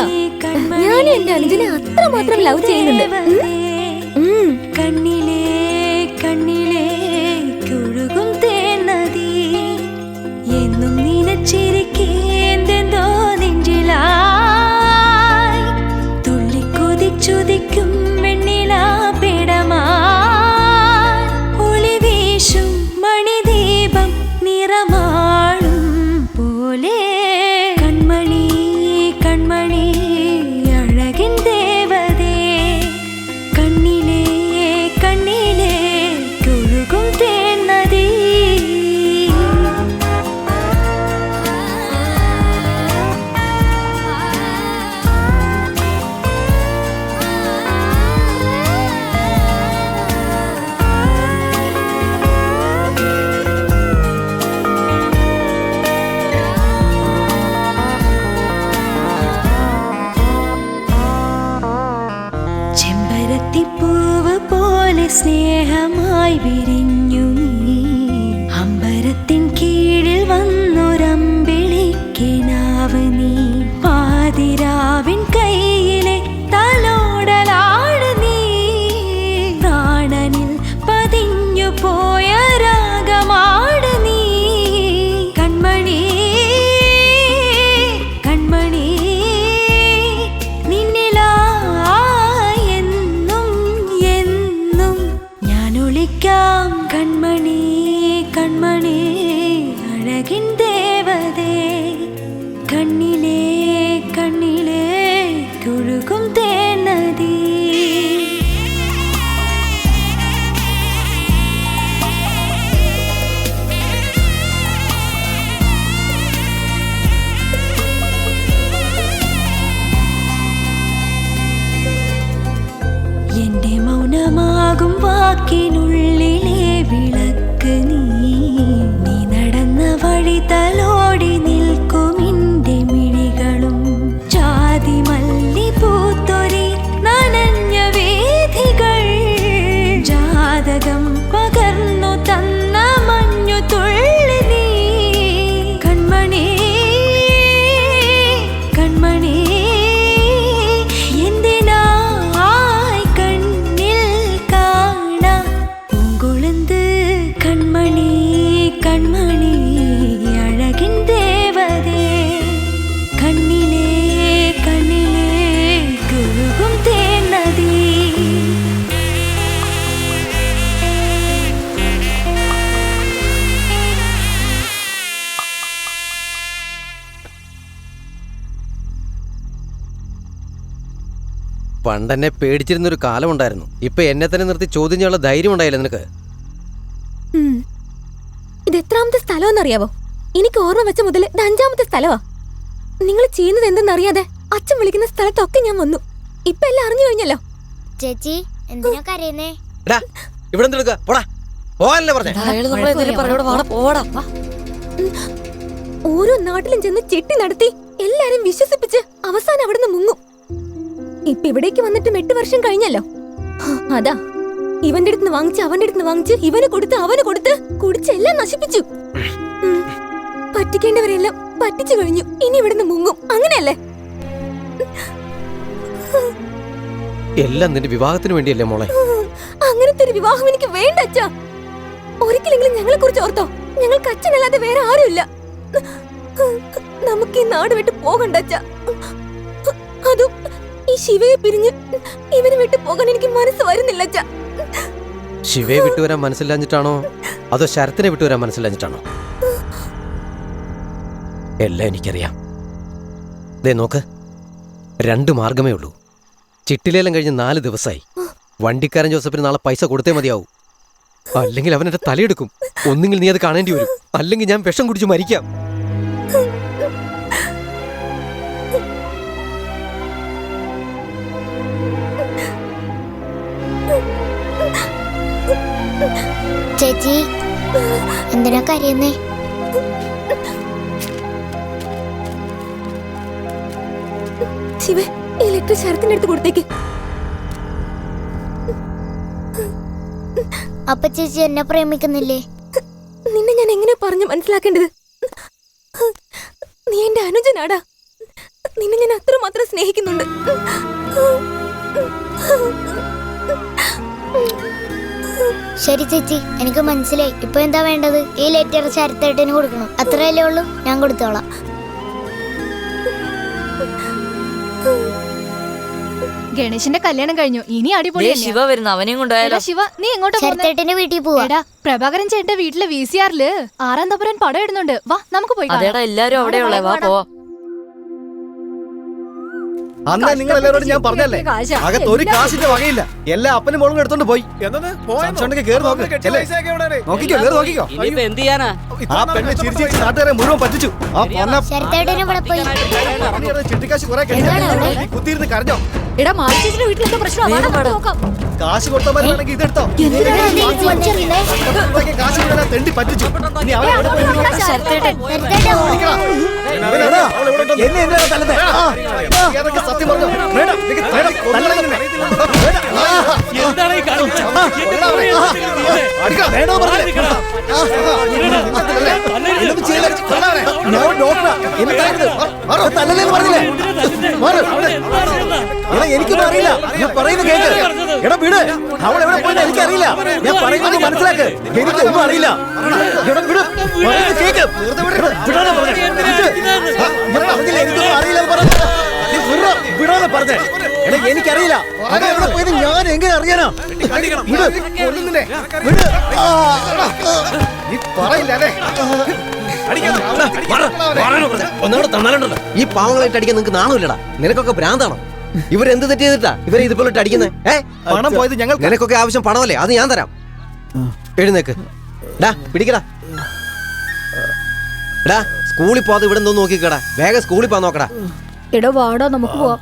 ഞാൻ എന്റെ അനുജനെ അത്രമാത്രം ലവ് ചെയ്യുന്നുണ്ട്. കണ്ണിലേ കണ്ണിലേ ഒഴുകും തേനദി, എന്നും നിനച്ചിരിക്കേന്തെന്തോ നെഞ്ചിലായി തുള്ളിക്കൊതിച്ചുതിക്കും വെണ്ണിലാ പേടമായി ഒളി വീശും മണിദീപം നിറമാളും പോലെ. കൺമണി കൺമണി അഴകിൻ ദേവതേ, കണ്ണിലേ കണ്ണിലേ വാക്കിനുള്ളിലെ വിളക്ക് നീ നടന്ന വഴി തലോടി നിൽക്കുമിന്റെ മിഴികളും ജാതി മല്ലി പൂത്തൊരി നനഞ്ഞ വേദികൾ ജാതകം പകർന്നു തന്ന മഞ്ഞു തുള്ളി നീ കൺമണി കൺമണി എന്തിനായി കണ്ണിൽ കാണാ പൂങ്കുളന്ത് കൺമണി കൺമണി അഴകിൻ ദേവതേ കണ്ണിലേ കണ്ണിലേ കുറുകും തേനദി പണ്ടെന്നെ പേടിച്ചിരുന്നൊരു കാലമുണ്ടായിരുന്നു. ഇപ്പൊ എന്നെ തന്നെ നിർത്തി ചോദ്യം ചെയ്യാനുള്ള ധൈര്യം ഉണ്ടായില്ല നിനക്ക്. ഇത് എത്രാമത്തെ സ്ഥലമെന്നറിയാവോ? എനിക്ക് ഓർമ്മ വെച്ച മുതൽ ഇത് 5ാമത്തെ സ്ഥലമാ. നിങ്ങൾ ചെയ്യുന്നത് എന്തെന്നറിയാതെ അച്ഛൻ വിളിക്കുന്ന സ്ഥലത്തൊക്കെ ഞാൻ വന്നു. ഇപ്പൊ എല്ലാം അറിഞ്ഞു കഴിഞ്ഞല്ലോ. ചേച്ചി എന്തിനാ കരയുന്നേ? ഇവിടെ എന്തെടുക്ക പോടാ പോവാനല്ലേ പറഞ്ഞേ. ഓരോ നാട്ടിലും ചെന്ന് ചിട്ടി നടത്തി എല്ലാരും വിശ്വസിപ്പിച്ച് അവസാനം അവിടുന്ന് മുങ്ങും. ഇപ്പൊ ഇവിടേക്ക് വന്നിട്ട് 8 വർഷം കഴിഞ്ഞല്ലോ. അതാ ഇവന്റെ അടുത്ത് വാങ്ങിച്ച് അവന്റെ അടുത്ത് വാങ്ങിച്ച് ഇവന് കൊടുത്ത് അവന് കൊടുത്ത് കുടിച്ചെല്ലാം നശിപ്പിച്ചു. പറ്റിക്കേണ്ടവരെല്ലാം പറ്റിച്ചു കഴിഞ്ഞു. ഇനി ഇവിടുന്ന് മുങ്ങും. അങ്ങനെയല്ലേ? എല്ലാം നിന്റെ വിവാഹത്തിന് വേണ്ടിയല്ലേ മോളെ? അങ്ങനത്തെ ഒരു വിവാഹം എനിക്ക് വേണ്ട അച്ഛാ. ഒരിക്കലെങ്കിലും ഞങ്ങളെ കുറിച്ച് ഓർത്തോ. ഞങ്ങൾക്ക് അച്ഛനല്ലാതെ വേറെ ആരുമില്ല. നമുക്ക് ഈ നാട് വിട്ട് പോകണ്ട അച്ഛാ. അതും ഈ ശിവയെ പിരിഞ്ഞ് ഇവനെ വിട്ട് പോകാൻ എനിക്ക് മനസ്സ് വരുന്നില്ല അച്ഛാ. ശിവയെ വിട്ടുവരാൻ മനസ്സില്ലാഞ്ഞിട്ടാണോ അതോ ശരത്തിനെ വിട്ടുവരാൻ മനസ്സില്ലാഞ്ഞിട്ടാണോ? എല്ലാം എനിക്കറിയാം. ദേ നോക്ക്, 2 മാർഗമേ ഉള്ളൂ. ചിട്ടിലേലം കഴിഞ്ഞ് 4 ദിവസമായി. വണ്ടിക്കാരൻ ജോസഫിന് നാളെ പൈസ കൊടുത്തേ മതിയാവൂ. അല്ലെങ്കിൽ അവൻ എന്റെ തലയെടുക്കും. ഒന്നുകിൽ നീ അത് കാണേണ്ടി വരും, അല്ലെങ്കിൽ ഞാൻ വിഷം കുടിച്ച് മരിക്കാം. ചേച്ചി എന്തിനാ കരയുന്നേ? ശിവ ഈ ലെറ്റർ ശരത്തിന്റെ അടുത്ത് കൊടുത്തേക്ക്. അപ്പൊ ചേച്ചി എന്നെ പ്രേമിക്കുന്നില്ലേ? നിന്നെ ഞാൻ എങ്ങനെ പറഞ്ഞു മനസ്സിലാക്കേണ്ടത്? നീ എന്റെ അനുജനാടാ. നിന്നെ ഞാൻ അത്രമാത്രം സ്നേഹിക്കുന്നുണ്ട്. ശരി ചേച്ചി, എനിക്ക് മനസ്സിലായി. ഇപ്പൊ എന്താ വേണ്ടത്? ഈ ലെറ്റർ ശരത്തേട്ടന് കൊടുക്കണം. അത്രയല്ലേ ഉള്ളൂ, ഞാൻ കൊടുത്തോളാം. ഗണേശന്റെ കല്യാണം കഴിഞ്ഞു. ഇനി അടിപൊളി ശിവ വരുന്നു. അവനെയും കൊണ്ടുപോയാലോ? ശിവ നീ എങ്ങോട്ടാ ശരത്തേട്ടന്റെ വീട്ടിൽ പോവാ. പ്രഭാകരൻ ചേട്ടന്റെ വീട്ടിലെ VCRല് 6-ാം തമ്പുരാൻ പടം ഇടുന്നുണ്ട്. വാ നമുക്ക് പോയി. അതേടാ എല്ലാരും അവിടെയുള്ള. വാ പോവാ. അന്ന് നിങ്ങൾ എല്ലാവരോടും ഞാൻ പറഞ്ഞല്ലേ, അകത്ത് ഒരു കാശിന്റെ വകയില്ല. എല്ലാ അപ്പനും മോളും എടുത്തോണ്ട് പോയി. കേറി നോക്ക്. നോക്കിക്കോ, കേറി നോക്കിക്കോ. എന്ത് ചെയ്യാനാ? ആ പെണ്ണ് ചിരിച്ചു നാട്ടുകാരെ മുഴുവൻ പറ്റിച്ചു. ആ ചിട്ടിക്കാശ് കുറെ കുത്തിയിരുന്ന് കരഞ്ഞോ? വീട്ടിലെന്താ പ്രശ്നം? കാശ് കൊടുത്തവരാണെങ്കിൽ ഇതെടുത്തോ. കാശ് തെണ്ടി പറ്റിച്ചു. ഇനി സത്യം പറഞ്ഞു. എനിക്കൊന്നും അറിയില്ല. ഞാൻ പറയുന്നത് കേക്ക്. എടാ വീട്, അവൾ എവിടെ പോയെന്ന് എനിക്കറിയില്ല. ഞാൻ പറയുന്നത് മനസ്സിലാക്ക്. എനിക്കൊന്നും അറിയില്ല. കേക്ക് എനിക്കൊന്നും അറിയില്ല വിടാതെ പറഞ്ഞേ. എടാ എനിക്കറിയില്ല. അത് എവിടെ പോയത് ഞാൻ എങ്ങനെ അറിയാനാ? ഒന്നുകൂടെ തന്നാലുണ്ടല്ലോ. ഈ പാവങ്ങളായിട്ട് അടിക്കാൻ നിനക്ക് നാണമില്ലടാ. നിനക്കൊക്കെ ഭ്രാന്താണോ? ഇവരെന്ത് തെറ്റ് ചെയ്തിട്ടാ ഇവരെ ഇതുപോലെ അടിക്കുന്നത്? പണം പോയത് ഞങ്ങൾ. നിനക്കൊക്കെ ആവശ്യം പണമല്ലേ? അത് ഞാൻ തരാം. എഴുന്നേക്ക്. ഡാ പിടിക്കടാ. ഡാ സ്കൂളിൽ പോവാതെ ഇവിടെ എന്തോ നോക്കിക്കടാ. വേഗം സ്കൂളിൽ പോവാൻ നോക്കടാ. എടോ വാടോ, നമുക്ക് പോവാം.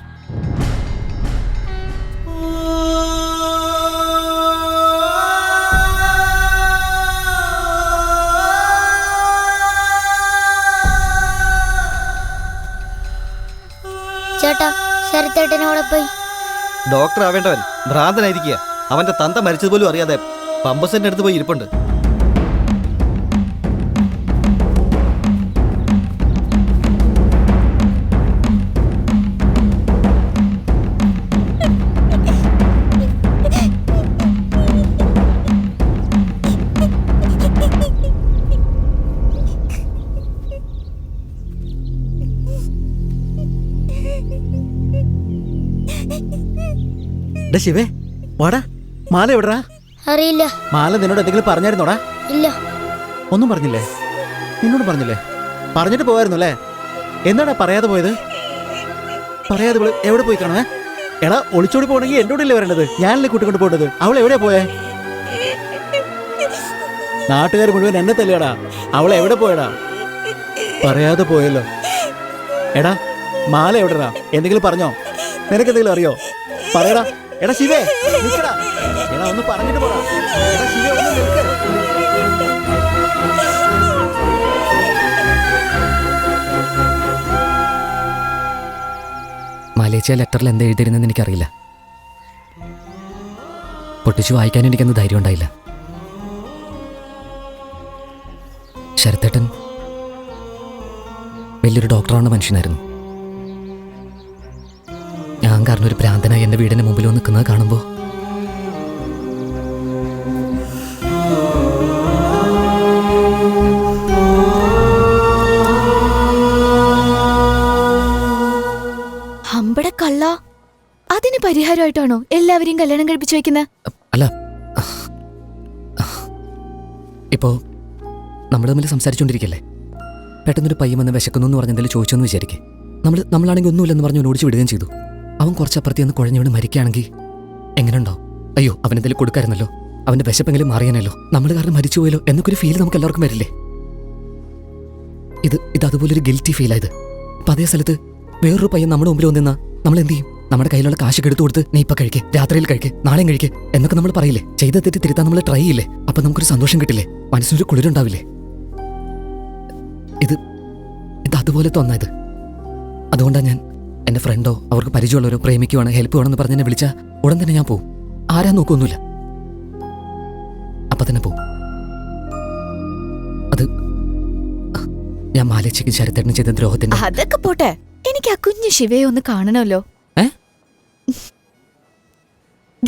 ചേട്ടാ ശരത്തേട്ടനോടെ പോയി. ഡോക്ടർ ആവേണ്ടവൻ ഭ്രാന്തനായിരിക്കുക. അവന്റെ തന്ത മരിച്ചതുപോലും അറിയാതെ പമ്പസന്റെ അടുത്ത് പോയി ഇരിപ്പുണ്ട്. ശിവേ വാടാ, മാല എവിടാ? അറിയില്ല. മാല നിന്നോട് എന്തെങ്കിലും പറഞ്ഞായിരുന്നോടാ? ഇല്ല. ഒന്നും പറഞ്ഞില്ലേ? നിന്നോട് പറഞ്ഞില്ലേ? പറഞ്ഞിട്ട് പോയായിരുന്നു അല്ലേ? എന്താടാ പറയാതെ പോയത്? പറയാതെ എവിടെ പോയി കാണുവേ? എടാ ഒളിച്ചോടി പോകണമെങ്കിൽ എൻ്റെ കൂടെ അല്ലേ വരേണ്ടത്? ഞാനല്ലേ കൂട്ടിക്കൊണ്ട് പോകേണ്ടത്. അവൾ എവിടെയാ പോയേ? നാട്ടുകാർ മുഴുവൻ എന്നെ തല്ലിയാടാ. അവൾ എവിടെ പോയടാ? പറയാതെ പോയല്ലോ. എടാ മാല എവിടെടാ? എന്തെങ്കിലും പറഞ്ഞോ? നിനക്കെന്തെങ്കിലും അറിയോ? പറയടാ. എടാ ശിവേ നിൽക്കടാ. എടാ ഒന്ന് പറഞ്ഞിട്ട് പോടാ. എടാ ശിവേ ഒന്ന് നിൽക്ക്. മലേച്ചിയ ലെറ്ററിൽ എന്താ എഴുതിയിരുന്നെന്ന് എനിക്കറിയില്ല. പൊട്ടിച്ചു വായിക്കാൻ എനിക്കൊന്നും ധൈര്യം ഉണ്ടായില്ല. ശരത്തേട്ടൻ വലിയൊരു ഡോക്ടറാണ് മനുഷ്യനായിരുന്നു. ഞാൻ കാരണം ഒരു ഭ്രാന്തനായി എൻ്റെ വീടിൻ്റെ മുമ്പിൽ വന്ന് നിൽക്കുന്നത് കാണുമ്പോൾ അമ്പട കള്ള, അതിന് പരിഹാരമായിട്ടാണോ എല്ലാവരെയും കല്യാണം കഴിപ്പിച്ചു വെക്കുന്നത്? അല്ല, ഇപ്പോ നമ്മൾ തമ്മിൽ സംസാരിച്ചുകൊണ്ടിരിക്കല്ലേ, പെട്ടെന്നൊരു പയ്യൻ വന്ന് വിശക്കുന്നു എന്ന് പറഞ്ഞ എന്തെങ്കിലും ചോദിച്ചെന്ന് വിചാരിക്കേ. നമ്മളാണെങ്കിൽ ഒന്നുമില്ലെന്ന് പറഞ്ഞ് ഓടിച്ച് വിടുകയും ചെയ്തു. അവൻ കുറച്ചപ്പുറത്ത് നിന്ന് കുഴഞ്ഞു വീണ് മരിക്കുകയാണെങ്കിൽ എങ്ങനെയുണ്ടോ? അയ്യോ, അവനെന്തെങ്കിലും കൊടുക്കായിരുന്നല്ലോ, അവൻ്റെ വിശപ്പെങ്കിലും മാറിയാനല്ലോ, നമ്മൾ കാരണം മരിച്ചു പോയല്ലോ എന്നൊക്കെ ഒരു ഫീൽ നമുക്ക് എല്ലാവർക്കും വരില്ലേ? ഇത് അതുപോലൊരു ഗിൽറ്റി ഫീലായത്. അപ്പം അതേ സ്ഥലത്ത് വേറൊരു പയ്യൻ നമ്മുടെ മുമ്പിൽ വന്നിരുന്നാ നമ്മൾ എന്ത് ചെയ്യും? നമ്മുടെ കയ്യിലുള്ള കാശൊക്കെ എടുത്തു കൊടുത്ത് നീ ഇപ്പം കഴിക്കേ, രാത്രിയിൽ കഴിക്കേ, നാളെയും കഴിക്കേ എന്നൊക്കെ നമ്മൾ പറയില്ലേ? ചെയ്ത തെറ്റി തിരുത്താൻ നമ്മൾ ട്രൈ ചെയ്യില്ലേ? അപ്പം നമുക്കൊരു സന്തോഷം കിട്ടില്ലേ? മനസ്സിനൊരു കുളിരുണ്ടാവില്ലേ? ഇത് അതുപോലെ തോന്നായത്. അതുകൊണ്ടാണ് ഞാൻ എൻ്റെ ഫ്രണ്ടോ അവർക്ക് പരിചയമുള്ളവരോ പ്രേമിക്കുവാണ്, ഹെൽപ്പ് വേണമെന്ന് പറഞ്ഞ് എന്നെ വിളിച്ചാൽ ഉടൻ തന്നെ ഞാൻ പോവും. ആരാ നോക്കൊന്നുമില്ല, അപ്പം തന്നെ പോവും. അത് ഞാൻ മാലേച്ചിക്ക് ശരത്തേട്ടന് ചെയ്ത ദ്രോഹത്തിന്റെ. അതൊക്കെ പോട്ടെ, എനിക്ക് ആ കുഞ്ഞു ശിവയെ ഒന്ന് കാണണമല്ലോ.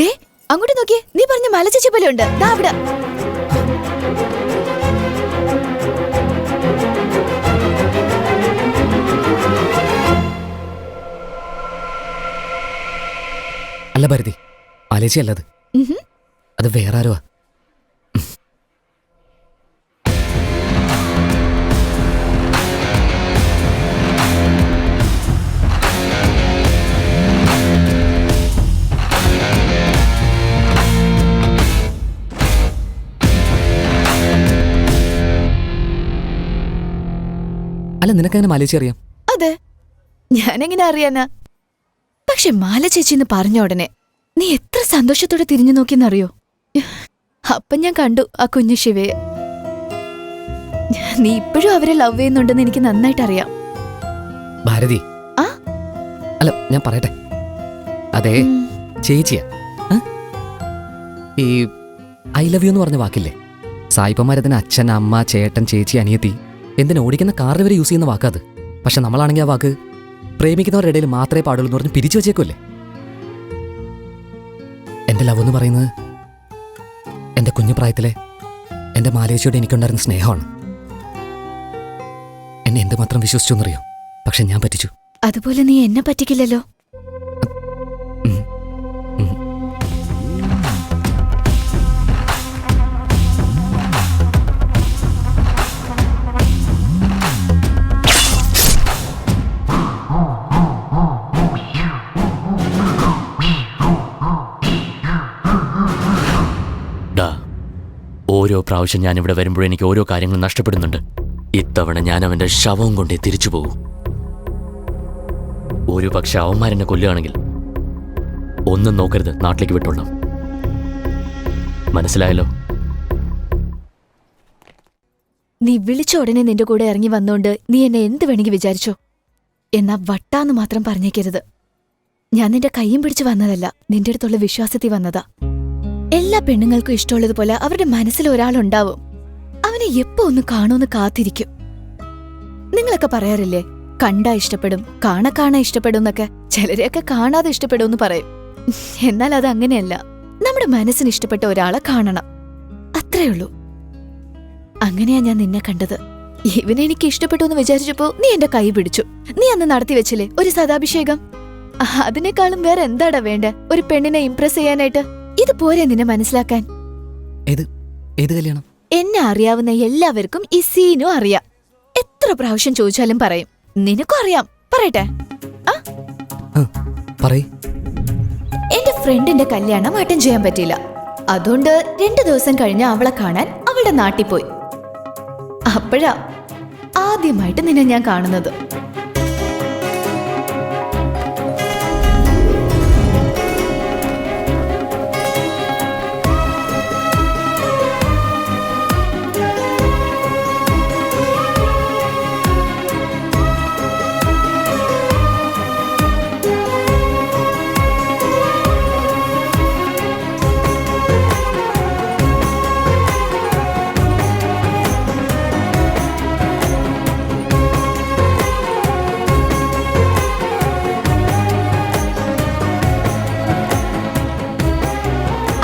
ദേ അങ്ങോട്ട് നോക്കിയേ, നീ പറഞ്ഞ മലച്ചേച്ചി പോലെ ഉണ്ട്. ദാ അവിടെ. അല്ല ഭാരതി, മാലേച്ചി അല്ലത്, അത് വേറെ ആരോ. അല്ല, നിനക്കങ്ങനെ മാലേച്ചി അറിയാം? അതെ, ഞാനെങ്ങനെ അറിയാനാ? പക്ഷെ മാല ചേച്ചിന്ന് പറഞ്ഞ ഉടനെ നീ എത്ര സന്തോഷത്തോടെ തിരിഞ്ഞു നോക്കിയെന്നറിയോ? അപ്പം ഞാൻ കണ്ടു ആ കുഞ്ഞു ശിവയെ. നീ ഇപ്പോഴും അവരെ ലവ് ചെയ്യുന്നുണ്ടെന്ന് എനിക്ക് നന്നായിട്ട് അറിയാം. ഭാരതി, അല്ല ഞാൻ പറയട്ടെ, അതെ ചേച്ചിയാ. ഈ ഐ ലവ് യു എന്ന് പറഞ്ഞ വാക്കില്ലേ, സായിപ്പന്മാരതിന് അച്ഛൻ, അമ്മ, ചേട്ടൻ, ചേച്ചി, അനിയത്തി എന്തിനാ ഓടിക്കുന്ന കാറിൽ വരെ യൂസ് ചെയ്യുന്ന വാക്കാത്. പക്ഷെ നമ്മളാണെങ്കിൽ ആ വാക്ക് പ്രേമിക്കുന്നവരുടെ ഇടയിൽ മാത്രമേ പാടുള്ളൂ എന്ന് പറഞ്ഞ് പിരിച്ചു വെച്ചേക്കുമല്ലേ. എൻ്റെ ലവ് എന്ന് പറയുന്നത് എൻ്റെ കുഞ്ഞു പ്രായത്തിലെ എൻ്റെ മാലേച്ചിയോട് എനിക്കുണ്ടായിരുന്ന സ്നേഹമാണ്. എന്നെ എന്തുമാത്രം വിശ്വസിച്ചു എന്നറിയോ? പക്ഷെ ഞാൻ പറ്റിച്ചു. അതുപോലെ നീ എന്നെ പറ്റിക്കില്ലല്ലോ. ഓരോ പ്രാവശ്യം ഞാനിവിടെ വരുമ്പോഴും എനിക്ക് ഓരോ കാര്യങ്ങളും നഷ്ടപ്പെടുന്നുണ്ട്. ഇത്തവണ ഞാൻ അവൻ്റെ ശവവും കൊണ്ടേ തിരിച്ചു പോകും. ഒരു പക്ഷെ അവന്മാരെന്നെ കൊല്ലുകയാണെങ്കിൽ ഒന്നും നോക്കരുത്, നാട്ടിലേക്ക് വിട്ടോളാം. മനസ്സിലായല്ലോ? നീ വിളിച്ച ഉടനെ നിന്റെ കൂടെ ഇറങ്ങി വന്നോണ്ട് നീ എന്നെ എന്ത് വേണമെങ്കിൽ വിചാരിച്ചോ. എന്നാ വട്ടാന്ന് മാത്രം പറഞ്ഞേക്കരുത്. ഞാൻ നിന്റെ കൈയും പിടിച്ചു വന്നതല്ല, നിന്റെ അടുത്തുള്ള വിശ്വാസത്തിൽ വന്നതാ. എല്ലാ പെണ്ണുങ്ങൾക്കും ഇഷ്ടമുള്ളതുപോലെ അവരുടെ മനസ്സിൽ ഒരാളുണ്ടാവും. അവനെ എപ്പോ ഒന്ന് കാണുമെന്ന് കാത്തിരിക്കും. നിങ്ങളൊക്കെ പറയാറില്ലേ, കണ്ടാ ഇഷ്ടപ്പെടും, കാണാ ഇഷ്ടപ്പെടും എന്നൊക്കെ. ചിലരെയൊക്കെ കാണാതെ ഇഷ്ടപ്പെടുമെന്ന് പറയും. എന്നാൽ അത് അങ്ങനെയല്ല. നമ്മുടെ മനസ്സിന് ഇഷ്ടപ്പെട്ട ഒരാളെ കാണണം, അത്രേ ഉള്ളൂ. അങ്ങനെയാ ഞാൻ നിന്നെ കണ്ടത്. ഇവനെ എനിക്ക് ഇഷ്ടപ്പെട്ടു എന്ന് വിചാരിച്ചപ്പോ നീ എന്റെ കൈ പിടിച്ചു. നീ അന്ന് നടത്തി വെച്ചില്ലേ ഒരു സദാഭിഷേകം? അതിനേക്കാളും വേറെ എന്താടാ വേണ്ട ഒരു പെണ്ണിനെ ഇംപ്രസ് ചെയ്യാനായിട്ട്? ഇത് പോരെ നിന്നെ മനസ്സിലാക്കാൻ? ഏത് കല്യാണം? എന്നെ അറിയാവുന്ന എല്ലാവർക്കും ഈ സീനും അറിയാം. എത്ര പ്രാവശ്യം ചോദിച്ചാലും പറയും. നിനക്കും അറിയാം. പറയട്ടെ? എന്റെ ഫ്രണ്ടിന്റെ കല്യാണം അറ്റൻഡ് ചെയ്യാൻ പറ്റിയില്ല. അതുകൊണ്ട് 2 ദിവസം കഴിഞ്ഞ് അവളെ കാണാൻ അവളുടെ നാട്ടിൽ പോയി. അപ്പോഴാ ആദ്യമായിട്ട് നിന്നെ ഞാൻ കാണുന്നത്.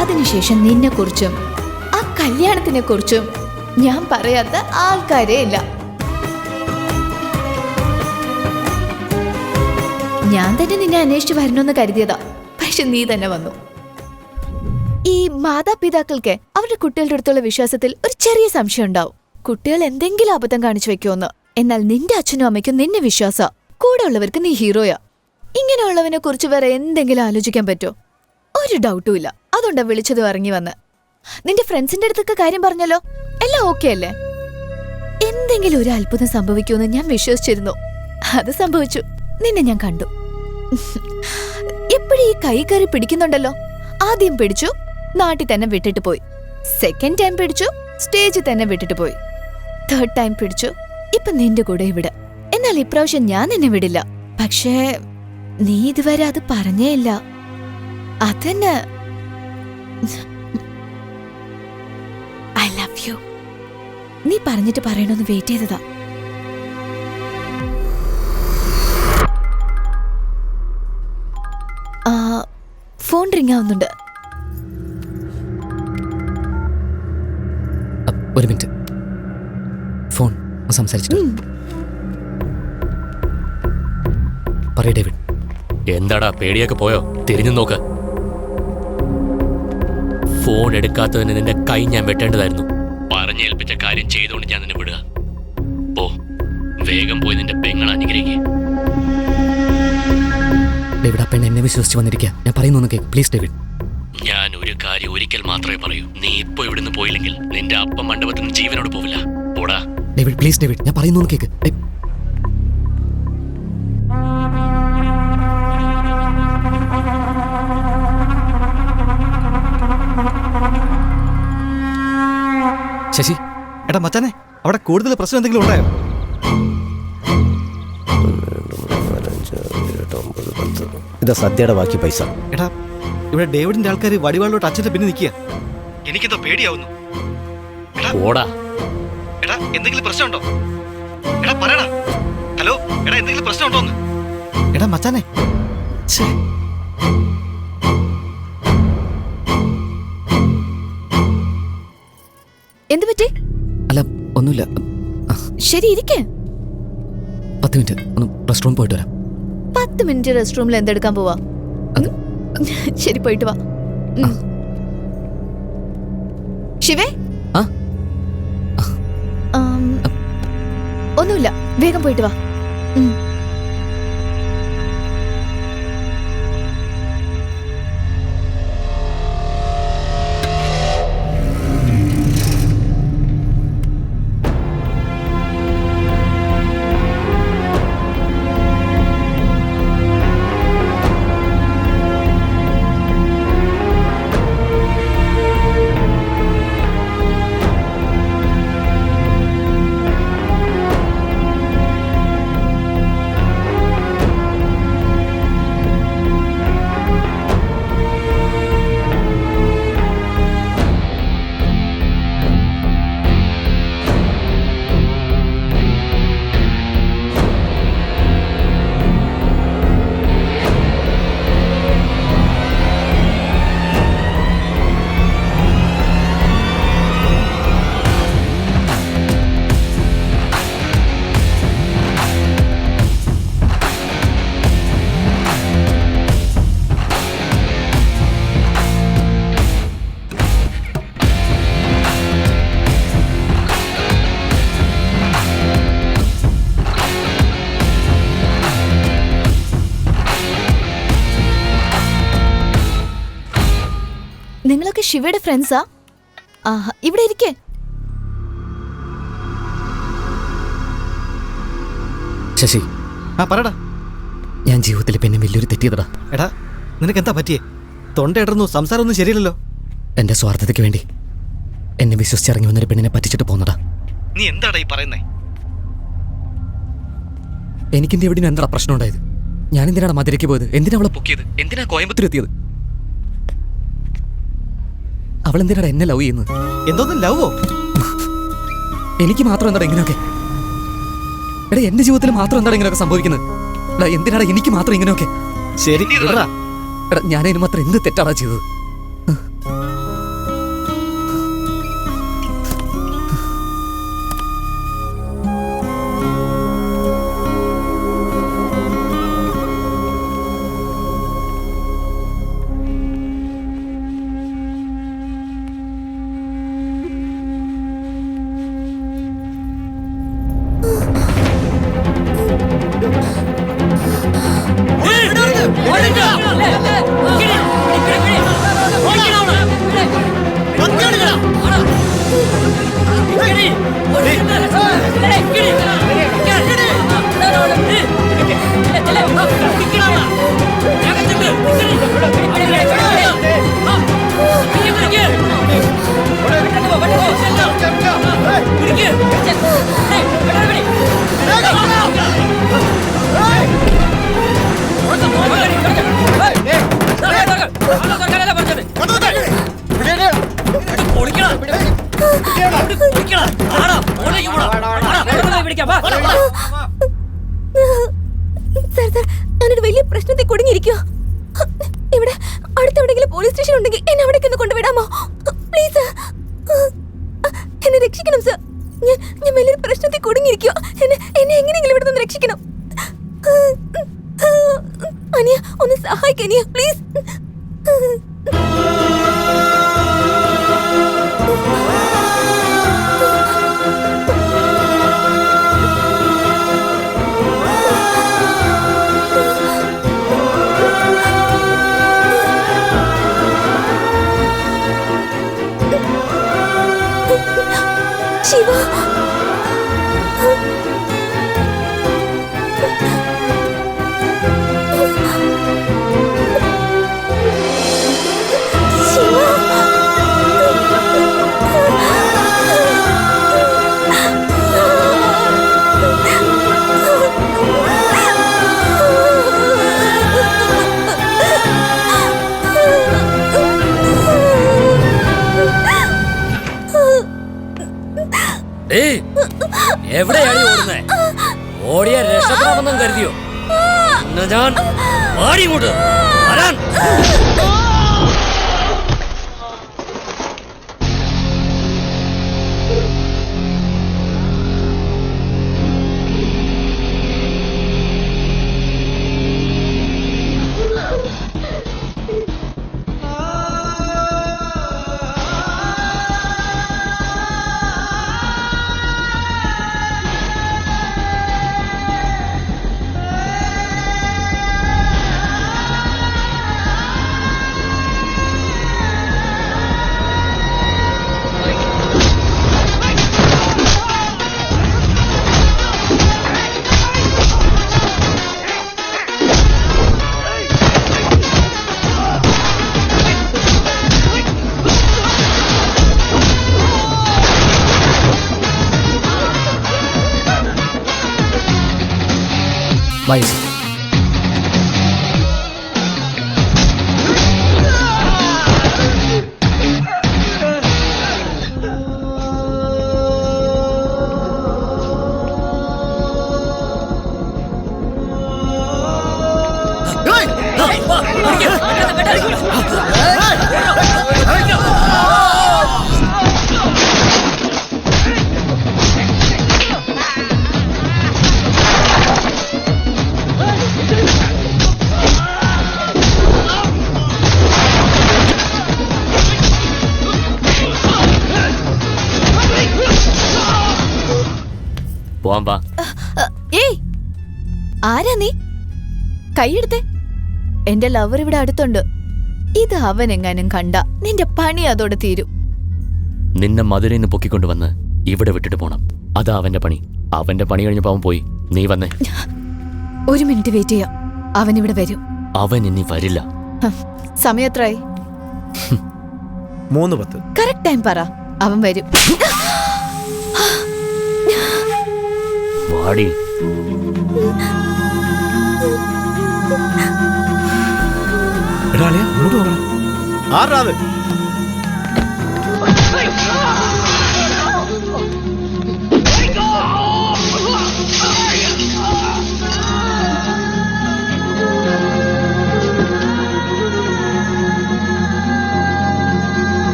അതിനുശേഷം നിന്നെ കുറിച്ചും ആ കല്യാണത്തിനെ കുറിച്ചും ഞാൻ പറയാത്ത ആൾക്കാരേ ഇല്ല. ഞാൻ തന്നെ നിന്നെ അന്വേഷിച്ചു വരണമെന്ന് കരുതിയതാ, പക്ഷെ നീ തന്നെ വന്നു. ഈ മാതാപിതാക്കൾക്ക് അവരുടെ കുട്ടികളുടെ അടുത്തുള്ള വിശ്വാസത്തിൽ ഒരു ചെറിയ സംശയം ഉണ്ടാവും. കുട്ടികൾ എന്തെങ്കിലും അബദ്ധം കാണിച്ചു വെക്കുമെന്ന്. എന്നാൽ നിന്റെ അച്ഛനും അമ്മയ്ക്കും നിന്നെ വിശ്വാസ. കൂടെ ഉള്ളവർക്ക് നീ ഹീറോയാ. ഇങ്ങനെയുള്ളവനെ കുറിച്ച് വേറെ എന്തെങ്കിലും ആലോചിക്കാൻ പറ്റോ? ഒരു ഡൗട്ടും ഇല്ല. അതുകൊണ്ടാ വിളിച്ചതും ഇറങ്ങി വന്ന്. നിന്റെ ഫ്രണ്ട്സിന്റെ അടുത്തൊക്കെ കാര്യം പറഞ്ഞല്ലോ, എല്ലാം ഓക്കെ അല്ലേ? എന്തെങ്കിലും ഒരു അത്ഭുതം സംഭവിക്കുമെന്ന് ഞാൻ വിശ്വസിച്ചിരുന്നു. അത് സംഭവിച്ചു. നിന്നെ ഞാൻ കണ്ടു. എപ്പോഴും ഈ കൈ കയറി പിടിക്കുന്നുണ്ടല്ലോ. ആദ്യം പിടിച്ചു, നാട്ടിൽ തന്നെ വിട്ടിട്ട് പോയി. സെക്കൻഡ് ടൈം പിടിച്ചു, സ്റ്റേജിൽ തന്നെ വിട്ടിട്ട് പോയി. തേർഡ് ടൈം പിടിച്ചു, ഇപ്പൊ നിന്റെ കൂടെ ഇവിടെ. എന്നാൽ ഇപ്രാവശ്യം ഞാൻ നിന്നെ വിടില്ല. പക്ഷേ നീ ഇതുവരെ അത് പറഞ്ഞേ ഇല്ല. അതന്നെ ഐ ലവ് യു. നീ പറഞ്ഞിട്ട് പറയണമെന്ന് വെയിറ്റ് ചെയ്തതാ. ഫോൺ റിംഗ് ആവുന്നുണ്ട്. ഒരു മിനിറ്റ്, ഫോൺ സംസാരിച്ചിട്ട് പറയ ഡേവിഡ്. എന്താടാ പേടിയൊക്കെ പോയോ? തിരിഞ്ഞു നോക്ക്. ഫോൺ എടുക്കാത്തതിന് നിന്റെ കൈ ഞാൻ വെട്ടേണ്ടതായിരുന്നു. പറഞ്ഞേൽപ്പിച്ച കാര്യം ചെയ്തുകൊണ്ട് ഞാൻ നിന്നെ വിടുക. പോ, വേഗം പോയി നിന്റെ പെങ്ങളെ അനുഗ്രഹിക്കുക. ഡേവിഡ്, ആ പെണ്ണ് എന്നെ വിശ്വസിച്ച് വന്നിരിക്കുക. ഞാൻ പറയുന്നു കേക്ക് പ്ലീസ് ഡേവിഡ്. ഞാൻ ഒരു കാര്യം ഒരിക്കൽ മാത്രമേ പറയൂ. നീ ഇപ്പൊ ഇവിടുന്ന് പോയില്ലെങ്കിൽ നിന്റെ അപ്പം മണ്ഡപത്തിൽ നിന്ന് ജീവനോട് പോവില്ല. പോടാ ഡേവിഡ്, പ്ലീസ് ഡേവിഡ്, ഞാൻ പറയുന്നു കേക്ക്. ശശി, എടാ മച്ചാനെ, അവിടെ കൂടുതൽ പ്രശ്നം എന്തെങ്കിലും ഉണ്ടായോ? 9, 10. ഇതാ സദ്യയുടെ ബാക്കി പൈസ. എടാ, ഇവിടെ ഡേവിഡിന്റെ ആൾക്കാർ വടിവാളിലോട്ട് അച്ഛന്റെ പിന്നെ നിൽക്കുക. എനിക്കെന്തോ പേടിയാവുന്നു. പോടാ. എടാ, എന്തെങ്കിലും പ്രശ്നമുണ്ടോ? എടാ പറയടാ. ഹലോ, എടാ എന്തെങ്കിലും പ്രശ്നമുണ്ടോ? എടാ മച്ചാനെ, എന്ത് പറ്റി? അല്ല, ഒന്നുമില്ല. ശരി, ഇരിക്കേ. 10 മിനിറ്റ് ഒന്ന് റെസ്റ്റ് റൂം പോയിട്ട് വരാം. 10 മിനിറ്റ് റെസ്റ്റ് റൂമിൽ എന്തെടുക്കാൻ പോവാ? ശരി, പോയിട്ട് വാ. ശിവേ, ഒന്നുമില്ല, വേഗം പോയിട്ട് വാ. ശിവയുടെ ഫ്രണ്ട്സാ? ആഹാ, ഇവിടെ ഇരിക്കേ. ശശി, പറടാ. ഞാൻ ജീവിതത്തിൽ പിന്നെ വലിയൊരു തെറ്റിയതടാ. എടാ, നിനക്ക് എന്താ പറ്റിയേ? തൊണ്ടയിടന്നു, സംസാരമൊന്നും ശരിയല്ലല്ലോ. എന്റെ സ്വാർത്ഥതയ്ക്ക് വേണ്ടി എന്നെ വിശ്വസിച്ചിറങ്ങി വന്നൊരു പെണ്ണിനെ പറ്റിച്ചിട്ട് പോന്നടാ. നീ എന്താടാ ഈ പറയുന്നേ? എനിക്കെന്ത് എവിടെയും എന്താ പ്രശ്നം ഉണ്ടായത്? ഞാൻ എന്തിനാണ് മധുരയ്ക്ക് പോയത്? എന്തിനാ അവളെ പൊക്കിയത്? എന്തിനാ കോയമ്പത്തൂർ എത്തിയത്? അവൾ എന്തിനാണ് എന്നെ ലവ് ചെയ്യുന്നത്? എന്തോന്നും ലവോ? എനിക്ക് മാത്രം എന്താ ഇങ്ങനെയൊക്കെ? എടാ, എന്റെ ജീവിതത്തിൽ മാത്രം എന്താണ് ഇങ്ങനെയൊക്കെ സംഭവിക്കുന്നത്? എടാ, എന്തിനാടാ എനിക്ക് മാത്രം ഇങ്ങനെയൊക്കെ? ശരി, എടാ, ഞാൻ അതിന് മാത്രം എന്ത് തെറ്റാടാ ചെയ്തത്? ഞാനൊരു വലിയ പ്രശ്നത്തെ കുടുങ്ങിയിരിക്കുക. ഇവിടെ അടുത്തെവിടെയെങ്കിലും പോലീസ് സ്റ്റേഷൻ ഉണ്ടെങ്കിൽ എന്നെ അവിടേക്ക് ഒന്ന് കൊണ്ടുവിടാമോ? പ്ലീസ്, എന്നെ രക്ഷിക്കണം സർ. ഞാൻ വലിയൊരു പ്രശ്നത്തെ കുടുങ്ങിയിരിക്കുക. എന്നെ എങ്ങനെയെങ്കിലും ഇവിടെ നിന്ന് രക്ഷിക്കണം. അനിയ, ഒന്ന് സഹായിക്ക അനിയ, പ്ലീസ്. ശിവ, എവിടെയാണ് ഓടുന്നേ? ഓടിയ രക്ഷപ്പെടാമെന്നും കരുതിയോ? ഞാൻ ആടിങ്ങോട്ട് വരാൻ. വയസ്സ് പോവാൻ വാ. ഏയ്, ആരാ നീ? കൈയെടുത്തേ. എന്റെ ലവർ ഇവിടെ അടുത്തുണ്ട്. ഇത് അവനെങ്ങാനും കണ്ട നിന്റെ പണി അതോടെ തീരും. നിന്നെ മധുരയിൽ നിന്ന് പൊക്കിക്കൊണ്ടുവന്ന് ഇവിടെ വിട്ടിട്ട് പോണം. അതാ അവന്റെ പണി. അവന്റെ പണി കഴിഞ്ഞപ്പോ അവൻ പോയി. നീ വന്നേ. 1 മിനിറ്റ് വെയിറ്റ് ചെയ്യാം. അവൻ ഇവിടെ വരും. അവൻ ഇനി വരില്ല. സമയം എത്രയായി? 3:10. കറക്റ്റ് ടൈം പറ. അവൻ വരും. വാടി. ആരാത്?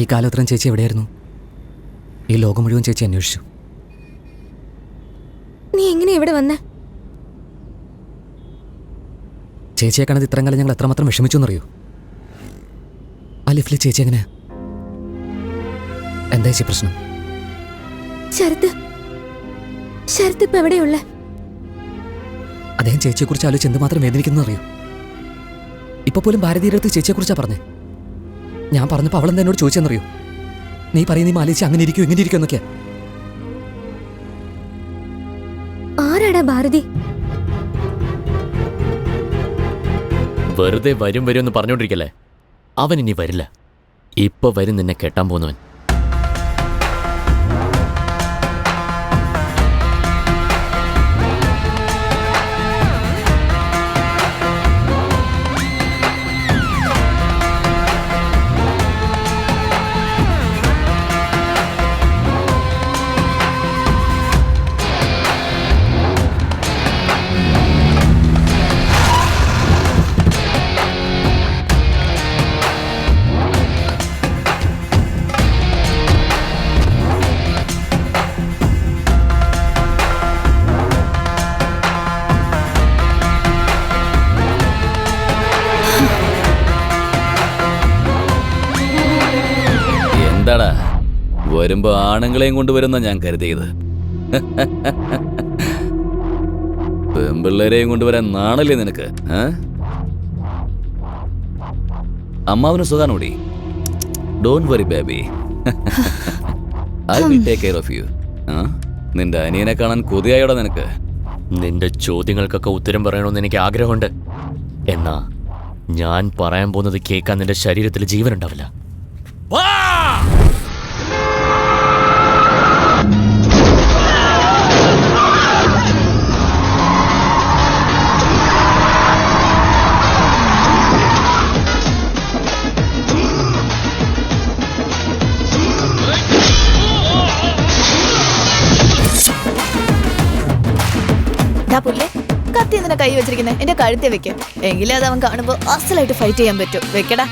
ഈ കാലത്രയും ചേച്ചി എവിടെയായിരുന്നു? ഈ ലോകം മുഴുവൻ ചേച്ചി അന്വേഷിച്ചു. നീ എങ്ങനെ ഇവിടെ വന്നേ? ചേച്ചിയെ കാണാതെ ഇത്രയും കാലം ഞങ്ങൾ എത്രമാത്രം വിഷമിച്ചു എന്നറിയോ? ആ ലിഫ്റ്റിൽ ചേച്ചി എങ്ങനെ? എന്താ ചേച്ചി പ്രശ്നം? ശരത്ത് ഇപ്പൊ എവിടെയുള്ള? അദ്ദേഹം ചേച്ചിയെക്കുറിച്ച് ആലോചിച്ച് എന്തുമാത്രം വേദനിക്കുന്നു അറിയോ? ഇപ്പൊ പോലും ഭാരതീയരുടെ അടുത്ത് ചേച്ചിയെക്കുറിച്ചാണ് പറഞ്ഞേ. ഞാൻ പറഞ്ഞപ്പോൾ അവളെന്താ എന്നോട് ചോദിച്ചെന്നറിയോ? നീ പറയും നീ മാലിച്ച് അങ്ങനെ ഇരിക്കും ഇങ്ങനെ ഇരിക്കും എന്നൊക്കെയാ. ആരാടാ ഭാരതി? വെറുതെ വരും വരും എന്ന് പറഞ്ഞോണ്ടിരിക്കല്ലേ. അവൻ ഇനി വരില്ല. ഇപ്പൊ വരും നിന്നെ കെട്ടാൻ പോകുന്നവൻ. എന്താടാ വരുമ്പോ ആണുങ്ങളെയും കൊണ്ടുവരുന്ന ഞാൻ കരുതിയത്. പെമ്പിള്ളേരെയും കൊണ്ടുവരാൻ നാണല്ലേ നിനക്ക്? അമ്മാവന് സുഖാനോടി? Don't worry baby, I will take care of you. നിന്റെ അനിയനെ കാണാൻ കൊതിയായോടാ നിനക്ക്? നിന്റെ ചോദ്യങ്ങൾക്കൊക്കെ ഉത്തരം പറയണമെന്ന് എനിക്ക് ആഗ്രഹമുണ്ട്. എന്നാ ഞാൻ പറയാൻ പോകുന്നത് കേൾക്കാൻ നിന്റെ ശരീരത്തിൽ ജീവനുണ്ടാവില്ല. കത്തി എന്തിനാ കൈ വെച്ചിരിക്കുന്നത്? എന്റെ കഴുത്തെ വെക്ക്. എങ്കിലേ അത് അവൻ കാണുമ്പോ അസലായിട്ട് ഫൈറ്റ് ചെയ്യാൻ പറ്റും. വെക്കടാ.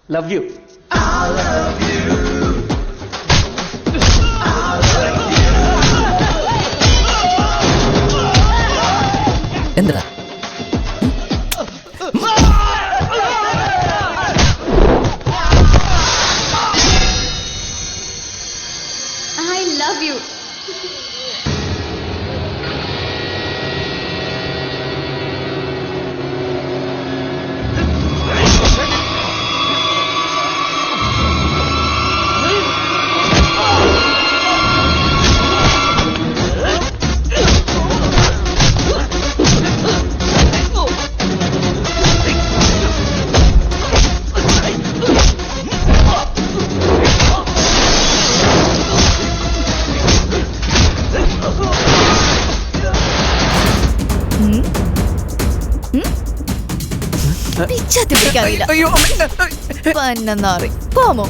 Love you. എന്താ I love you. എനിക്കറിയില്ല. പന്നനാറി. പോമോ?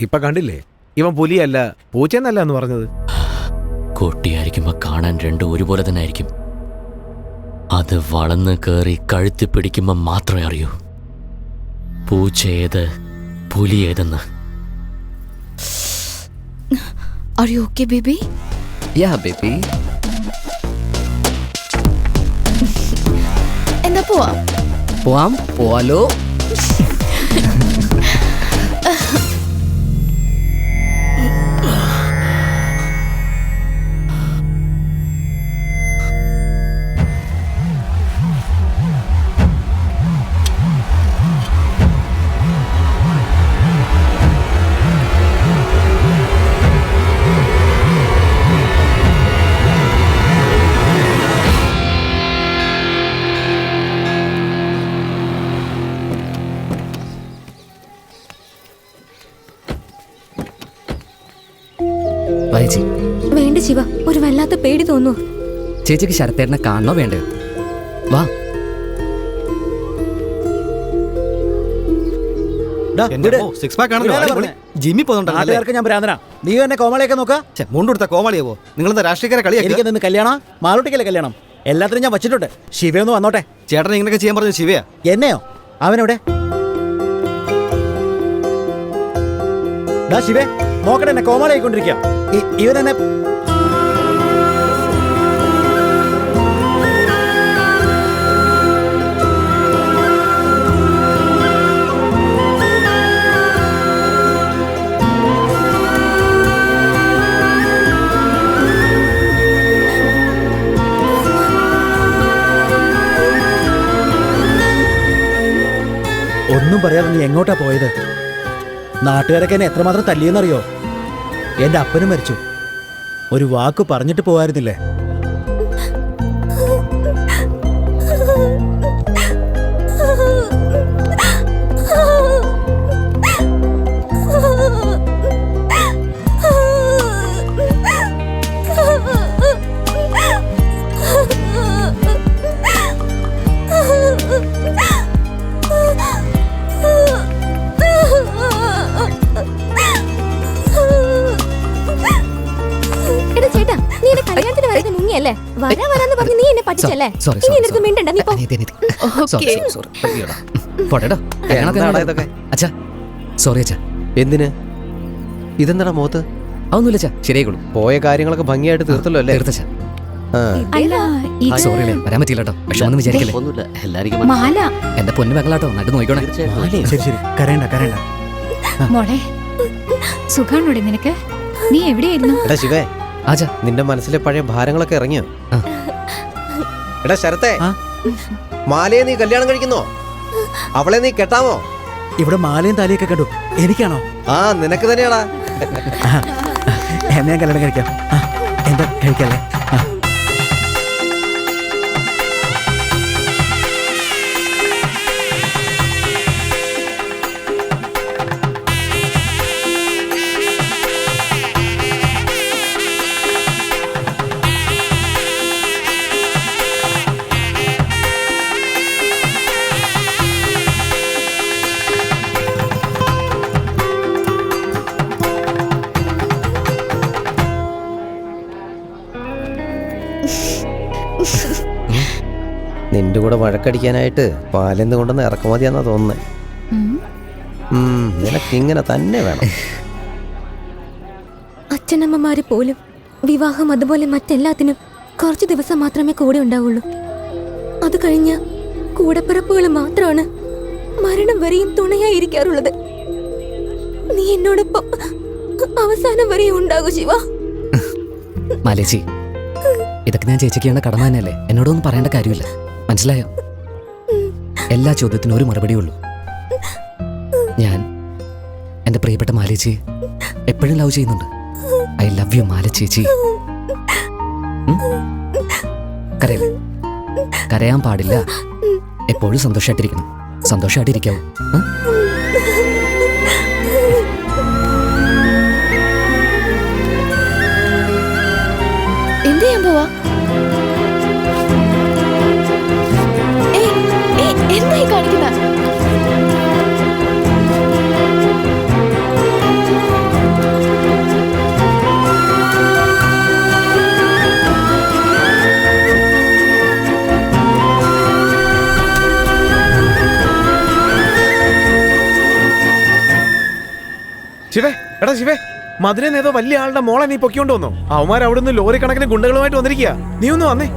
ഇപ്പൊ കണ്ടില്ലേ, ഇവൻ പുലിയല്ല പൂച്ചയെന്നല്ല എന്ന് പറഞ്ഞത്. കൊട്ടിയായിരിക്കുമ്പോ കാണാൻ രണ്ടും ഒരുപോലെ തന്നെ ആയിരിക്കും. അത് വളർന്ന് കയറി കഴുത്തി പിടിക്കുമ്പോ മാത്രമേ അറിയൂ പൂച്ച ഏത് പുലി ഏതെന്ന്. Are you okay, baby? Yeah, baby. എന്നാ പോവാം. പോവാലോ. വേണ്ട ശിവ, ഒരു വല്ലാത്ത പേടി തോന്നുന്നു. ചേച്ചിക്ക് ശരത്തേട്ടനെ കാണണോ വേണ്ടയോ? വാ. ജിമ്മി പോകുന്നുണ്ടോ? ഞാൻ ഭ്രാന്തനാ. നീ എന്നെ കോമാളിയൊക്കെ നോക്കാ. മുണ്ടെടുത്ത കോമാളിയാവോ? നിങ്ങളെന്താ രാഷ്ട്രീയക്കാരെ കളിയാ? എനിക്ക് നിന്ന് കല്യാണം, മാളൂട്ടിക്കല്ലേ കല്യാണം, എല്ലാത്തിനും ഞാൻ വച്ചിട്ടുണ്ട്. ശിവയൊന്ന് വന്നോട്ടെ. ചേട്ടൻ ഇങ്ങനെയൊക്കെ ചെയ്യാൻ പറഞ്ഞു ശിവയാ. എന്നെയോ? അവനെവിടെ? ശിവേ നോക്കട്ടെ, എന്നെ കോമാളിയായിക്കൊണ്ടിരിക്കുക ഇവനെന്നെ. ഒന്നും പറയാതെ നീ എങ്ങോട്ടാ പോയത്? നാട്ടുകാരൊക്കെ എന്നെ എത്രമാത്രം തല്ലിയെന്നറിയോ? എന്റെ അപ്പനും മരിച്ചു. ഒരു വാക്ക് പറഞ്ഞിട്ട് പോവായിരുന്നില്ലേ? കല്യാണത്തിന് വരാതെ മുങ്ങിയല്ലേ? വരാന്ന് പറഞ്ഞ് നീ എന്നെ പറ്റിച്ചല്ലേ? Sorry, ഇനി എന്റെ അടുത്ത് മിണ്ടണ്ട, നീ പോ. അച്ഛാ സോറി അച്ഛാ. എന്തിന്? ഇതെന്താ മുഖത്ത്? അതൊന്നുമില്ല അച്ഛാ, ശരിയായിക്കോളൂ. പോയ കാര്യങ്ങളൊക്കെ ഭംഗിയായിട്ട് തീർത്തല്ലോ അല്ലേ? തീർത്തച്ഛാ. അല്ല സോറി അല്ലേ, വരാൻ പറ്റില്ല കേട്ടോ. വിഷമൊന്നും വിചാരിക്കല്ലേ. ഒന്നുമില്ല, എല്ലാവർക്കും മാല എന്റെ പൊന്നു മകളാട്ടോ, നട്ട് നോക്കണേ. ശരി ശരി, കരയണ്ട. മോളെ സുഖാണോടെ നിനക്ക്? നീ എവിടെയായിരുന്നു? എടാ ശിവേ, ആജാ നിന്റെ മനസ്സിലെ പഴയ ഭാരങ്ങളൊക്കെ ഇറങ്ങിയോ? എടാ ശരത്തെ, മാലയെ നീ കല്യാണം കഴിക്കുന്നോ? അവളെ നീ കെട്ടാമോ? ഇവിടെ മാലയും താലിയൊക്കെ കണ്ടു. എനിക്കാണോ? ആ നിനക്ക് തന്നെയാടാ. എന്നെ കല്യാണം കഴിക്കാം. എന്താ കഴിക്കല്ലേ? നിന്റെ കൂടെ വഴക്കടിക്കാനായിട്ട് പാലെന്ന് കൊണ്ടുവന്ന് ഇറക്കുമതിയാന്നാ തോന്നുന്നത്. നിനക്കിങ്ങനെ തന്നെ വേണം. അച്ഛനമ്മമാര് പോലും വിവാഹം അതുപോലെ മറ്റെല്ലാത്തിനും കുറച്ച് ദിവസം മാത്രമേ കൂടെ ഉണ്ടാവുള്ളൂ. അത് കഴിഞ്ഞ കൂടപ്പിറപ്പുകൾ മാത്രമാണ് മരണം വരെയും തുണയായിരിക്കാറുള്ളത്. നീ എന്നോടൊപ്പം അവസാനം വരെയും ഉണ്ടാകൂ ശിവ. മാലേച്ചി, ഇതൊക്കെ ഞാൻ ചേച്ചിക്ക് ചെയ്യേണ്ട കടമ തന്നെയല്ലേ. എന്നോടൊന്നും പറയേണ്ട കാര്യമില്ല, മനസ്സിലായോ? എല്ലാ ചോദ്യത്തിനും ഒരു മറുപടി ഉള്ളൂ. ഞാൻ എൻ്റെ പ്രിയപ്പെട്ട മാലേച്ചി എപ്പോഴും ലവ് ചെയ്യുന്നുണ്ട്. ഐ ലവ് യു മാല ചേച്ചി. കരയല്ലേ? കരയാൻ പാടില്ല. എപ്പോഴും സന്തോഷമായിട്ടിരിക്കണം. സന്തോഷമായിട്ടിരിക്കാവൂ. എന്ത് ചെയ്യാൻ പോവാ? എന്തായി കാണിക്കുന്ന? ശിവേ, എടാ ശിവേ, മധുരൻ ഏതോ വലിയ ആളുടെ മോളെ നീ പൊക്കിക്കൊണ്ട് വന്നോ? അവന്മാർ അവിടെ നിന്ന് ലോറി കണക്കിന് ഗുണ്ടകളുമായിട്ട് വന്നിരിക്കുക. നീ ഒന്ന് വന്നേ.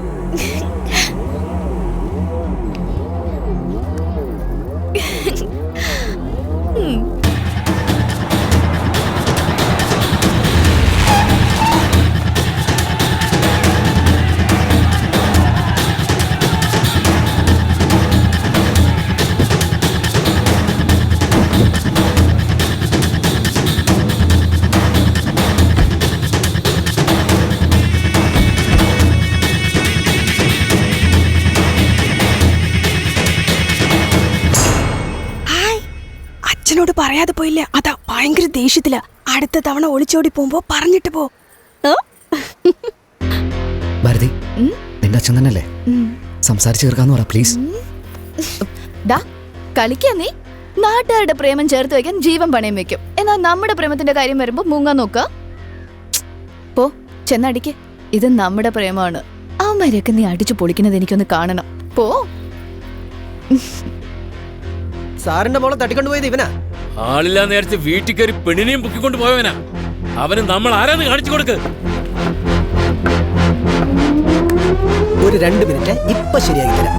അച്ഛനോട് പറയാതെ പോയില്ലേ, അതാ ഭയങ്കര ദേഷ്യത്തില. അടുത്ത തവണ ഒളിച്ചോടി പോകുമ്പോ പറഞ്ഞിട്ട് പോ. ഭാരതി, നിന്റെ അച്ഛൻ തന്നെയല്ലേ? സംസാരിച്ചു തീർക്കാന്ന് പറ പ്ലീസ്. കളിക്കാ നീ? നാട്ടുകാരുടെ പ്രേമം ചേർത്ത് വെക്കാൻ ജീവൻ പണയം വെക്കും. എന്നാൽ നമ്മുടെ പ്രേമത്തിന്റെ കാര്യം വരുമ്പോ മുങ്ങാൻ നോക്ക. പോ, ചെന്നടിക്ക്. ഇത് നമ്മുടെ പ്രേമാണ്. അവന്മാരെയൊക്കെ നീ അടിച്ചു പൊളിക്കുന്നത് എനിക്കൊന്ന് കാണണം. പോ. സാറിന്റെ മോളെ തട്ടിക്കൊണ്ടുപോയത് ഇവനാ? ആളില്ലാ നേരത്തെ വീട്ടിൽ കയറി പെണ്ണിനെയും പൊക്കിക്കൊണ്ട് പോയവനാ. അവന് നമ്മൾ ആരാന്ന് കാണിച്ചു കൊടുക്ക്. ഒരു 2 മിനിറ്റ്, ഇപ്പൊ ശരിയാക്കി തരാം.